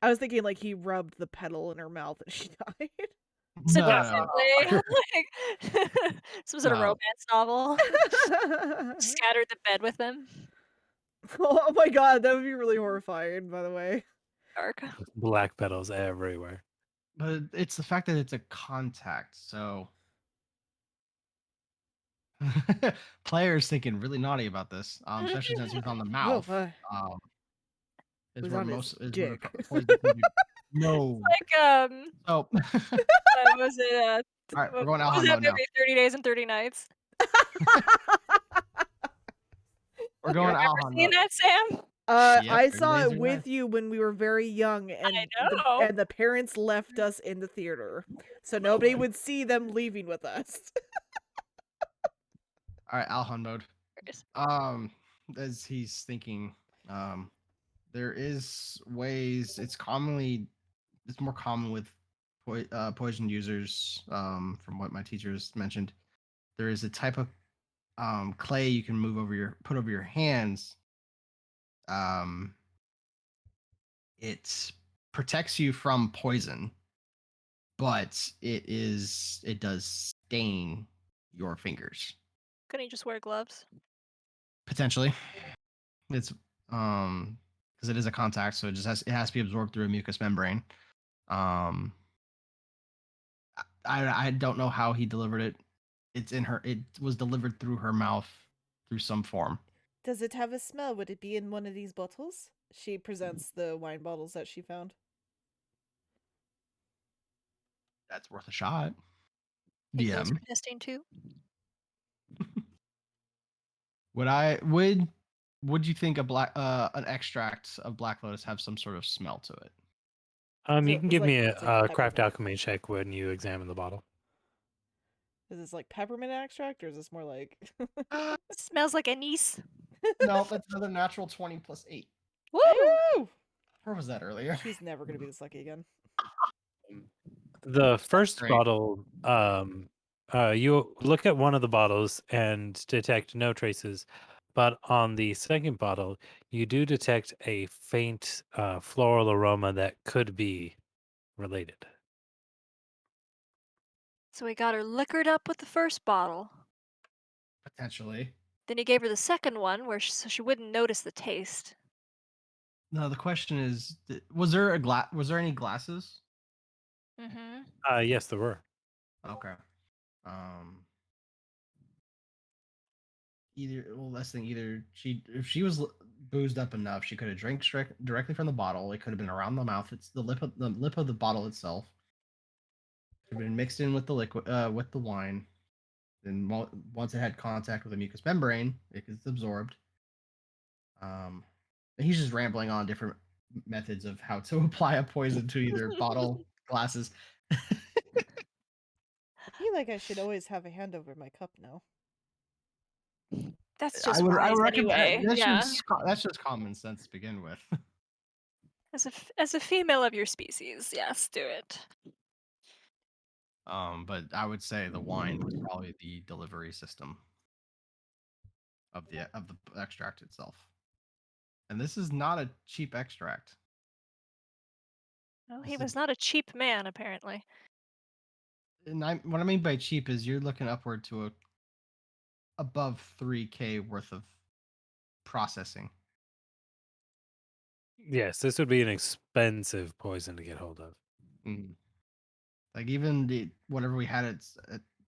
I was thinking like he rubbed the petal in her mouth and she died. Suggestively, like some sort of No. romance novel. Scattered the bed with them. Oh my god, that would be really horrifying, by the way. Dark. Black petals everywhere. But it's the fact that it's a contact, so players thinking really naughty about this, especially since he's on the mouth. Is where most is where poison can be. No. Like Oh. was it All right, we're going what was Alhan that mode now. movie, 30 Days and 30 Nights? We're going You ever Alhan seen mode. that, Sam? Yep, I 30 saw Days it of with Night. you when we were very young, and know. the parents left us in the theater, so nobody would see them leaving with us. All right, Alhan mode. As he's thinking, there is ways. It's more common with poison users. From what my teachers mentioned, there is a type of clay you can put over your hands. It protects you from poison, but it does stain your fingers. Couldn't you just wear gloves? Potentially, it's because it is a contact, so it has to be absorbed through a mucous membrane. I don't know how he delivered it. It's in her. It was delivered through her mouth through some form. Does it have a smell? Would it be in one of these bottles? She presents the wine bottles that she found. That's worth a shot. Take those DM. for testing too. Would you think an extract of Black Lotus have some sort of smell to it? So You can it's give like- me it's a like craft peppermint. alchemy check when you examine the bottle. Is this like peppermint extract, or is this more like? Smells like anise. No, that's another natural 20 plus 8. Woo! Woo! Where was that earlier? She's never gonna be this lucky again. The first great. bottle, you look at one of the bottles and detect no traces, but on the second bottle, you do detect a faint floral aroma that could be related. So he got her liquored up with the first bottle. Potentially. Then he gave her the second one, so she wouldn't notice the taste. No, the question is, was there any glasses? Mm-hmm. Yes, there were. Okay. Either if she was boozed up enough, she could have drank directly from the bottle. It could have been around the mouth. It's the lip of the bottle itself. Could have been mixed in with the liquid, with the wine. Then once it had contact with the mucous membrane, it gets absorbed. And he's just rambling on different methods of how to apply a poison to either bottle, glasses. I feel like I should always have a hand over my cup now. That's I just would wise recommend anyway. that's just common sense to begin with. As a female of your species, yes, do it. But I would say the wine was probably the delivery system of the extract itself. And this is not a cheap extract. Well, he was not a cheap man, apparently. And what I mean by cheap is you're looking upward to above 3K worth of processing. Yes, this would be an expensive poison to get hold of. Mm. Like even whatever we had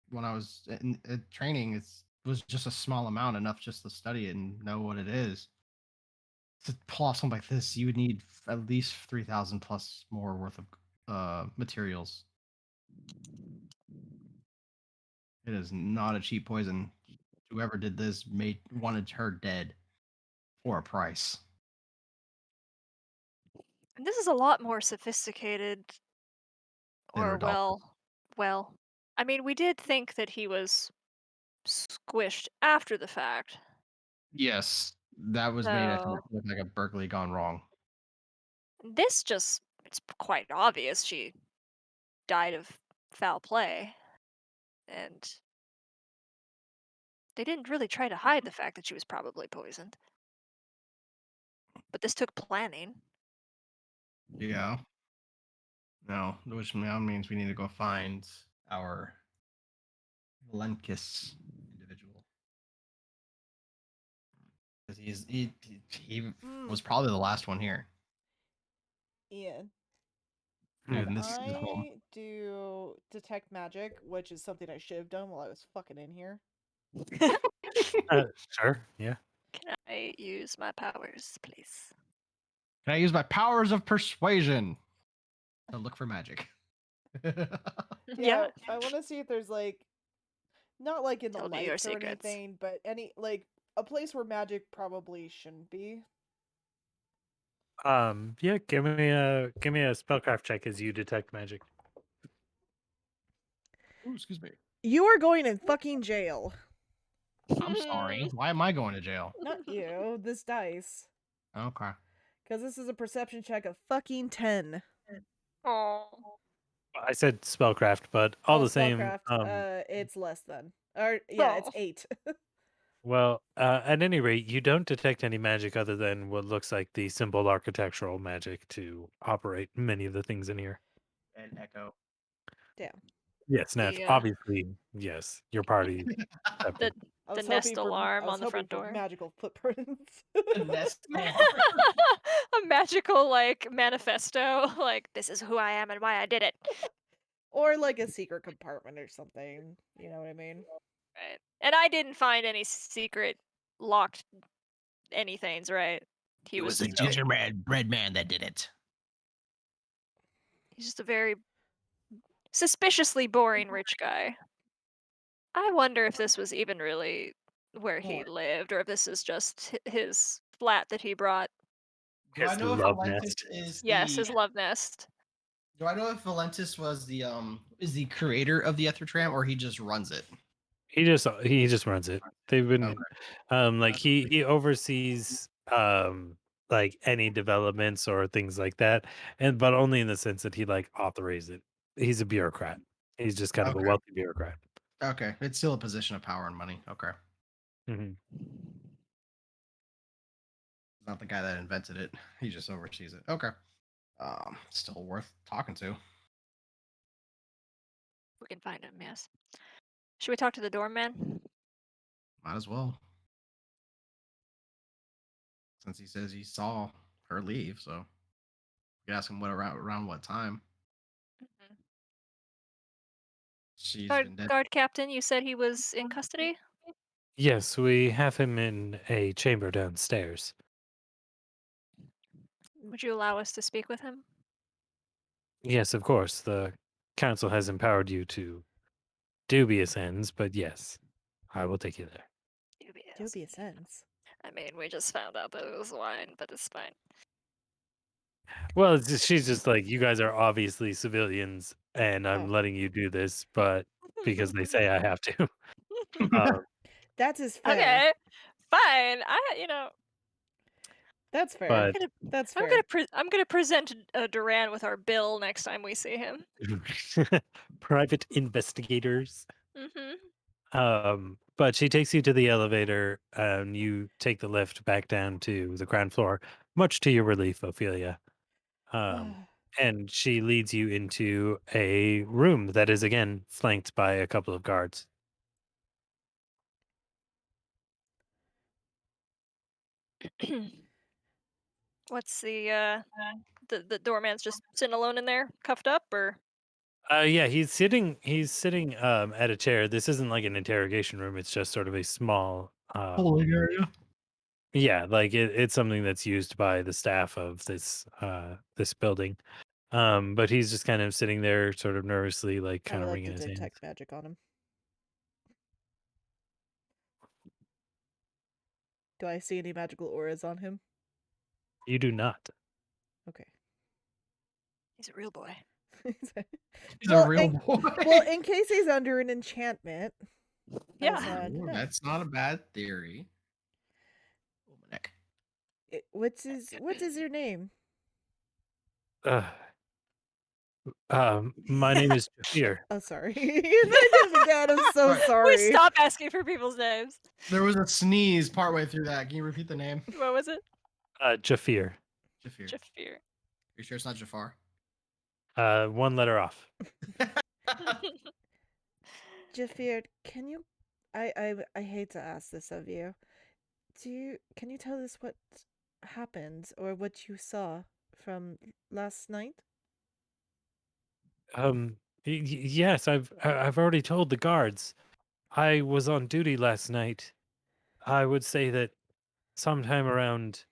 when I was at training, it was just a small amount, enough just to study it and know what it is. To pull off something like this, you would need at least 3,000 plus more worth of materials. It is not a cheap poison. Whoever did this wanted her dead for a price. And this is a lot more sophisticated. Or well, I mean, we did think that he was squished after the fact. Yes, that was made to So look like a Berkeley gone wrong. this it's quite obvious she died of foul play. And they didn't really try to hide the fact that she was probably poisoned. But this took planning. Yeah. No, which now means we need to go find our Valenkus individual. Because he was probably the last one here. Ian. Dude, Can this is home. I do detect magic, which is something I should have done while I was fucking in here? Sure, yeah. Can I use my powers, please? Can I use my powers of persuasion to look for magic? Yeah. I want to see if there's like, not like in the Told you your lights or secrets. anything, but like a place where magic probably shouldn't be. Yeah, give me a spellcraft check as you detect magic. Ooh, excuse me. You are going in fucking jail. I'm sorry. Why am I going to jail? Not you. This dice. Okay. Because this is a perception check of fucking 10. Oh. I said spellcraft, but all the same. Spellcraft, it's less than. Or yeah, it's 8. Well, at any rate, you don't detect any magic other than what looks like the simple architectural magic to operate many of the things in here. And echo. Damn. Yes, obviously, yes. Your party. The nest alarm on the front for door. magical footprints. The nest alarm. A magical like manifesto, like this is who I am and why I did it. Or like a secret compartment or something. You know what I mean? Right. And I didn't find any secret locked anythings, right? It was a just very, gingerbread man that did it. he's just a very suspiciously boring rich guy. I wonder if this was even really where he lived, or if this is just his flat that he brought. Do I His know if love Valentis nest. is Yes, the? his love nest. Do I know if Valentis was the is the creator of the Ether Tram or he just runs it? He just runs it. They've been Okay. like he oversees like any developments or things like that, and but only in the sense that he like authorizes it. He's a bureaucrat. He's just kind of a Okay. wealthy bureaucrat. Okay. It's still a position of power and money. Okay. Hmm. Not the guy that invented it. He just oversees it. Okay. Still worth talking to. We can find him, yes. Should we talk to the doorman? Might as well. Since he says he saw her leave, so you ask him what around what time. Mhm. She's been dead. Guard captain, you said he was in custody? Yes, we have him in a chamber downstairs. Would you allow us to speak with him? Yes, of course. The council has empowered you to dubious ends, but yes, I will take you there. Dubious ends. I mean, we just found out that it was wine, but it's fine. Well, she's just like, you guys are obviously civilians, and I'm Oh. letting you do this, but because they say I have to. um, That is fair. Okay, fine. That's fair. but That's fair. I'm gonna present Duran with our bill next time we see him. private investigators. Mm-hmm. But she takes you to the elevator, and you take the lift back down to the ground floor, much to your relief, Ophelia. And she leads you into a room that is again flanked by a couple of guards. What's the doorman's just sitting alone in there, cuffed up, or? Yeah, he's sitting at a chair. This isn't like an interrogation room, it's just sort of a small Holding area. yeah, like it's something that's used by the staff of this building. But he's just kind of sitting there sort of nervously, like I kind would of like to wringing his hands. detect magic on him. Do I see any magical auras on him? You do not. Okay. He's a real boy. He's a real boy. Well, in case he's under an enchantment. Yeah. Ooh, that's not a bad theory. Oh, my neck. What is your name? My name is Jafir. Oh, sorry. You did it again. I'm so Alright. sorry. We stop asking for people's names. There was a sneeze partway through that. Can you repeat the name? What was it? Jafir. Jafir. Jafir. You sure it's not Jafar? One letter off. Jafir, can you? I hate to ask this of you. Can you tell us what happened or what you saw from last night? Yes, I've already told the guards. I was on duty last night. I would say that sometime around,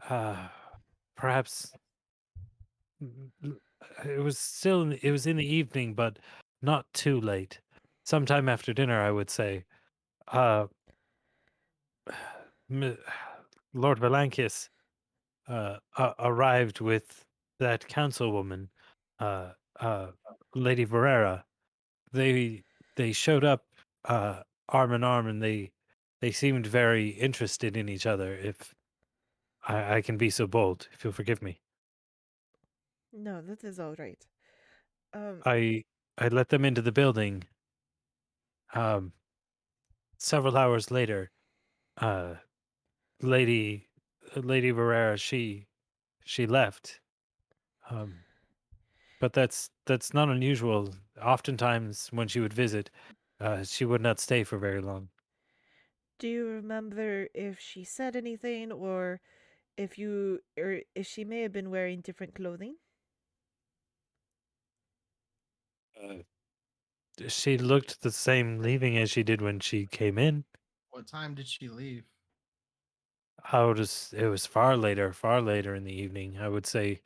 uh, perhaps it was in the evening, but not too late. Sometime after dinner, I would say. Uh, M- Lord Valankis arrived with that councilwoman, uh, uh, Lady Verera. They they showed up arm in arm, and they seemed very interested in each other. If I can be so bold, if you'll forgive me, No, that is all right. I I let them into the building. Um, Several hours later, uh, Lady Lady Verera she left. Um, but that's not unusual. Oftentimes, when she would visit, she would not stay for very long. Do you remember if she said anything or if she may have been wearing different clothing? She looked the same leaving as she did when she came in. What time did she leave? It was far later in the evening. I would say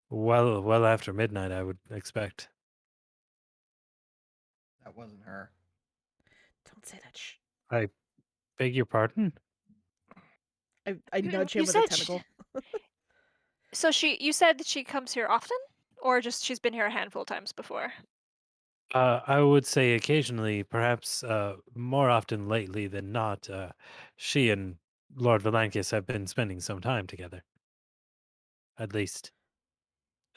well after midnight, I would expect. That wasn't her. Don't say that. Shh. I beg your pardon? I nudge You him with a said tentacle. so you said that she comes here often, or just she's been here a handful of times before? I would say occasionally, perhaps more often lately than not, she and Lord Valankis have been spending some time together, at least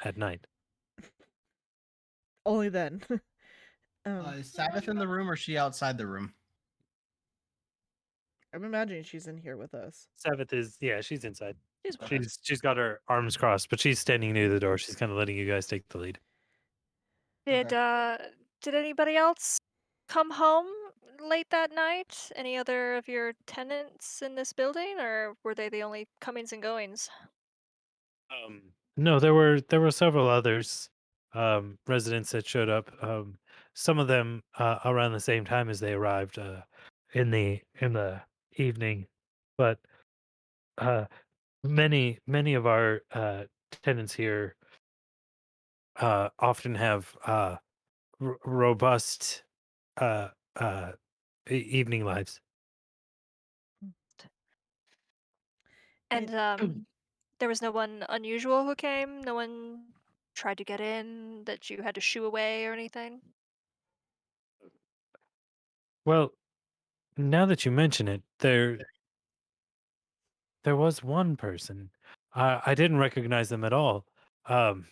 at night. Only then. Is Sabbath in the room or is she outside the room? I'm imagining she's in here with us. Sabbath is, yeah, she's inside. She's Okay. She's got her arms crossed, but she's standing near the door. She's kind of letting you guys take the lead. Did anybody else come home late that night? Any other of your tenants in this building, or were they the only comings and goings? No, there were several others, residents that showed up. Some of them around the same time as they arrived in the evening, but many of our tenants here often have robust uh, uh, evening lives. And there was no one unusual who came. No one tried to get in that you had to shoo away or anything. Well, now that you mention it, there was one person. I didn't recognize them at all. Um,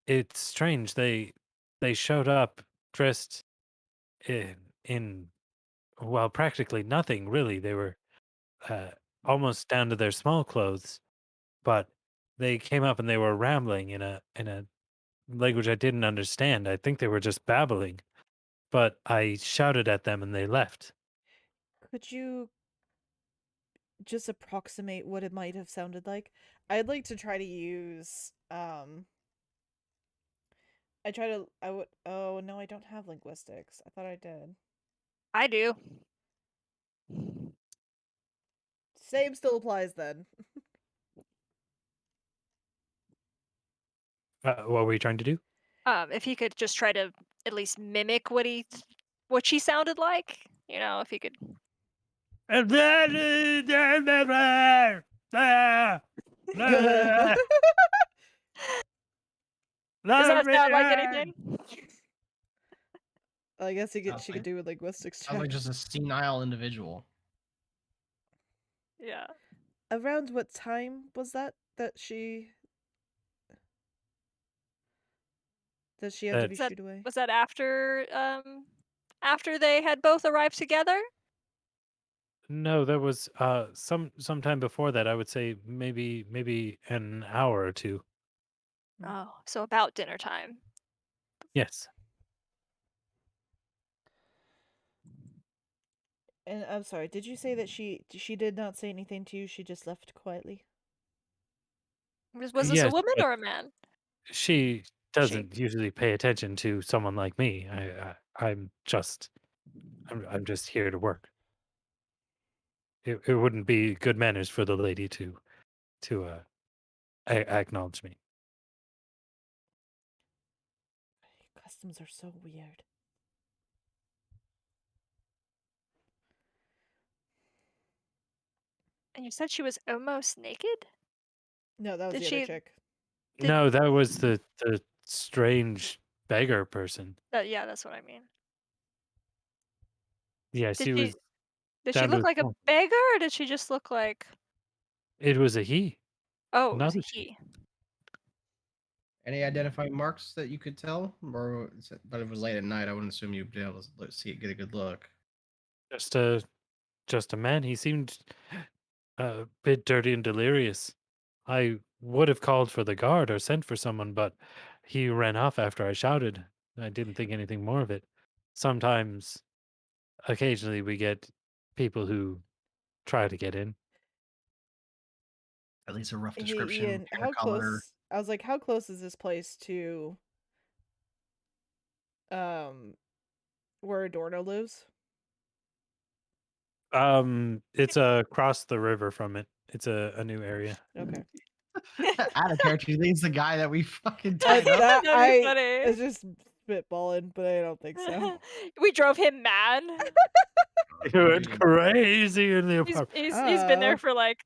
it's strange. They showed up dressed in well, practically nothing really. They were uh, almost down to their small clothes, but they came up and they were rambling in a language I didn't understand. I think they were just babbling, but I shouted at them and they left. Could you just approximate what it might have sounded like? I'd like to try to use I would oh no, I don't have linguistics. I thought I did. I do. Same still applies then. What were you trying to do? If he could just try to at least mimic what she sounded like, if he could. Does that sound like anything? I guess she Sounds could like, do a linguistics sounds like check. just a senile individual. Yeah. Around what time was that she had to be shooed away? Was that after they had both arrived together? No, there was sometime before that. I would say maybe an hour or two. Oh, so about dinner time. Yes. And I'm sorry, did you say that she did not say anything to you? She just left quietly? Was this a Yes, woman but or a man? she She. doesn't usually pay attention to someone like me. I'm just here to work. It wouldn't be good manners for the lady to acknowledge me. Customs are so weird. And you said she was almost naked? No, that was Did the other she? chick. No, that was the strange beggar person. Yeah, that's what I mean. Yeah, Did she she? was Did she down to look the like a small. beggar, or did she just look like? It was a he, Oh, it was not a a she. he. Any identifying marks that you could tell, but it was late at night. I wouldn't assume you'd be able to see it, get a good look. Just a man. He seemed a bit dirty and delirious. I would have called for the guard or sent for someone, but he ran off after I shouted. I didn't think anything more of it. Sometimes, occasionally, we get people who try to get in. At least a rough Hey description. Ian, Hair how color. close? I was like, how close is this place to Where Adorno lives? It's across the river from it. It's a new area. Okay. Out of character, he's the guy that we fucking tied up. That That'd be funny. it's just spitballing, but I don't think so. We drove him mad. He went crazy in the apartment. He's been there for like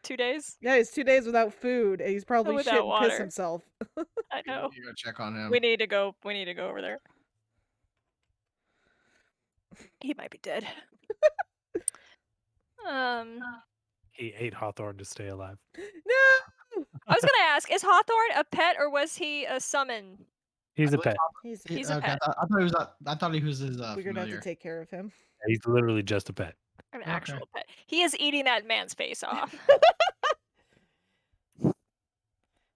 2 days Yeah, he's 2 days without food, and he's probably without shit and piss water. himself. I know. You gotta check on him. We need to go over there. He might be dead. He ate Hawthorne to stay alive. No! I was gonna ask, is Hawthorne a pet or was he a summon? He's a pet. He's a Okay, pet. I thought he was his We're gonna have to familiar. take care of him. He's literally just a pet. An actual pet. He is eating that man's face off.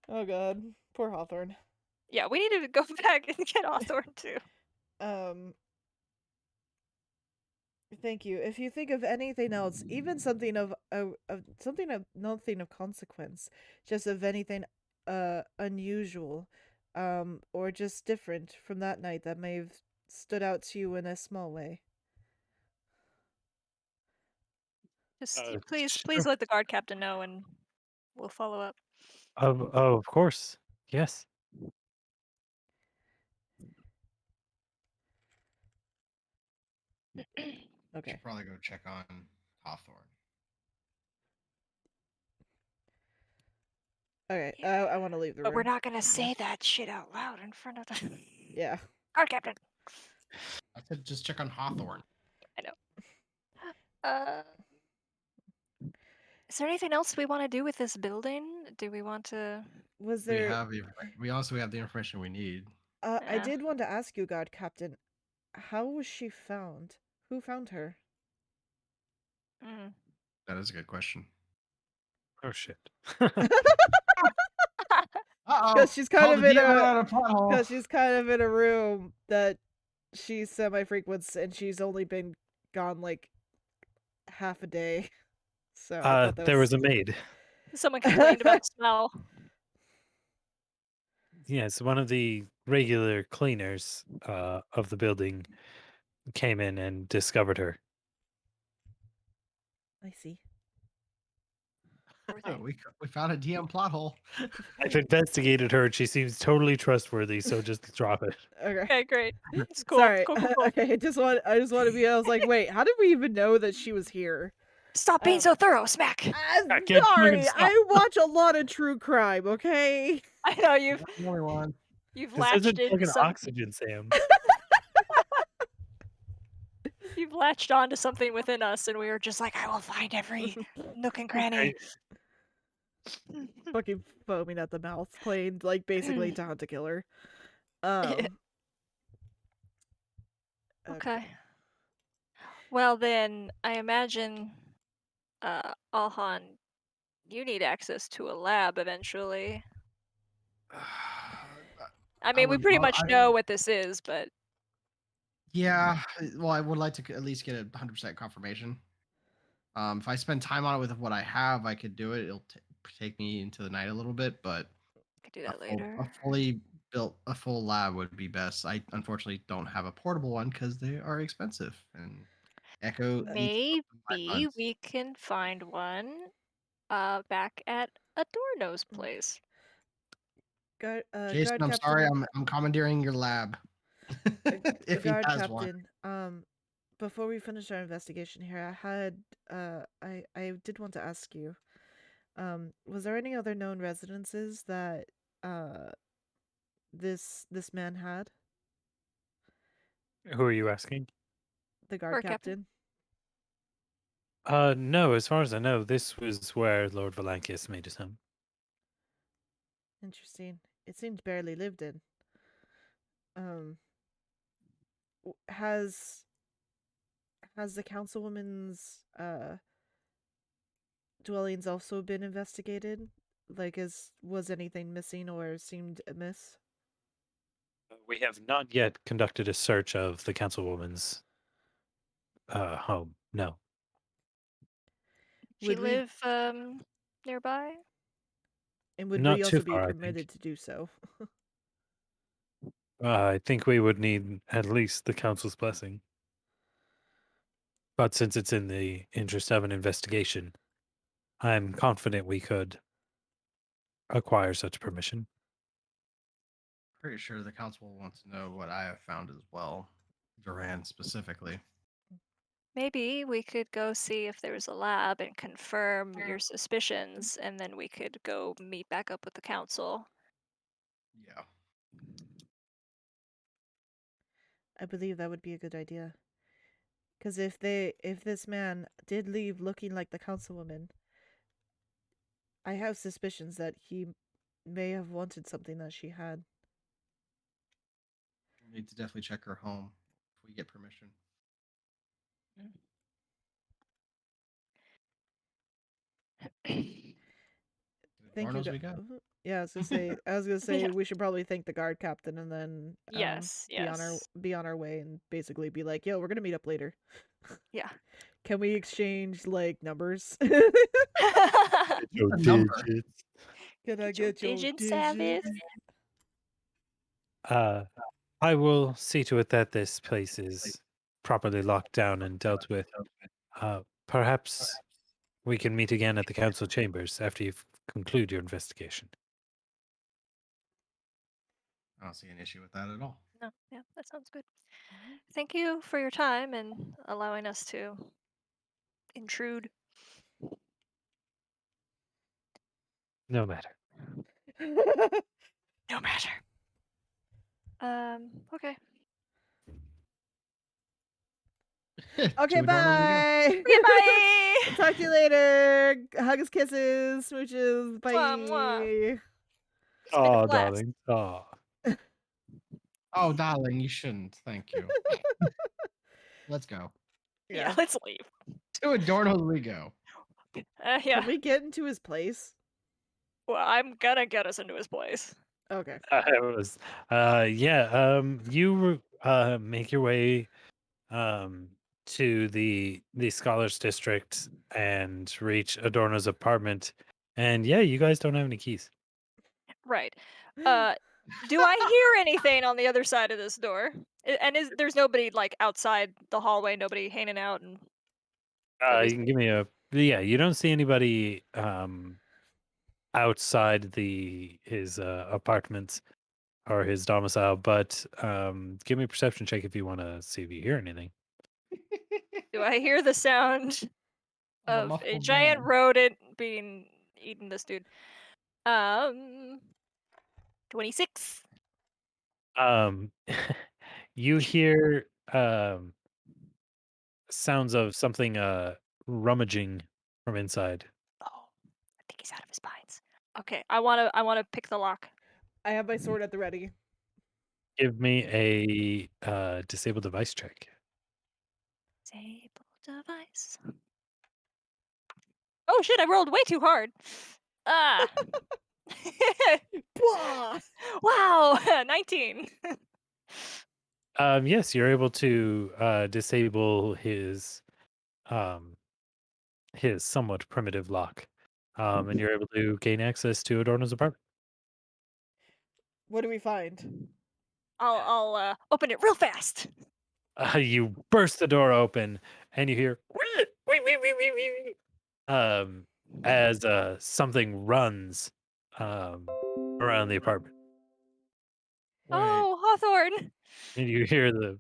Oh god, poor Hawthorne. Yeah, we need to go back and get Hawthorne too. Thank you. If you think of anything else, even something of nothing of consequence, just of anything unusual, or just different from that night that may have stood out to you in a small way. Just Sure. please let the guard captain know and we'll follow up. Of course. Yes. Okay. Should probably go check on Hawthorne. Okay. Yeah. I want to leave the room. But we're not gonna say that shit out loud in front of the Yeah. guard captain. I said just check on Hawthorne. I know. Is there anything else we want to do with this building? Do we want to? Was there? We also have the information we need. I Yeah. did want to ask you, God Captain, how was she found? Who found her? That is a good question. Oh shit. Because she's kind of in a room that she semi-frequents, and she's only been gone like half a day. So I thought that there was a maid. Someone complained about the smell. Yes, one of the regular cleaners of the building came in and discovered her. I see. We found a DM plot hole. I've investigated her and she seems totally trustworthy, so just drop it. Okay. Okay, great. It's cool. Sorry. Cool. Okay, I just want to be. I was like, wait, how did we even know that she was here? Stop being so thorough, Smack. Sorry, I watch a lot of true crime. Okay. I know you've This latched isn't into fucking some. oxygen, Sam. You've latched onto something within us, and we were just like, I will find every nook and cranny. Fucking foaming at the mouth, playing like basically to hunt a killer. Okay. Well then, I imagine, Alhan, you need access to a lab eventually. I mean, we pretty much know what this is, but yeah. Well, I would like to at least get 100% confirmation. If I spend time on it with what I have, I could do it. It'll take me into the night a little bit, but I could do that later. A full lab would be best. I unfortunately don't have a portable one because they are expensive. And Echo. Maybe we can find one back at Adorno's place. Jason, I'm sorry, I'm commandeering your lab. If he Guard has Captain, one. before we finish our investigation here, I did want to ask you, was there any other known residences that this man had? Who are you asking? The guard captain. No, as far as I know, this was where Lord Valankis made his home. Interesting. It seemed barely lived in. Has the councilwoman's dwellings also been investigated? Like, was anything missing or seemed amiss? We have not yet conducted a search of the councilwoman's home. No. She live nearby? And would Not we too also be far, I permitted think. to do so? I think we would need at least the council's blessing. But since it's in the interest of an investigation, I'm confident we could acquire such permission. Pretty sure the council wants to know what I have found as well. Duran specifically. Maybe we could go see if there's a lab and confirm your suspicions, and then we could go meet back up with the council. Yeah. I believe that would be a good idea. Because if this man did leave looking like the councilwoman, I have suspicions that he may have wanted something that she had. We need to definitely check her home if we get permission. Thank you. We got. Yeah, I was gonna say. Yeah. We should probably thank the guard captain and then Yes, be on yes. our way and basically be like, yo, we're gonna meet up later. Yeah. Can we exchange like numbers? Your A number. digits. Can I Get your get your digits, Savage? digits? I will see to it that this place is properly locked down and dealt with. Perhaps we can meet again at the council chambers after you conclude your investigation. I don't see an issue with that at all. No, yeah, that sounds good. Thank you for your time and allowing us to intrude. No matter. No matter. Okay. Okay, To Adorno we go. bye. Okay, bye. Talk to you later. Hugs, kisses, smooches. Bye. Mwah, mwah. It's been a Oh, blast. darling. Oh. Oh, darling, you shouldn't. Thank you. Let's go. Yeah, let's leave. To Adorno we go. Yeah. Can we get into his place? Well, I'm gonna get us into his place. Okay. It was, you make your way to the scholars district and reach Adorno's apartment, and yeah, you guys don't have any keys. Right. Do I hear anything on the other side of this door? And there's nobody like outside the hallway, nobody hanging out and You nobody's can give me a yeah. You don't see anybody outside his apartments or his domicile, but give me a perception check if you want to see if you hear anything. Do I hear the sound Of a of a muffled giant man. rodent being eating this dude? 26. Um, you hear sounds of something rummaging from inside. Oh, I think he's out of his binds. Okay, I wanna pick the lock. I have my sword at the ready. Give me a disable device check. Disable device. Oh shit! I rolled way too hard. Ah. Blah! Wow, 19. Yes, you're able to disable his somewhat primitive lock, and you're able to gain access to Adorno's apartment. What do we find? I'll open it real fast. You burst the door open, and you hear um, as something runs around the apartment, Wait. Oh, Hawthorne. and you hear the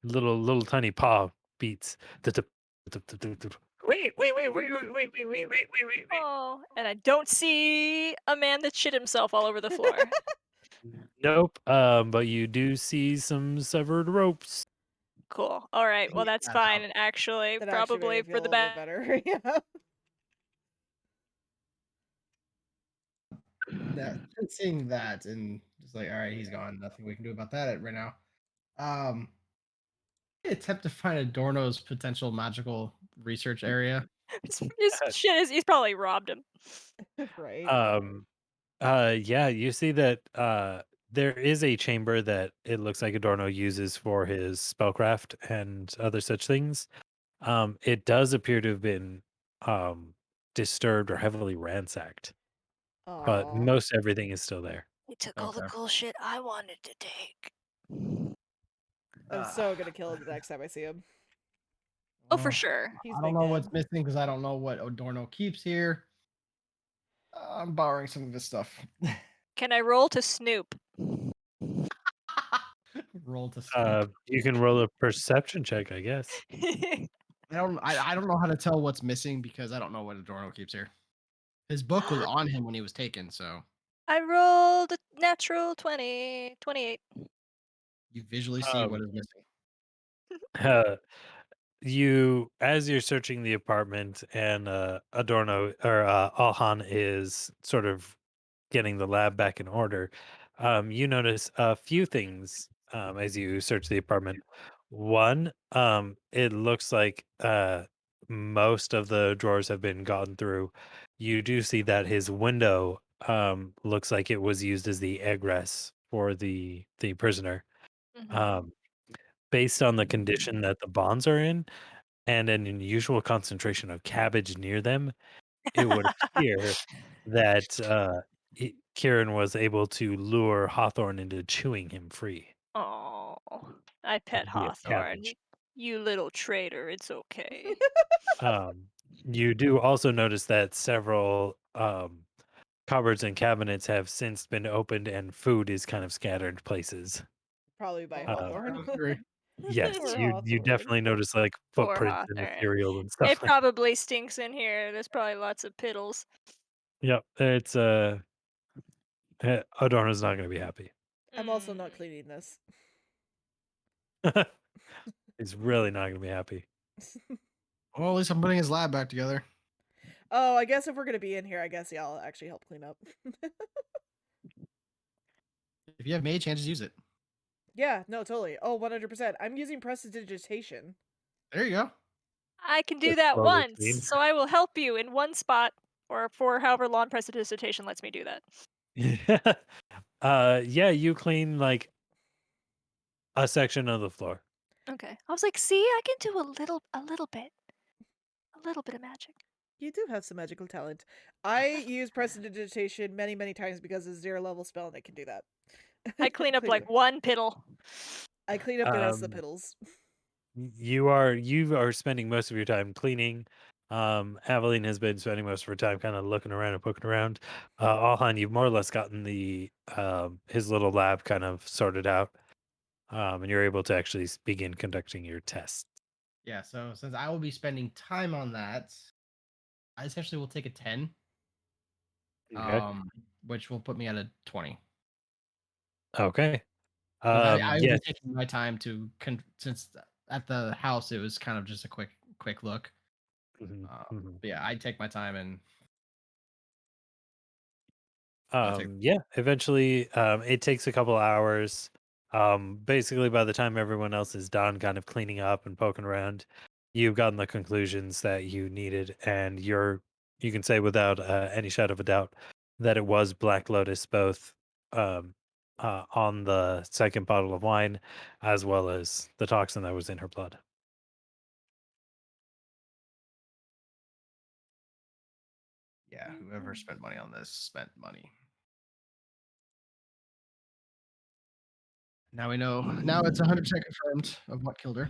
little tiny paw beats. Wait. Oh, and I don't see a man that shit himself all over the floor. Nope. But you do see some severed ropes. Cool. All right. Well, that's That fine. out. And actually, That actually made probably me for feel a the little bit best. better. Yeah. That seeing that and just like, all right, he's gone. Nothing we can do about that right now. Attempt to find Adorno's potential magical research area. His shit is. He's probably robbed him. Right. Yeah, you see that there is a chamber that it looks like Adorno uses for his spellcraft and other such things. It does appear to have been disturbed or heavily ransacked, but Aw. most everything is still there. He took all the Okay. cool shit I wanted to take. I'm so gonna kill him the next time I see him. Oh, for sure. He's I don't big know dead. what's missing because I don't know what Adorno keeps here. I'm borrowing some of his stuff. Can I roll to snoop? Roll to snoop. You can roll a perception check, I guess. I don't know how to tell what's missing because I don't know what Adorno keeps here. His book was on him when he was taken, so I rolled a natural 20, 28. you visually see what is missing. You, as you're searching the apartment, and Adorno or Alhan is sort of getting the lab back in order, you notice a few things as you search the apartment. One, it looks like most of the drawers have been gotten through. You do see that his window looks like it was used as the egress for the prisoner. Um, based on the condition that the bonds are in and an unusual concentration of cabbage near them, it would appear that Kieran was able to lure Hawthorne into chewing him free Oh, I pet via Hawthorne. cabbage. You little traitor, it's okay. You do also notice that several cupboards and cabinets have since been opened and food is kind of scattered places. Probably by Uh, Hawthorne. yes, Poor you Hawthorne. definitely notice like Poor footprints in the Hawthorne. cereal and It stuff like. probably stinks in here. There's probably lots of piddles. Yep, it's Adorno's not going to be happy. I'm also not cleaning this. He's really not going to be happy. Well, at least I'm putting his lab back together. Oh, I guess if we're gonna be in here, I guess yeah, I'll actually help clean up. If you have mage hands, use it. Yeah, no, totally. Oh, 100%. I'm using prestidigitation. There you go. I can do Just that slowly once, clean. so I will help you in one spot, or for however long prestidigitation lets me do that. Yeah, you clean like a section of the floor. Okay. I was like, see, I can do a little bit of magic. You do have some magical talent. I use prestidigitation many, many times because it's a 0-level spell and I can do that. I clean up like one piddle. I clean up the rest of the piddles. You are spending most of your time cleaning. Aveline has been spending most of her time kind of looking around and poking around. Alhan, you've more or less gotten the his little lab kind of sorted out, and you're able to actually begin conducting your tests. Yeah, so since I will be spending time on that, I essentially will take a 10. Okay. Which will put me at a 20. Okay. I will Yes. be taking my time to since at the house it was kind of just a quick look. But yeah, I take my time and yeah, eventually it takes a couple hours. Basically by the time everyone else is done kind of cleaning up and poking around, you've gotten the conclusions that you needed, and you can say without any shadow of a doubt that it was Black Lotus, both on the second bottle of wine as well as the toxin that was in her blood. yeah, whoever spent money on this spent money. Now we know. Now it's 100% confirmed of what killed her.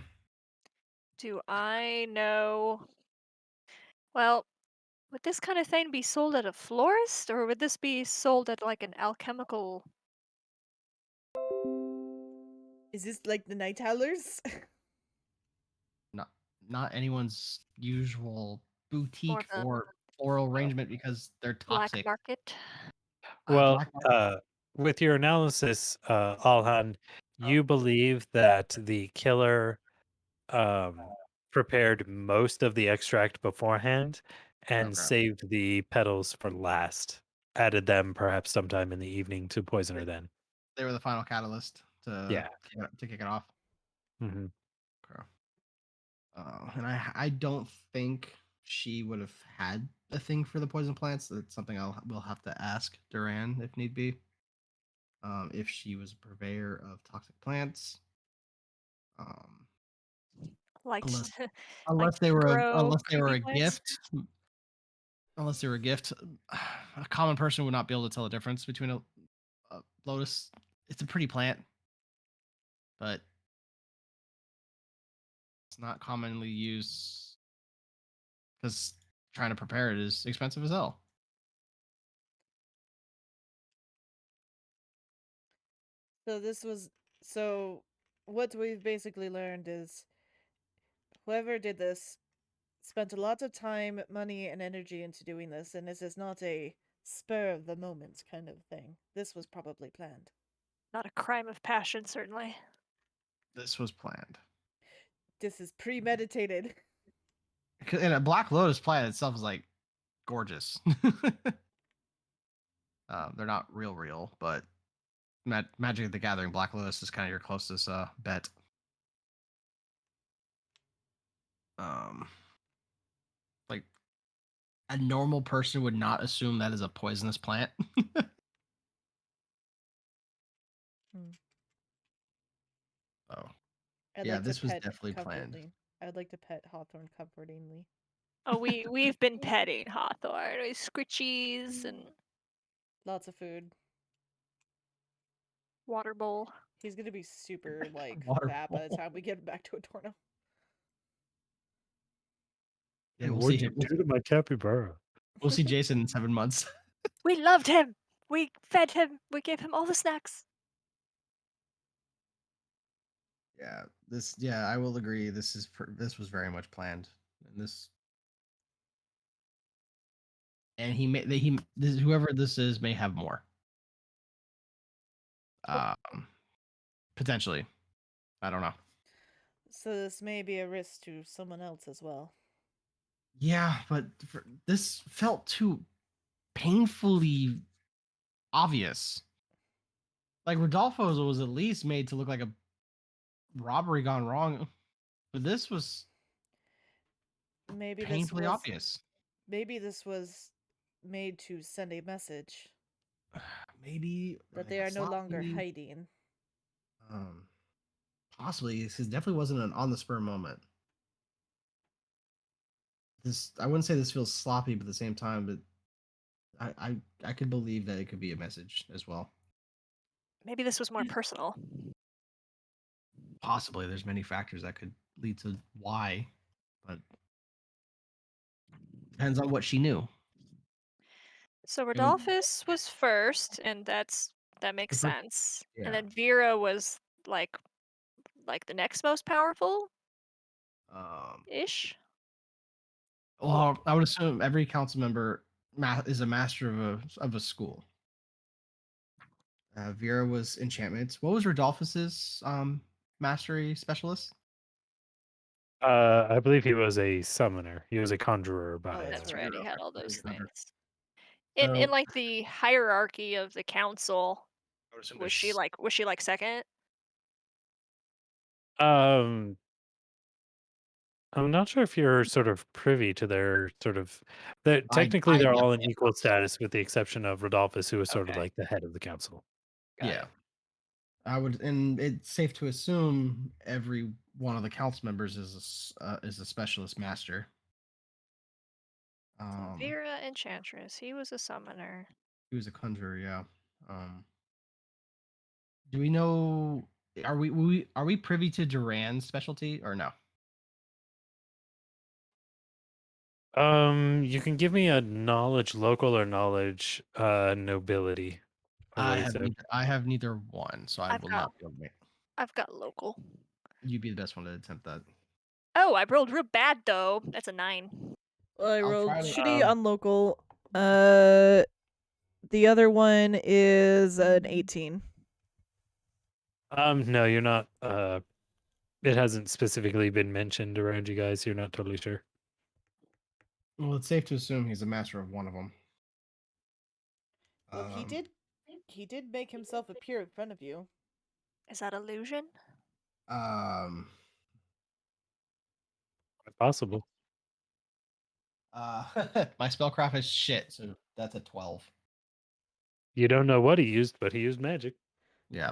Do I know? Well, would this kind of thing be sold at a florist, or would this be sold at like an alchemical? Is this like the Night Howlers? Not anyone's usual More boutique of a or floral arrangement because they're black toxic. market? Well, Black with your analysis, Alhan, you believe that the killer um, prepared most of the extract beforehand and Okay. saved the petals for last. Added them perhaps sometime in the evening to poison her then. They were the final catalyst to kick it off. Mm-hmm. Okay. And I don't think she would have had a thing for the poison plants. That's something we'll have to ask Duran if need be. If she was a purveyor of toxic plants. Like Unless like they were grow a creepy plants? gift. Unless they were a gift, a common person would not be able to tell the difference between a lotus. It's a pretty plant, but not commonly used because trying to prepare it is expensive as hell. So what we've basically learned is whoever did this spent a lot of time, money, and energy into doing this, and this is not a spur of the moment kind of thing. This was probably planned. Not a crime of passion, certainly. This was planned. This is premeditated. And a Black Lotus plant itself is like gorgeous. They're not real, but Magic the Gathering Black Lotus is kind of your closest bet. Like a normal person would not assume that is a poisonous plant. Oh, yeah, this was definitely planned. I'd like to pet Hawthorne comfortingly. Oh, we've been petting Hawthorne with scritchies and lots of food. Water bowl. He's gonna be super like fat bowl. by the time we get back to Adorno. Yeah, we'll see him. Do to my capybara. We'll see Jason in 7 months. We loved him. We fed him. We gave him all the snacks. Yeah, I will agree. This was very much planned, and whoever this is may have more. Potentially, I don't know. So this may be a risk to someone else as well. Yeah, but this felt too painfully obvious. Like Rodolfo's was at least made to look like a robbery gone wrong, but this was painfully obvious. Maybe this was made to send a message. Maybe that they are no longer hiding. Possibly, this definitely wasn't an on the spur moment. I wouldn't say this feels sloppy, but at the same time, but I could believe that it could be a message as well. Maybe this was more personal. Possibly, there's many factors that could lead to why, but depends on what she knew. So Rodolphus was first, and that makes sense. Yeah. And then Vera was like the next most powerful. Ish. Well, I would assume every council member is a master of a school. Vera was enchantments. What was Rodolphus's mastery specialist? I believe he was a summoner. He was a conjurer by That's right. He had all those things. So, in like the hierarchy of the council, was she like second? I'm not sure if you're sort of privy to their sort of that technically they're all in equal status with the exception of Rodolphus, who is sort of like the head of the council. Yeah. I would, and it's safe to assume every one of the council members is a specialist master. Vera Enchantress. He was a summoner. He was a conjurer, yeah. Do we know? Are we privy to Duran's specialty or no? You can give me a knowledge local or knowledge nobility. I have neither one, so I will not be able to make. I've got local. You'd be the best one to attempt that. Oh, I rolled real bad though. That's a 9. I rolled shitty on local. The other one is an 18. No, you're not. It hasn't specifically been mentioned around you guys. You're not totally sure. Well, it's safe to assume he's a master of one of them. Look, he did make himself appear in front of you. Is that illusion? Possible. My spellcraft is shit, so that's a 12. You don't know what he used, but he used magic. Yeah.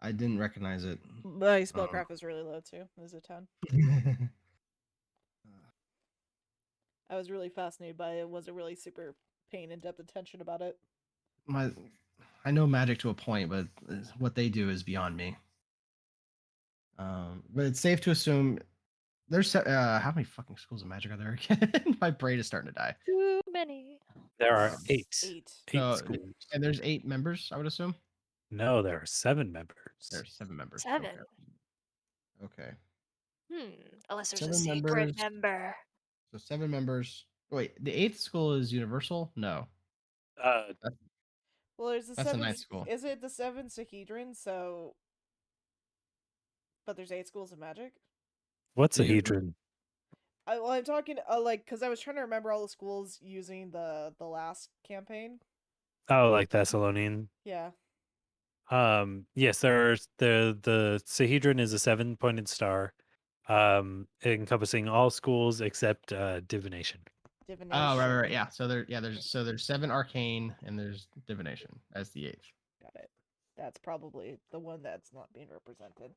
I didn't recognize it. My spellcraft is really low too. It was a 10. I was really fascinated by it. Wasn't really super paying in-depth attention about it. I know magic to a point, but what they do is beyond me. But it's safe to assume There's how many fucking schools of magic are there again? My brain is starting to die. Too many. There are Um, 8. 8. 8 So, schools. and there's 8 members, I would assume. No, there are 7 members. There's 7 members. 7. Okay. Unless there's a 7 secret members. member. So 7 members. Wait, the 8th school is universal? No, Uh, Well, there's the that's the 7. 9th school. Is it the 7 Sahedrons? So, but there's 8 schools of magic. what's a Yeah. hedron? I'm talking like because I was trying to remember all the schools using the last campaign. Oh, like Thessalonian. Yeah. Yes, there's the Sahedron is a 7-pointed star, encompassing all schools except divination. Divination. Oh, right. Yeah. So there's 7 arcane and there's divination as the 8th. Got it. That's probably the one that's not being represented.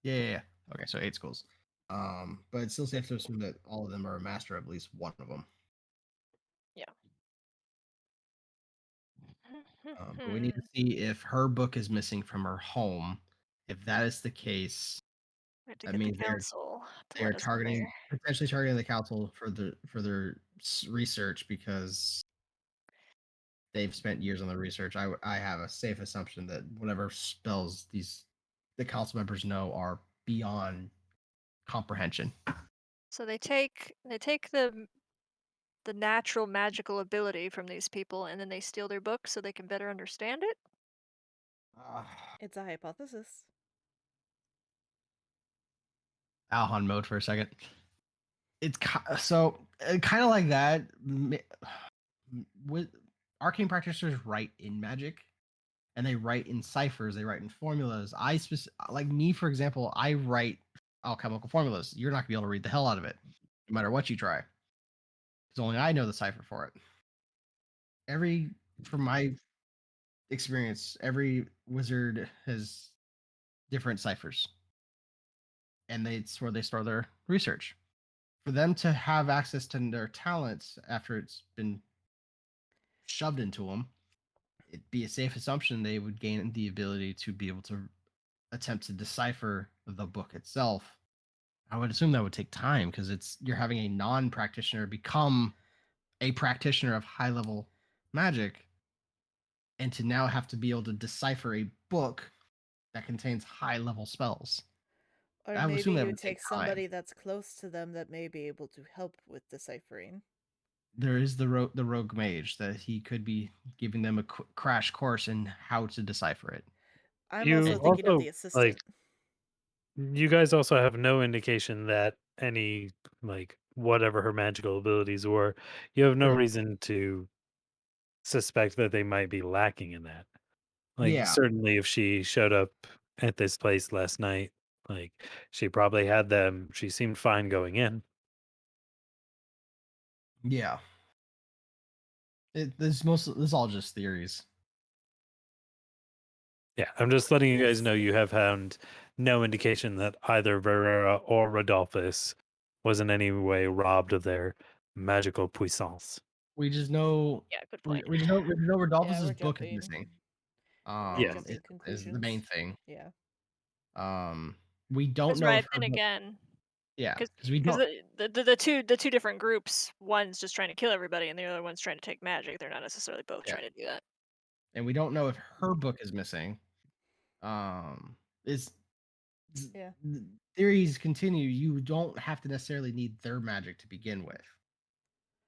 Yeah. Okay, so 8 schools. But it's still safe to assume that all of them are a master of at least one of them. Yeah. But we need to see if her book is missing from her home. If that is the case, We have to that get the means council to they're let us in there. potentially targeting the council for their research because they've spent years on the research. I have a safe assumption that whatever spells the council members know are beyond comprehension. So they take the natural magical ability from these people and then they steal their book so they can better understand it? It's a hypothesis. Alhan mode for a second. It's so kind of like that. With arcane practitioners write in magic, and they write in ciphers. They write in formulas. Like me, for example, I write alchemical formulas. You're not gonna be able to read the hell out of it, no matter what you try, because only I know the cipher for it. From my experience, every wizard has different ciphers, and it's where they store their research. For them to have access to their talents after it's been shoved into them, it'd be a safe assumption they would gain the ability to be able to attempt to decipher the book itself. I would assume that would take time because you're having a non-practitioner become a practitioner of high level magic, and to now have to be able to decipher a book that contains high level spells. Or I would maybe assume that you would take take somebody time. that's close to them that may be able to help with deciphering. There is the rogue mage that he could be giving them a crash course in how to decipher it. I'm You also thinking of also the assistant. you guys also have no indication that any whatever her magical abilities were, you have no Sure. reason to suspect that they might be lacking in that. Yeah. Certainly if she showed up at this place last night, she probably had them. She seemed fine going in. Yeah. This is all just theories. Yeah, I'm just letting you guys know you have found no indication that either Verera or Rodolphus was in any way robbed of their magical puissance. We just know. Yeah, good point. We just know Rodolphus's we're book is jumping. missing. Yes. Jumping Is the conclusions. main thing. Yeah. We don't That's know right. if her Then book. again, Yeah, because because we don't. the two different groups, one's just trying to kill everybody, and the other one's trying to take magic. They're not necessarily both Yeah. trying to do that. And we don't know if her book is missing. It's Yeah. theories continue. You don't have to necessarily need their magic to begin with.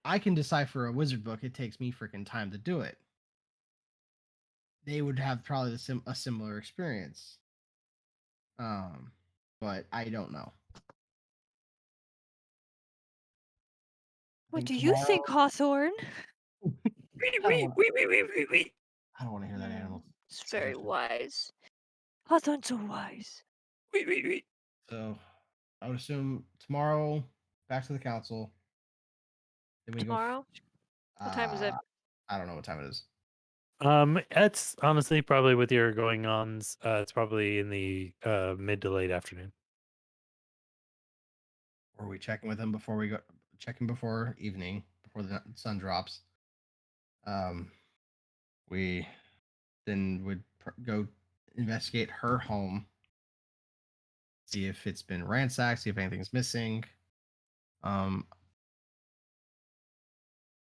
I can decipher a wizard book. It takes me freaking time to do it. They would have probably a similar experience. But I don't know. What do you tomorrow. think, Hawthorne? I don't want to hear that animal. It's very wise. Hawthorne's so wise. So I would assume tomorrow, back to the council. Then we Tomorrow? go. What time is it? I don't know what time it is. It's honestly probably with your going ons. It's probably in the mid to late afternoon. Or are we checking with him before we go? Checking before evening, before the sun drops. We then would go investigate her home. see if it's been ransacked, see if anything's missing.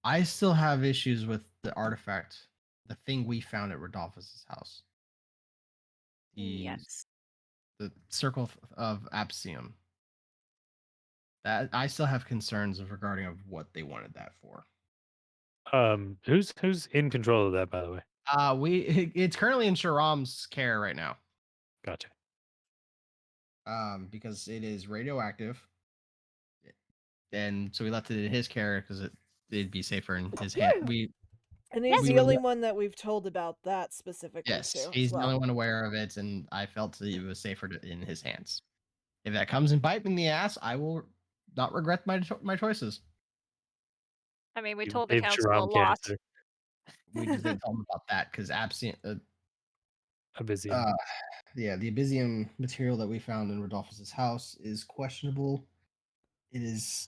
I still have issues with the artifact, the thing we found at Rodolphus's house. Yes. The circle of Apsium. That I still have concerns regarding of what they wanted that for. Who's in control of that, by the way? It's currently in Sharam's care right now. Gotcha. Because it is radioactive, and so we left it in his care because it'd be safer in his hand. And he's the only one that we've told about that specifically. Yes, too, he's well. the only one aware of it, and I felt that it was safer in his hands. If that comes and bite me in the ass, I will not regret my choices. I mean, we You told the gave council a Sharam lot. cancer. We just didn't tell him about that because Abyssium. Yeah, the Abyssium material that we found in Rodolphus's house is questionable. It is,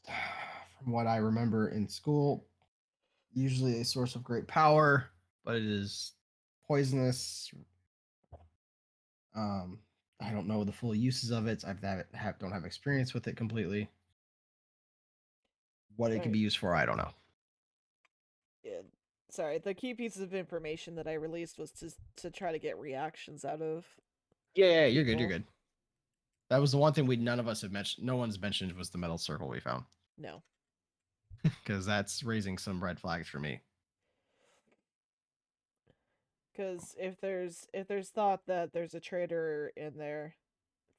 from what I remember in school, usually a source of great power, but it is poisonous. I don't know the full uses of it. Don't have experience with it completely. What it can be used for, I don't know. Yeah, sorry, the key pieces of information that I released was to try to get reactions out of. Yeah, you're good. You're good. That was the one thing none of us have mentioned. No one's mentioned was the metal circle we found. No, because that's raising some red flags for me. Because if there's thought that there's a traitor in there,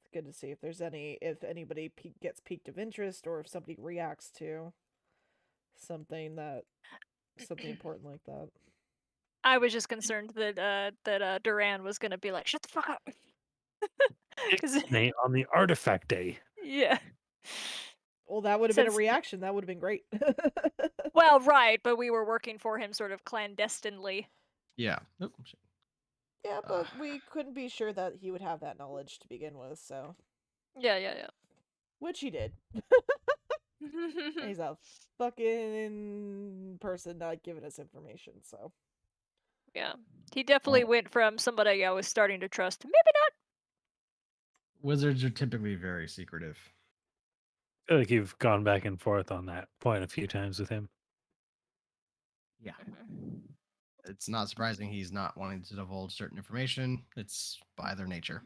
it's good to see if anybody gets piqued of interest or if somebody reacts to something important like that. I was just concerned that Duran was gonna be like, "Shut the fuck up." On the artifact day. Yeah. Well, that would have been a reaction. That would have been great. Well, right, but we were working for him sort of clandestinely. Yeah. Oh, yeah, but we couldn't be sure that he would have that knowledge to begin with, so. Yeah. Which he did. He's a fucking person not giving us information, so. Yeah. He definitely went from somebody I was starting to trust to maybe not. Wizards are typically very secretive. I feel like you've gone back and forth on that point a few times with him. Yeah. It's not surprising he's not wanting to divulge certain information. It's by their nature.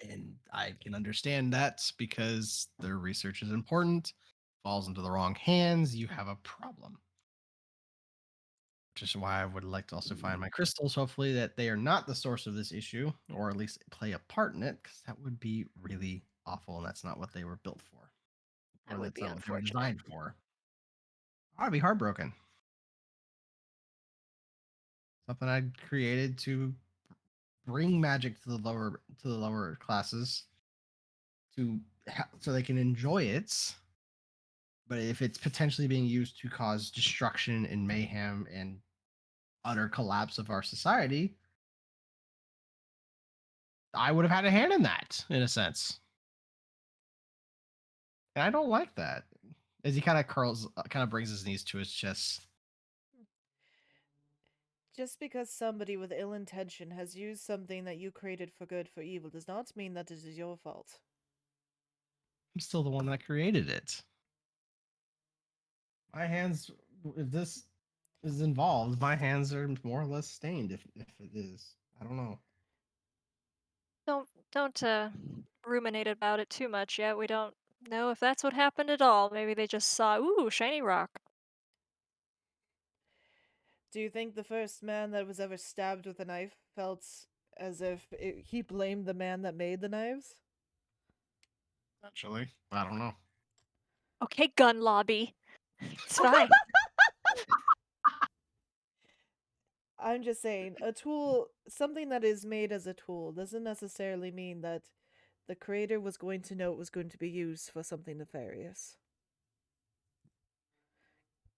And I can understand that because their research is important. Falls into the wrong hands, you have a problem. Which is why I would like to also find my crystals, hopefully, that they are not the source of this issue, or at least play a part in it, because that would be really awful, and that's not what they were built for. That would be What they were unfortunate. designed for. I'd be heartbroken. Something I'd created to bring magic to the lower classes, so they can enjoy it. But if it's potentially being used to cause destruction and mayhem and utter collapse of our society, I would have had a hand in that, in a sense. And I don't like that. As he kind of brings his knees to his chest. Just because somebody with ill intention has used something that you created for good for evil does not mean that it is your fault. I'm still the one that created it. My hands, if this is involved, my hands are more or less stained if it is. I don't know. Don't ruminate about it too much yet. We don't know if that's what happened at all. Maybe they just saw, ooh, shiny rock. Do you think the first man that was ever stabbed with a knife felt as if he blamed the man that made the knives? Actually, I don't know. Okay, gun lobby. It's fine. I'm just saying, a tool, something that is made as a tool, doesn't necessarily mean that the creator was going to know it was going to be used for something nefarious.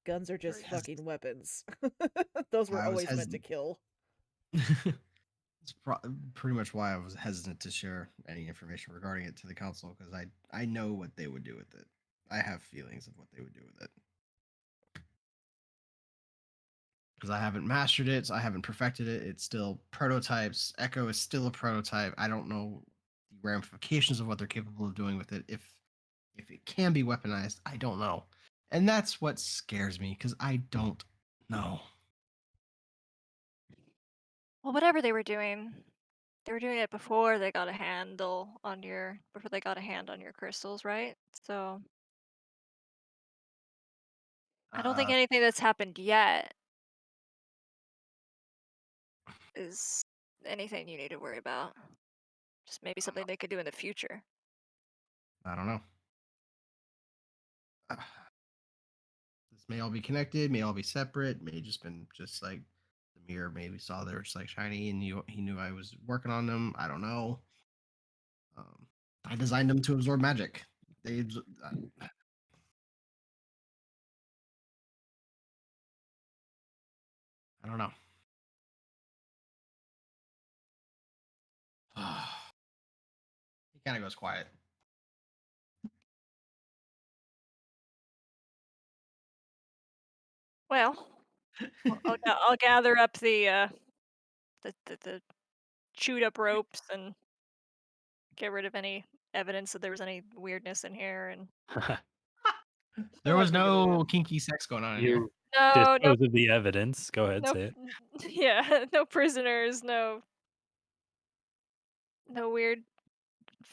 Guns are just fucking weapons. Those were always meant to kill. It's pretty much why I was hesitant to share any information regarding it to the council, because I know what they would do with it. I have feelings of what they would do with it. because I haven't mastered it. So I haven't perfected it. It's still prototypes. Echo is still a prototype. I don't know the ramifications of what they're capable of doing with it. If it can be weaponized, I don't know. And that's what scares me because I don't know. Well, whatever they were doing it before they got a hand on your crystals, right? So I don't think Uh, anything that's happened yet is anything you need to worry about. Just maybe something they could do in the future. I don't know. This may all be connected, may all be separate, may just been just like the mirror maybe saw they were just like shiny and he knew I was working on them. I don't know. I designed them to absorb magic. I don't know. He kind of goes quiet. Well, I'll gather up the chewed up ropes and get rid of any evidence that there was any weirdness in here. And There was That'd be a good no idea. kinky sex going on in here. You no, dispose of the evidence. Go ahead, no, say it. yeah, no prisoners, no weird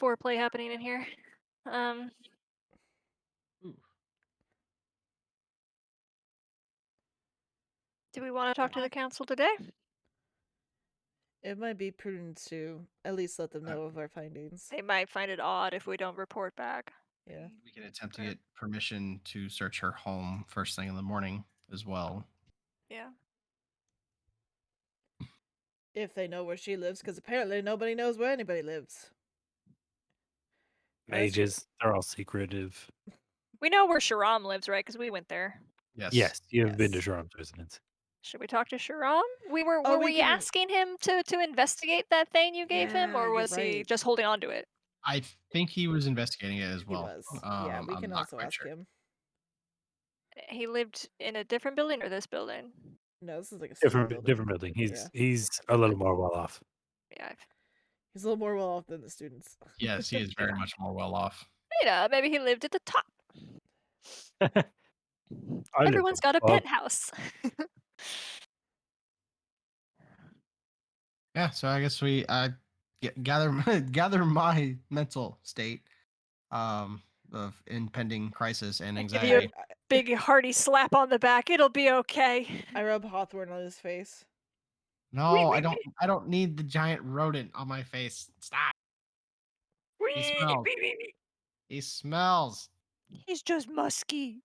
foreplay happening in here. Ooh. Do we want to talk to the council today? It might be prudent to at least let them know of our findings. They might find it odd if we don't report back. Yeah. We can attempt to get permission to search her home first thing in the morning as well. Yeah. If they know where she lives, because apparently nobody knows where anybody lives. Mages, they're all secretive. We know where Sharam lives, right? Because we went there. Yes. You have been to Yes. Sharam's residence. Should we talk to Sharam? Were Oh, we we can- asking him to investigate that thing you gave him, Yeah, or you're was he right. just holding on to it? I think he was investigating it as He well. was. Yeah, we I'm can not also quite ask sure. him. He lived in a different building or this building? No, this is like a student Different building. building. Yeah. He's a little more well off. Yeah. He's a little more well off than the students. Yes, he is very much more well off. Maybe he lived at the top. I live Everyone's got a above. penthouse. Yeah, so I guess we gather gather my mental state of impending crisis and Give you a anxiety. big hearty slap on the back. It'll be okay. I rub Hawthorne on his face. No, I don't need the giant rodent on my face. Stop. He smells. He smells. He's just musky.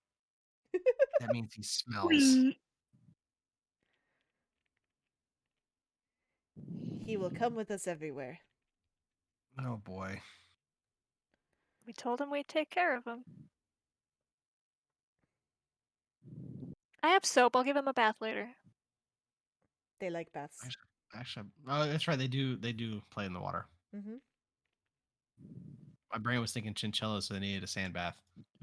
That means he smells. He will come with us everywhere. Oh boy. We told him we'd take care of him. I have soap. I'll give him a bath later. They like baths. Actually, oh, that's right. They do play in the water. Mm-hmm. My brain was thinking chinchillas, so they needed a sand bath.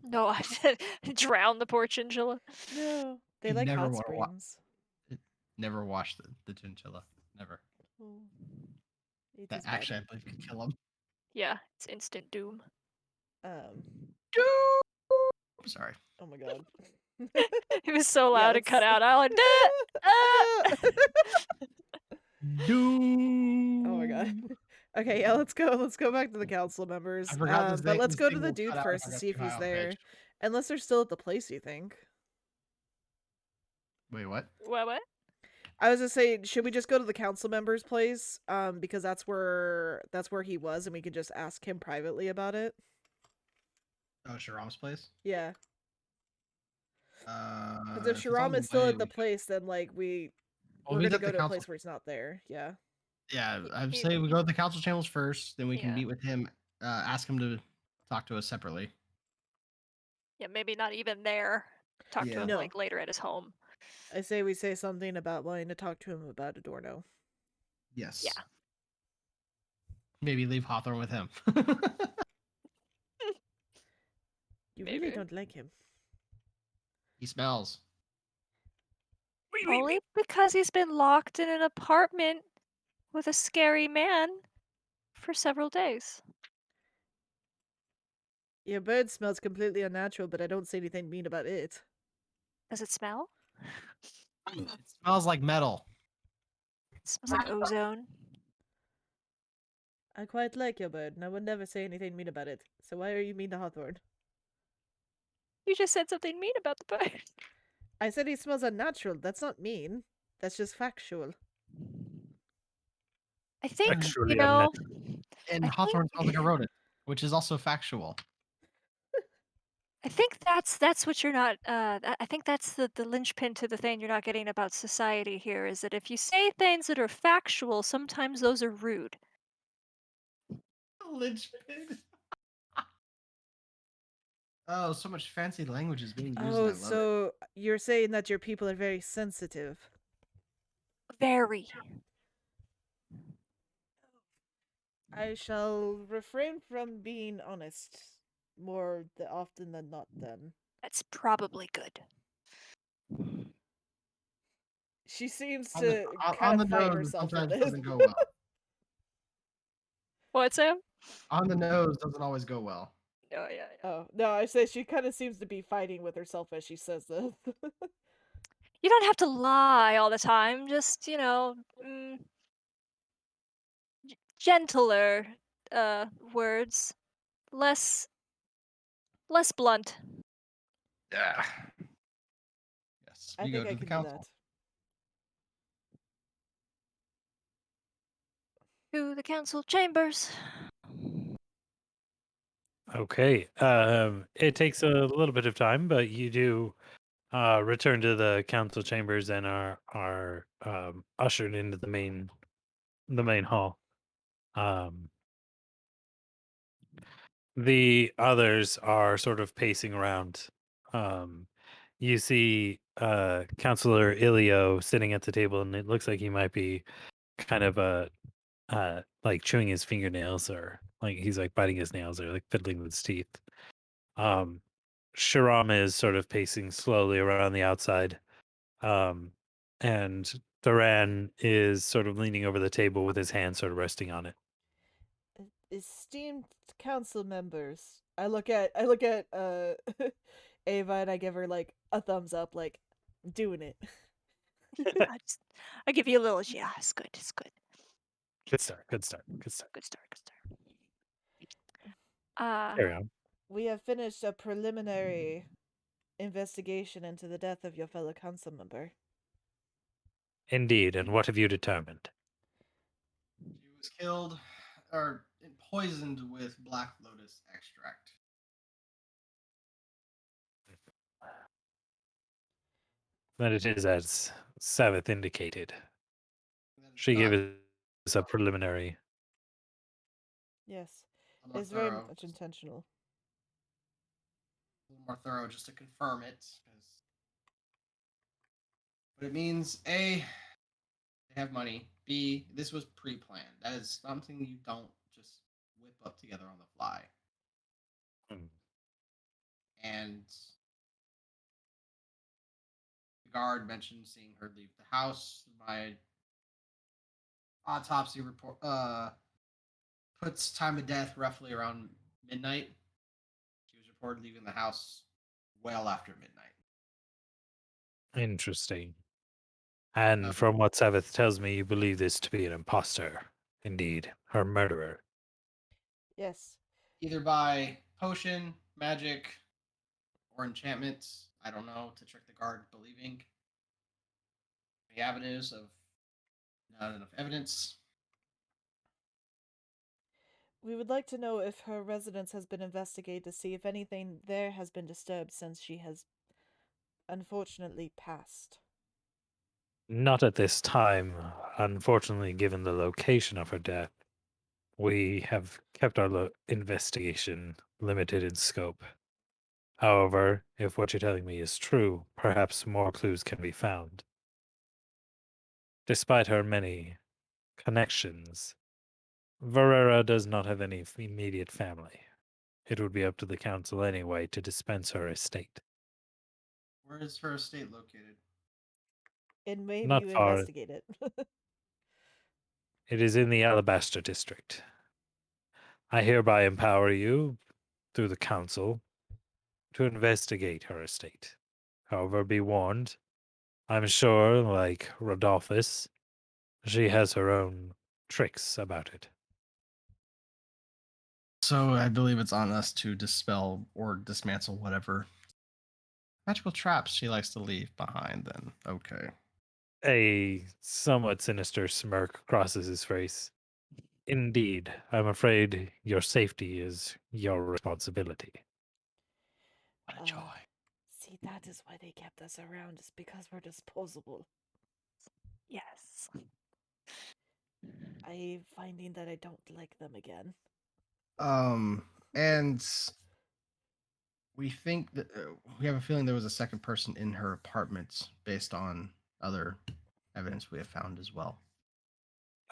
No, I said drown the poor chinchilla. No, they You'd like never hot wanna springs. Never wash the chinchilla. Never. Oh. It That is bad. actually, I believe, could kill him. Yeah, it's instant doom. Sorry. Oh my god. It was so Yeah, loud it cut out. I like, Doom. Oh my god. Okay, yeah, let's go. Let's go back to the council members. I forgot this But thing- let's this go to thing the will dude cut out first if I to got see if too high he's on the there. page. Unless they're still at the place, you think? Wait, what? What? I was gonna say, should we just go to the council members' place? Because that's where he was, and we could just ask him privately about it. Oh, Sharam's place? Yeah. Because if it's on Sharam the is still way, at the we could- place, then like we're he's gonna at go the to a council. place where he's not there. Yeah. Yeah, I'd He- say we go to the council channels first, then we can Yeah. meet with him, ask him to talk to us separately. Yeah, maybe not even there. Talk to Yeah. him No. like later at his home. I say we say something about wanting to talk to him about Adorno. Yes. Yeah. Maybe leave Hawthorne with him. You Maybe. really don't like him. He smells. Only because he's been locked in an apartment with a scary man for several days. Your bird smells completely unnatural, but I don't see anything mean about it. Does it smell? It smells like metal. It smells like ozone. I quite like your bird, and I would never say anything mean about it. So why are you mean to Hawthorne? You just said something mean about the bird. I said he smells unnatural. That's not mean. That's just factual. I think, Actually, And I Hawthorne think smells like a rodent, which is also factual. I think that's what you're not. I think that's the linchpin to the thing you're not getting about society here is that if you say things that are factual, sometimes those are rude. Linchpin. Oh, so much fancy language is being used, and Oh, I love it. so you're saying that your people are very sensitive. Very. I shall refrain from being honest more often than not, then. That's probably good. She seems On the to kind on of the fight nose herself in sometimes this. doesn't go well. What, Sam? On the nose doesn't always go well. Oh yeah. Oh, no, I say she kind of seems to be fighting with herself as she says this. You don't have to lie all the time. Just gentler words, less blunt. Yeah. Yes, I we go think to I the can do council. that. To the council chambers. Okay. It takes a little bit of time, but you do return to the council chambers and are ushered into the main hall. The others are sort of pacing around. You see Counselor Ilio sitting at the table, and it looks like he might be kind of like chewing his fingernails, or like he's like biting his nails, or like fiddling with his teeth. Um, Sharam is sort of pacing slowly around the outside, um, and Thuran is sort of leaning over the table with his hand sort of resting on it. Esteemed council members, I look at Ava and I give her like a thumbs up, like doing it. I give you a little. Yeah, it's good. It's good. Good start. Good start. Good start. Good start. Good start. Carry on. We have finished a preliminary investigation into the death of your fellow council member. Indeed. And what have you determined? She was killed or poisoned with black lotus extract. That it is as Savith indicated. That is She not gave us a preliminary. Yes, a little more it's very thorough. much intentional. A little more thorough just to confirm it. But it means A, they have money. B, this was pre-planned. That is something you don't just whip up together on the fly. Hmm. And the guard mentioned seeing her leave the house. My autopsy report puts time of death roughly around midnight. She was reported leaving the house well after midnight. Interesting. And from what Savith tells me, you believe this to be an impostor. Indeed, her murderer. Yes. Either by potion, magic, or enchantment. I don't know, to trick the guard believing. The avenues of not enough evidence. We would like to know if her residence has been investigated to see if anything there has been disturbed since she has unfortunately passed. Not at this time, unfortunately, given the location of her death. We have kept our investigation limited in scope. However, if what you're telling me is true, perhaps more clues can be found. Despite her many connections, Varera does not have any immediate family. It would be up to the council anyway to dispense her estate. Where is her estate located? And maybe Not you far. investigate it. It is in the Alabaster district. I hereby empower you, through the council, to investigate her estate. However, be warned, I'm sure, like Rodolphus, she has her own tricks about it. So I believe it's on us to dispel or dismantle whatever magical traps she likes to leave behind. Then okay. A somewhat sinister smirk crosses his face. Indeed, I'm afraid your safety is your responsibility. What a joy. See, that is why they kept us around, is because we're disposable. Yes. I'm finding that I don't like them again. And we think that we have a feeling there was a second person in her apartment based on other evidence we have found as well.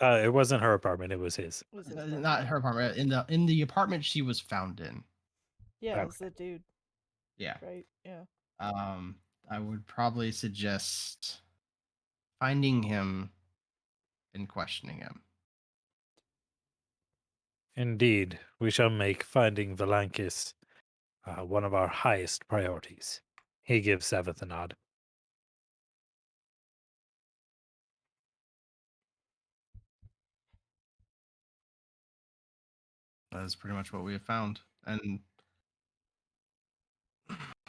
It wasn't her apartment; it was his. It was his Not apartment. her apartment. In the apartment she was found in. Yeah, it was Okay. the dude, Yeah. right? Yeah. I would probably suggest finding him and questioning him. Indeed, we shall make finding Valankis one of our highest priorities. He gives Savith a nod. That is pretty much what we have found, and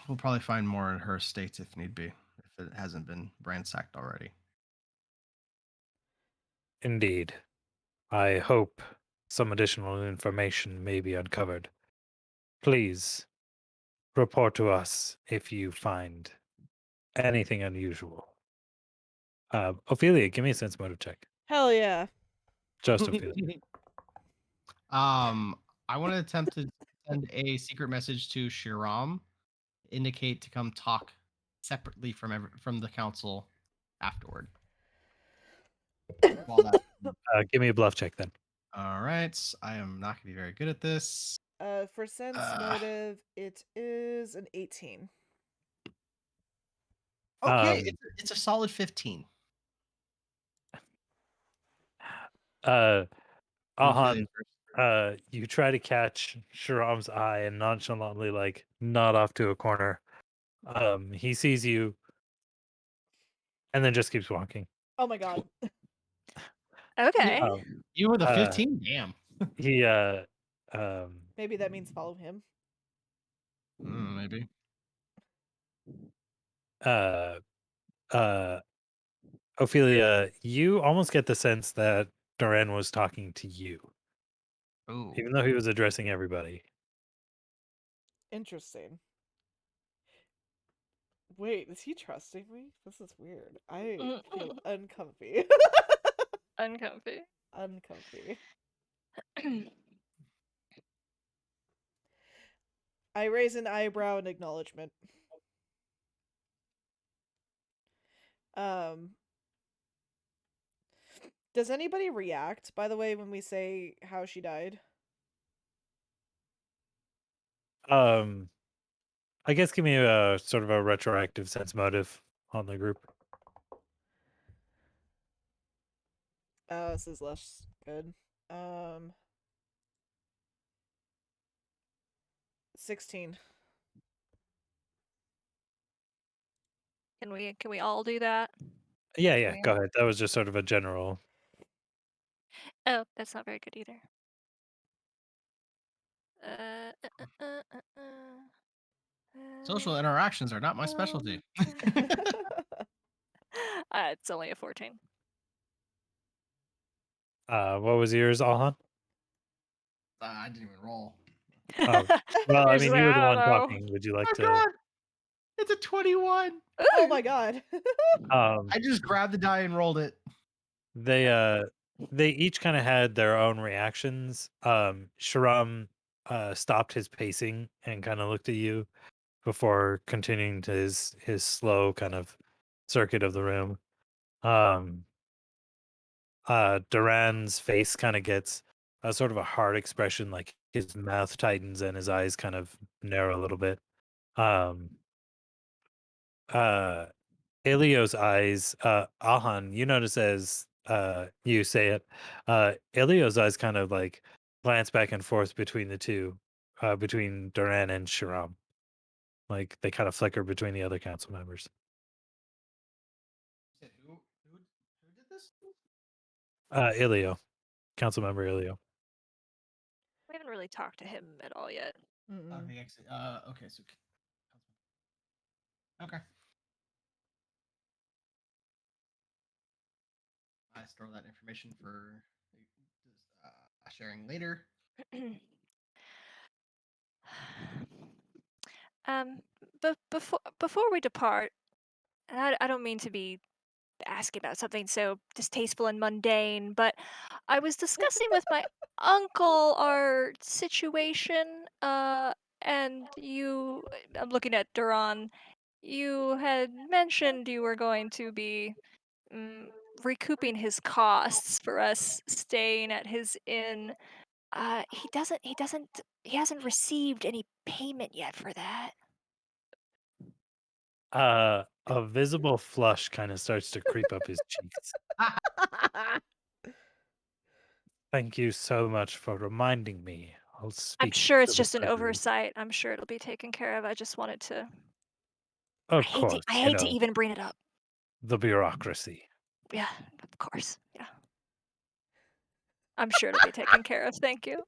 we'll probably find more at her estate if need be, if it hasn't been ransacked already. Indeed. I hope some additional information may be uncovered. Please report to us if you find anything unusual. Ophelia, give me a sense motive check. Hell yeah. Just Ophelia. I want to attempt to send a secret message to Shiram, indicate to come talk separately from the council afterward. While that, Give me a bluff check then. all right, I am not going to be very good at this. For sense motive, it is an 18. Okay, it's a solid 15. Ahan, you try to catch Shiram's eye and nonchalantly like nod off to a corner. He sees you and then just keeps walking. Oh my god. Okay. You were the 15? Damn. He Maybe that means follow him. Maybe. Ophelia, you almost get the sense that Duran was talking to you, Oh. even though he was addressing everybody. Interesting. Wait, is he trusting me? This is weird. I feel uncomfy. Uncomfy. Uncomfy. I raise an eyebrow in acknowledgement. Does anybody react, by the way, when we say how she died? I guess give me a sort of a retroactive sense motive on the group. This is less good. 16. Can we all do that? Yeah, go ahead. That was just sort of a general. Oh, that's not very good either. Social interactions are not my specialty. It's only a 14. What was yours, Alhan? I didn't even roll. Oh, well, I You're mean, just you were like, the "I one don't know." talking. Would you like Oh to? god! It's a 21. Oh my god. I just grabbed the die and rolled it. They each kind of had their own reactions. Sharam stopped his pacing and kind of looked at you before continuing to his slow kind of circuit of the room. Duran's face kind of gets a sort of a hard expression, like his mouth tightens and his eyes kind of narrow a little bit. Um, Elio's eyes, Ahan, you notice as you say it, Elio's eyes kind of like glance back and forth between the two, between Duran and Shiram. Like they kind of flicker between the other council members. Who did this? Elio, council member Elio. We haven't really talked to him at all yet. Okay, so okay. I store that information for sharing later. But before we depart, and I don't mean to be asking about something so distasteful and mundane, but I was discussing with my uncle our situation, and I'm looking at Duran. You had mentioned you were going to be recouping his costs for us staying at his inn. He hasn't received any payment yet for that. A visible flush kind of starts to creep up his cheeks. Thank you so much for reminding me. I'll speak. I'm sure it's to the just an treasury. oversight. I'm sure it'll be taken care of. I just wanted to. Of course, I hate to even bring it up. the bureaucracy. Yeah, of course. Yeah. I'm sure it'll be taken care of. Thank you.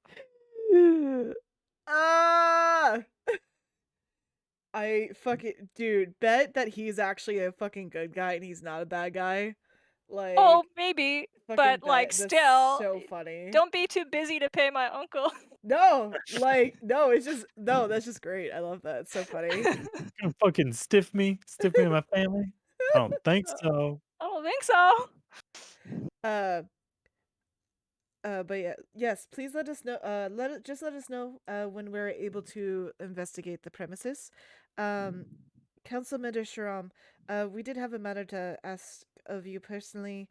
I fucking dude, bet that he's actually a fucking good guy and he's not a bad guy. Like, Oh, maybe, but like That's still, so funny. don't be too busy to pay my uncle. No, it's just no. That's just great. I love that. It's so funny. Gonna fucking stiff me in my family? I don't think so. I don't think so. But yeah, yes. Please let us know. Let us know. When we're able to investigate the premises. Councilman Sharam, we did have a matter to ask of you personally.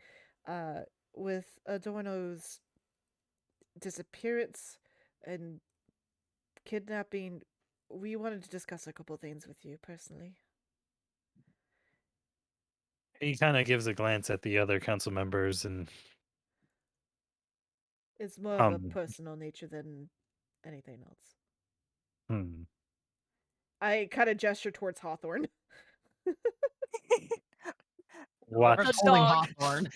With Adorno's disappearance and kidnapping, we wanted to discuss a couple things with you personally. He kind of gives a glance at the other council members and It's more of a personal nature than anything else. I kind of gesture towards Hawthorne. What? The dog. Hawthorne.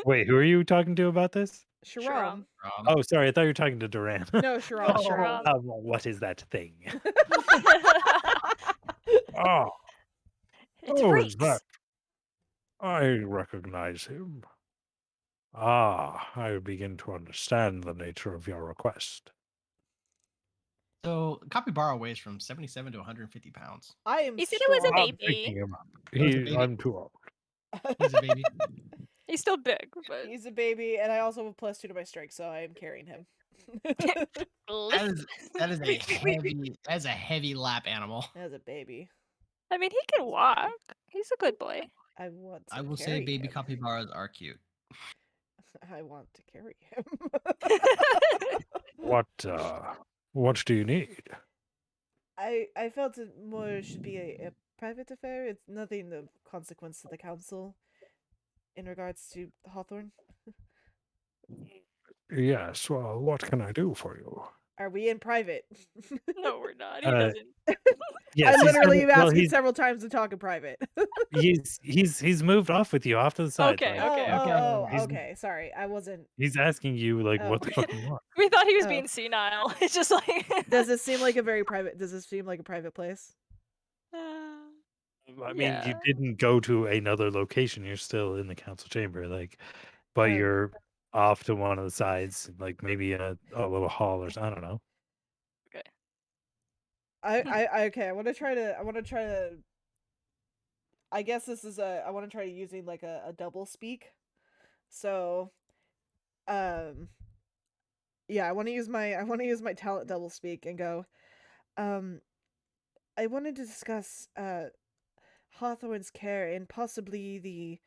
Wait, who are you talking to about this? Sharam. Oh, sorry. I thought you were talking to Duran. No, Sharam. Sharam. What is that thing? Oh, It's is that? Reeks. I recognize him. I begin to understand the nature of your request. So, capybara weighs from 77 to 150 pounds. I am. He said it was a strong. baby. I'm too old. He's a baby. He's still big, but He's a baby, and I also have a +2 to my strength, so I am carrying him. That is a heavy lap animal. As a baby. I mean, he can walk. He's a good boy. I want to I will say baby capybaras are cute. I want to carry him. What do you need? I felt it more should be a private affair. It's nothing of consequence to the council in regards to Hawthorne. Yes, well, what can I do for you? Are we in private? No, we're not. He doesn't. Yes, I literally have asked well, him several times to talk in private. he's moved off with you off to the side. Okay, like, okay. Sorry, I wasn't. He's asking you like, what the fuck you want? We thought he was being senile. It's just like. Does this seem like a very private? Does this seem like a private place? I mean, you didn't go to another location. You're still in the council chamber, like, but you're off to one of the sides, like maybe in a little hall or something. I don't know. Okay. Okay. I want to try to. I guess this is I want to try using like a double speak. So, yeah, I want to use my talent double speak and go. I wanted to discuss Hawthorne's care and possibly the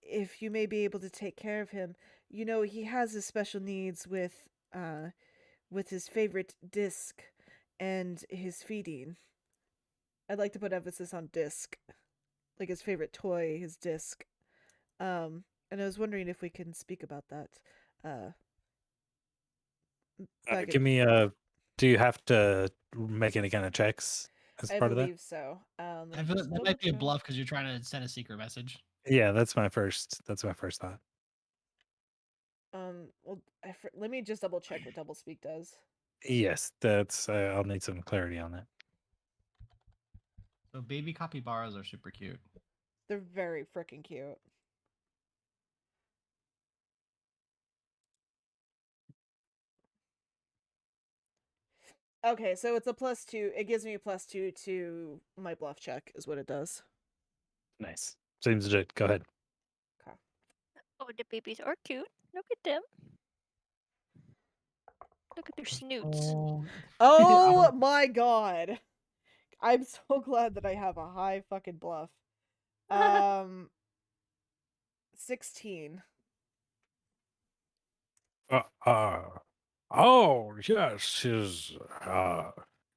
if you may be able to take care of him. You know, he has his special needs with his favorite disc and his feeding. I'd like to put emphasis on disc. like his favorite toy, his disc. And I was wondering if we can speak about that. Back at, Give me a. Do you have to make any kind of checks as I part of that? believe so. Let I me feel just that double might be a check. bluff because you're trying to send a secret message. Yeah, that's my first. That's my first thought. Well, let me just double check what double speak does. Yes, that's. I'll need some clarity on that. So baby capybaras are super cute. They're very freaking cute. Okay, so it's a +2. It gives me a +2 to my bluff check, is what it does. Nice. Seems legit. Go ahead. Okay. Oh, the babies are cute. Look at them. Look at their snoots. Oh my god. I'm so glad that I have a high fucking bluff. 16. Oh yes,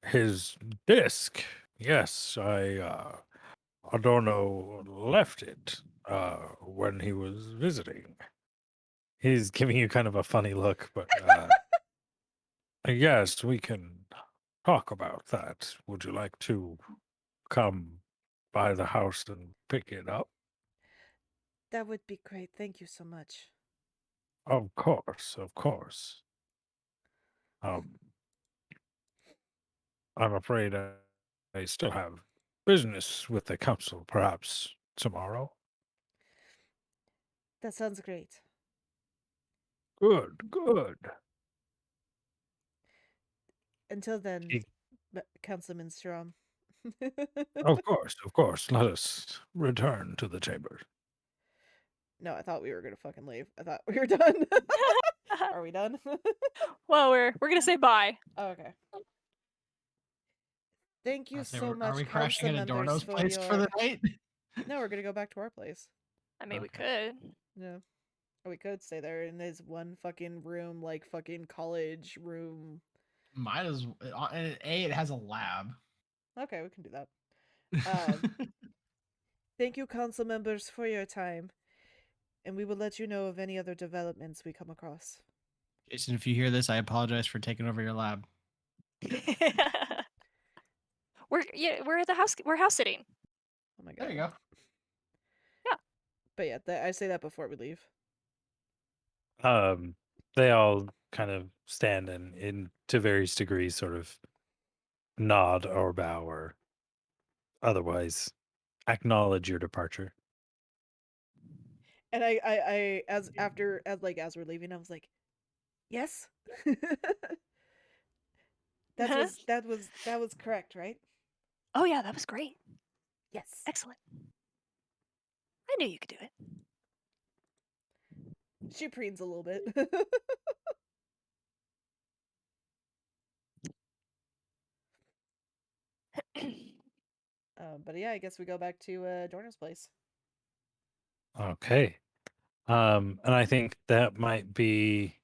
his disc. Yes, Adorno left it when he was visiting. He's giving you kind of a funny look, but yes, we can talk about that. Would you like to come by the house and pick it up? That would be great. Thank you so much. Of course, of course. Um, I'm afraid I still have business with the council, perhaps tomorrow. That sounds great. Good, good. Until then, He- Councilman Strom. Of course. Let us return to the chamber. No, I thought we were gonna fucking leave. I thought we were done. Are we done? Well, we're gonna say bye. Oh, okay. Thank you so Are much, we council crashing at members, Adorno's place for the night? No, we're gonna go back to our place. I mean, we Okay. could. Yeah. Or we could stay there in this one fucking room, like fucking college room. Might as it has a lab. Okay, we can do that. Thank you, council members, for your time. And we will let you know of any other developments we come across. Jason, if you hear this, I apologize for taking over your lab. we're at the house. We're house sitting. Oh my god. There you go. Yeah. But yeah, I say that before we leave. They all kind of stand and, in to various degrees, sort of nod or bow or otherwise acknowledge your departure. And I as we're leaving, I was like, yes. that was correct, right? Oh yeah, that was great. Yes. Excellent. I knew you could do it. She preens a little bit. But yeah, I guess we go back to Dorna's place. Okay. And I think that might be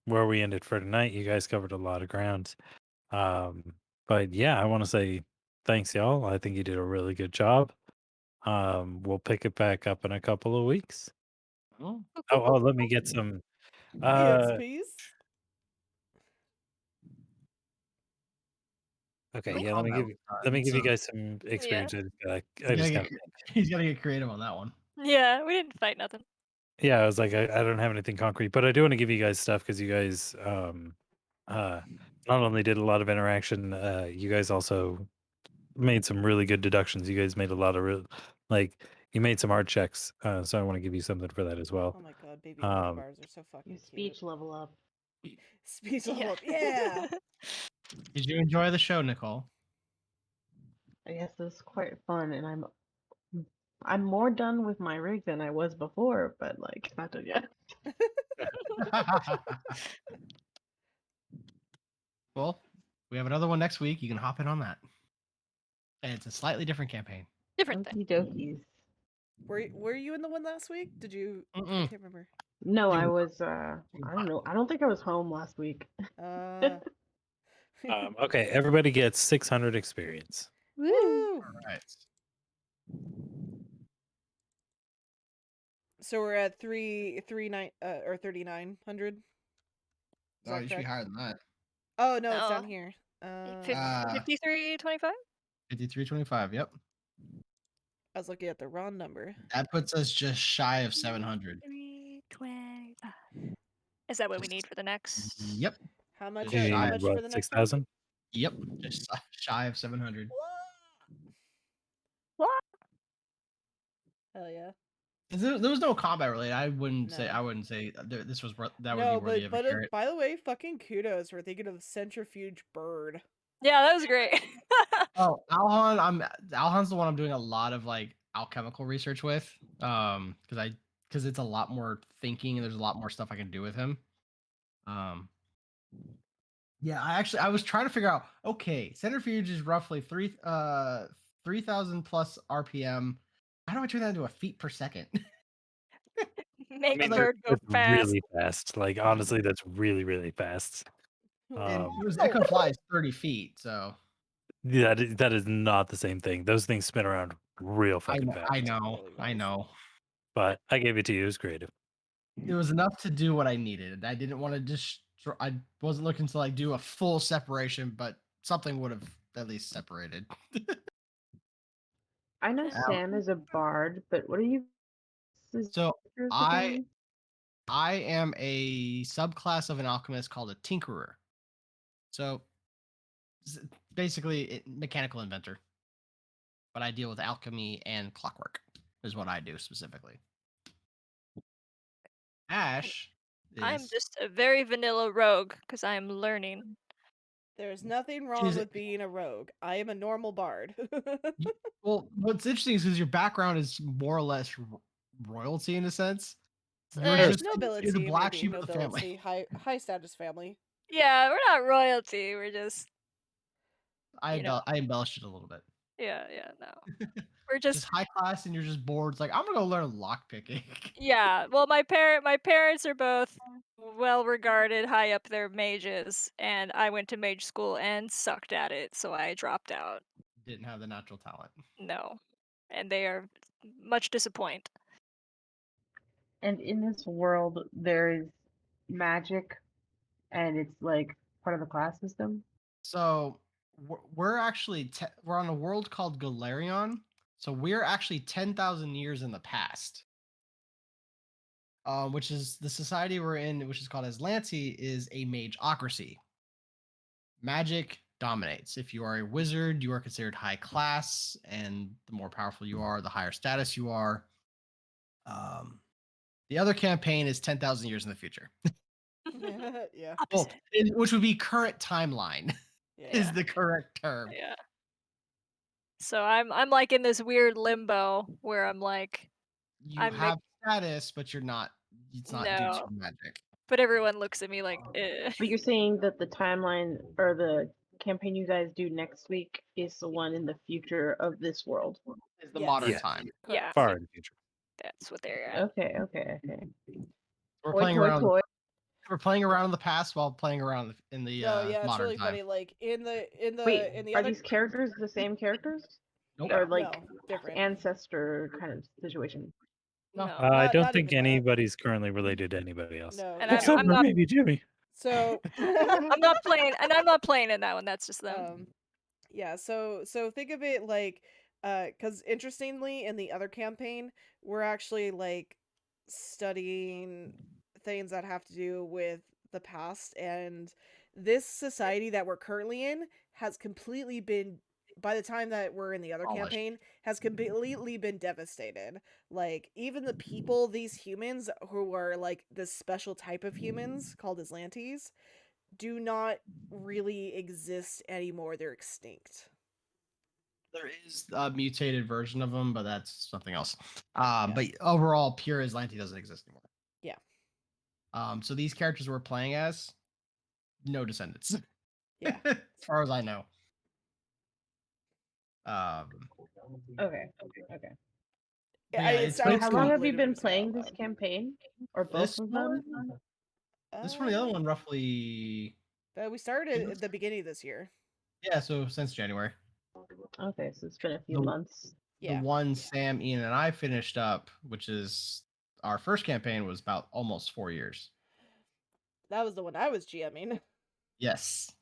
where we ended for tonight. You guys covered a lot of ground. But yeah, I want to say thanks, y'all. I think you did a really good job. We'll pick it back up in a couple of weeks. Oh. Oh, let me get some. EXPs? Okay, No yeah. Let me combat give was you. done, Let me give you so guys some experience. I he's just gotta got. he's gotta get creative on that one. Yeah, we didn't fight nothing. Yeah, I was like, I don't have anything concrete, but I do want to give you guys stuff because you guys not only did a lot of interaction, you guys also made some really good deductions. You guys made a lot of you made some hard checks. So I want to give you something for that as well. Oh my god, baby capybars are so fucking You cute. speech level up. Speech level up, yeah. Did you enjoy the show, Nicole? I guess this is quite fun, and I'm more done with my rig than I was before, but like not done yet. Well, we have another one next week. You can hop in on that. And it's a slightly different campaign. Different thing. Okie dokies. Were you in the one last week? Did you? I Mm-mm. can't remember. No, You I were was I don't know. I don't think I was home last week. Okay, everybody gets 600 experience. Woo! Woo! right. So we're at 3,900. No, you should be higher than that. Oh no, it's No. down here. 53.25. 53.25. Yep. I was looking at the wrong number. That puts us just shy of 700. 325. Is that what we need for the next? Yep. How much? Just How shy. much for the next one? 6,000? Yep. Just shy of 700. What? Hell yeah. There was no combat related. I wouldn't say. No. I wouldn't say this was that would No, be worthy of a but carrot. by the way, fucking kudos for thinking of the centrifuge bird. Yeah, that was great. Oh, Alhan's the one I'm doing a lot of like alchemical research with. Because it's a lot more thinking and there's a lot more stuff I can do with him. Yeah, I was trying to figure out. Okay, centrifuge is roughly 3,000 plus RPM. How do I turn that into a feet per second? Make I a mean, bird go That's fast. really fast. Like, honestly, that's really, really fast. And it can fly 30 feet, so Yeah, that is not the same thing. Those things spin around real fucking fast. I know. But I gave it to you. It was creative. It was enough to do what I needed. I didn't want to just. I wasn't looking to like do a full separation, but something would have at least separated. I know Sam is a bard, but what are you? So I am a subclass of an alchemist called a tinkerer. So basically, mechanical inventor. But I deal with alchemy and clockwork. Is what I do specifically. Ash. I'm just a very vanilla rogue because I am learning. There's nothing wrong with being a rogue. I am a normal bard. Well, what's interesting is because your background is more or less royalty in a sense. You're just nobility, you're the black maybe, sheep of the family. high status family. Yeah, we're not royalty. We're just. I embellished it a little bit. Yeah, no. We're just high class, and you're just bored. It's like I'm gonna go learn lock picking. Yeah, well, my parents are both well regarded, high up there mages, and I went to mage school and sucked at it, so I dropped out. Didn't have the natural talent. No, and they are much disappointed. And in this world, there is magic, and it's like part of the class system. So we're actually we're on a world called Galarion. So we're actually 10,000 years in the past. Which is the society we're in, which is called Aslanti, is a mageocracy. Magic dominates. If you are a wizard, you are considered high class, and the more powerful you are, the higher status you are. The other campaign is 10,000 years in the future. Yeah. Well, which would be current timeline. Is the correct term. Yeah. So I'm like in this weird limbo where I'm like you have status, but you're not. It's not due to magic. But everyone looks at me like, But you're saying that the timeline or the campaign you guys do next week is the one in the future of this world. Is the modern time. Yeah. Far in the future. That's what they're at. Okay. We're playing around. We're playing around in the past while playing around in the it's modern really time. funny. Like in the Wait, are these characters the same characters? Nope. Or like different ancestor kind of situation? No. I don't think anybody's currently related to anybody else. No. And Except I'm for not, maybe Jimmy. So I'm not playing in that one. That's just them. Yeah, so think of it like cuz interestingly in the other campaign, we're actually like studying things that have to do with the past, and this society that we're currently in has completely been, by the time that we're in the other campaign, has completely been devastated. Like even the people, these humans who are like this special type of humans called Aslantes, do not really exist anymore. They're extinct. There is a mutated version of them, but that's something else. But overall, pure Aslanti doesn't exist anymore. Yeah. So these characters we're playing as, no descendants. Yeah. As far as I know. Okay. How long have you been playing this campaign? Or both of them? This one, the other one, roughly. We started at the beginning of this year. Yeah, so since January. Okay, so it's been a few months. The one Sam, Ian, and I finished up, which is our first campaign was about almost 4 years. That was the one I was GMing. Yes.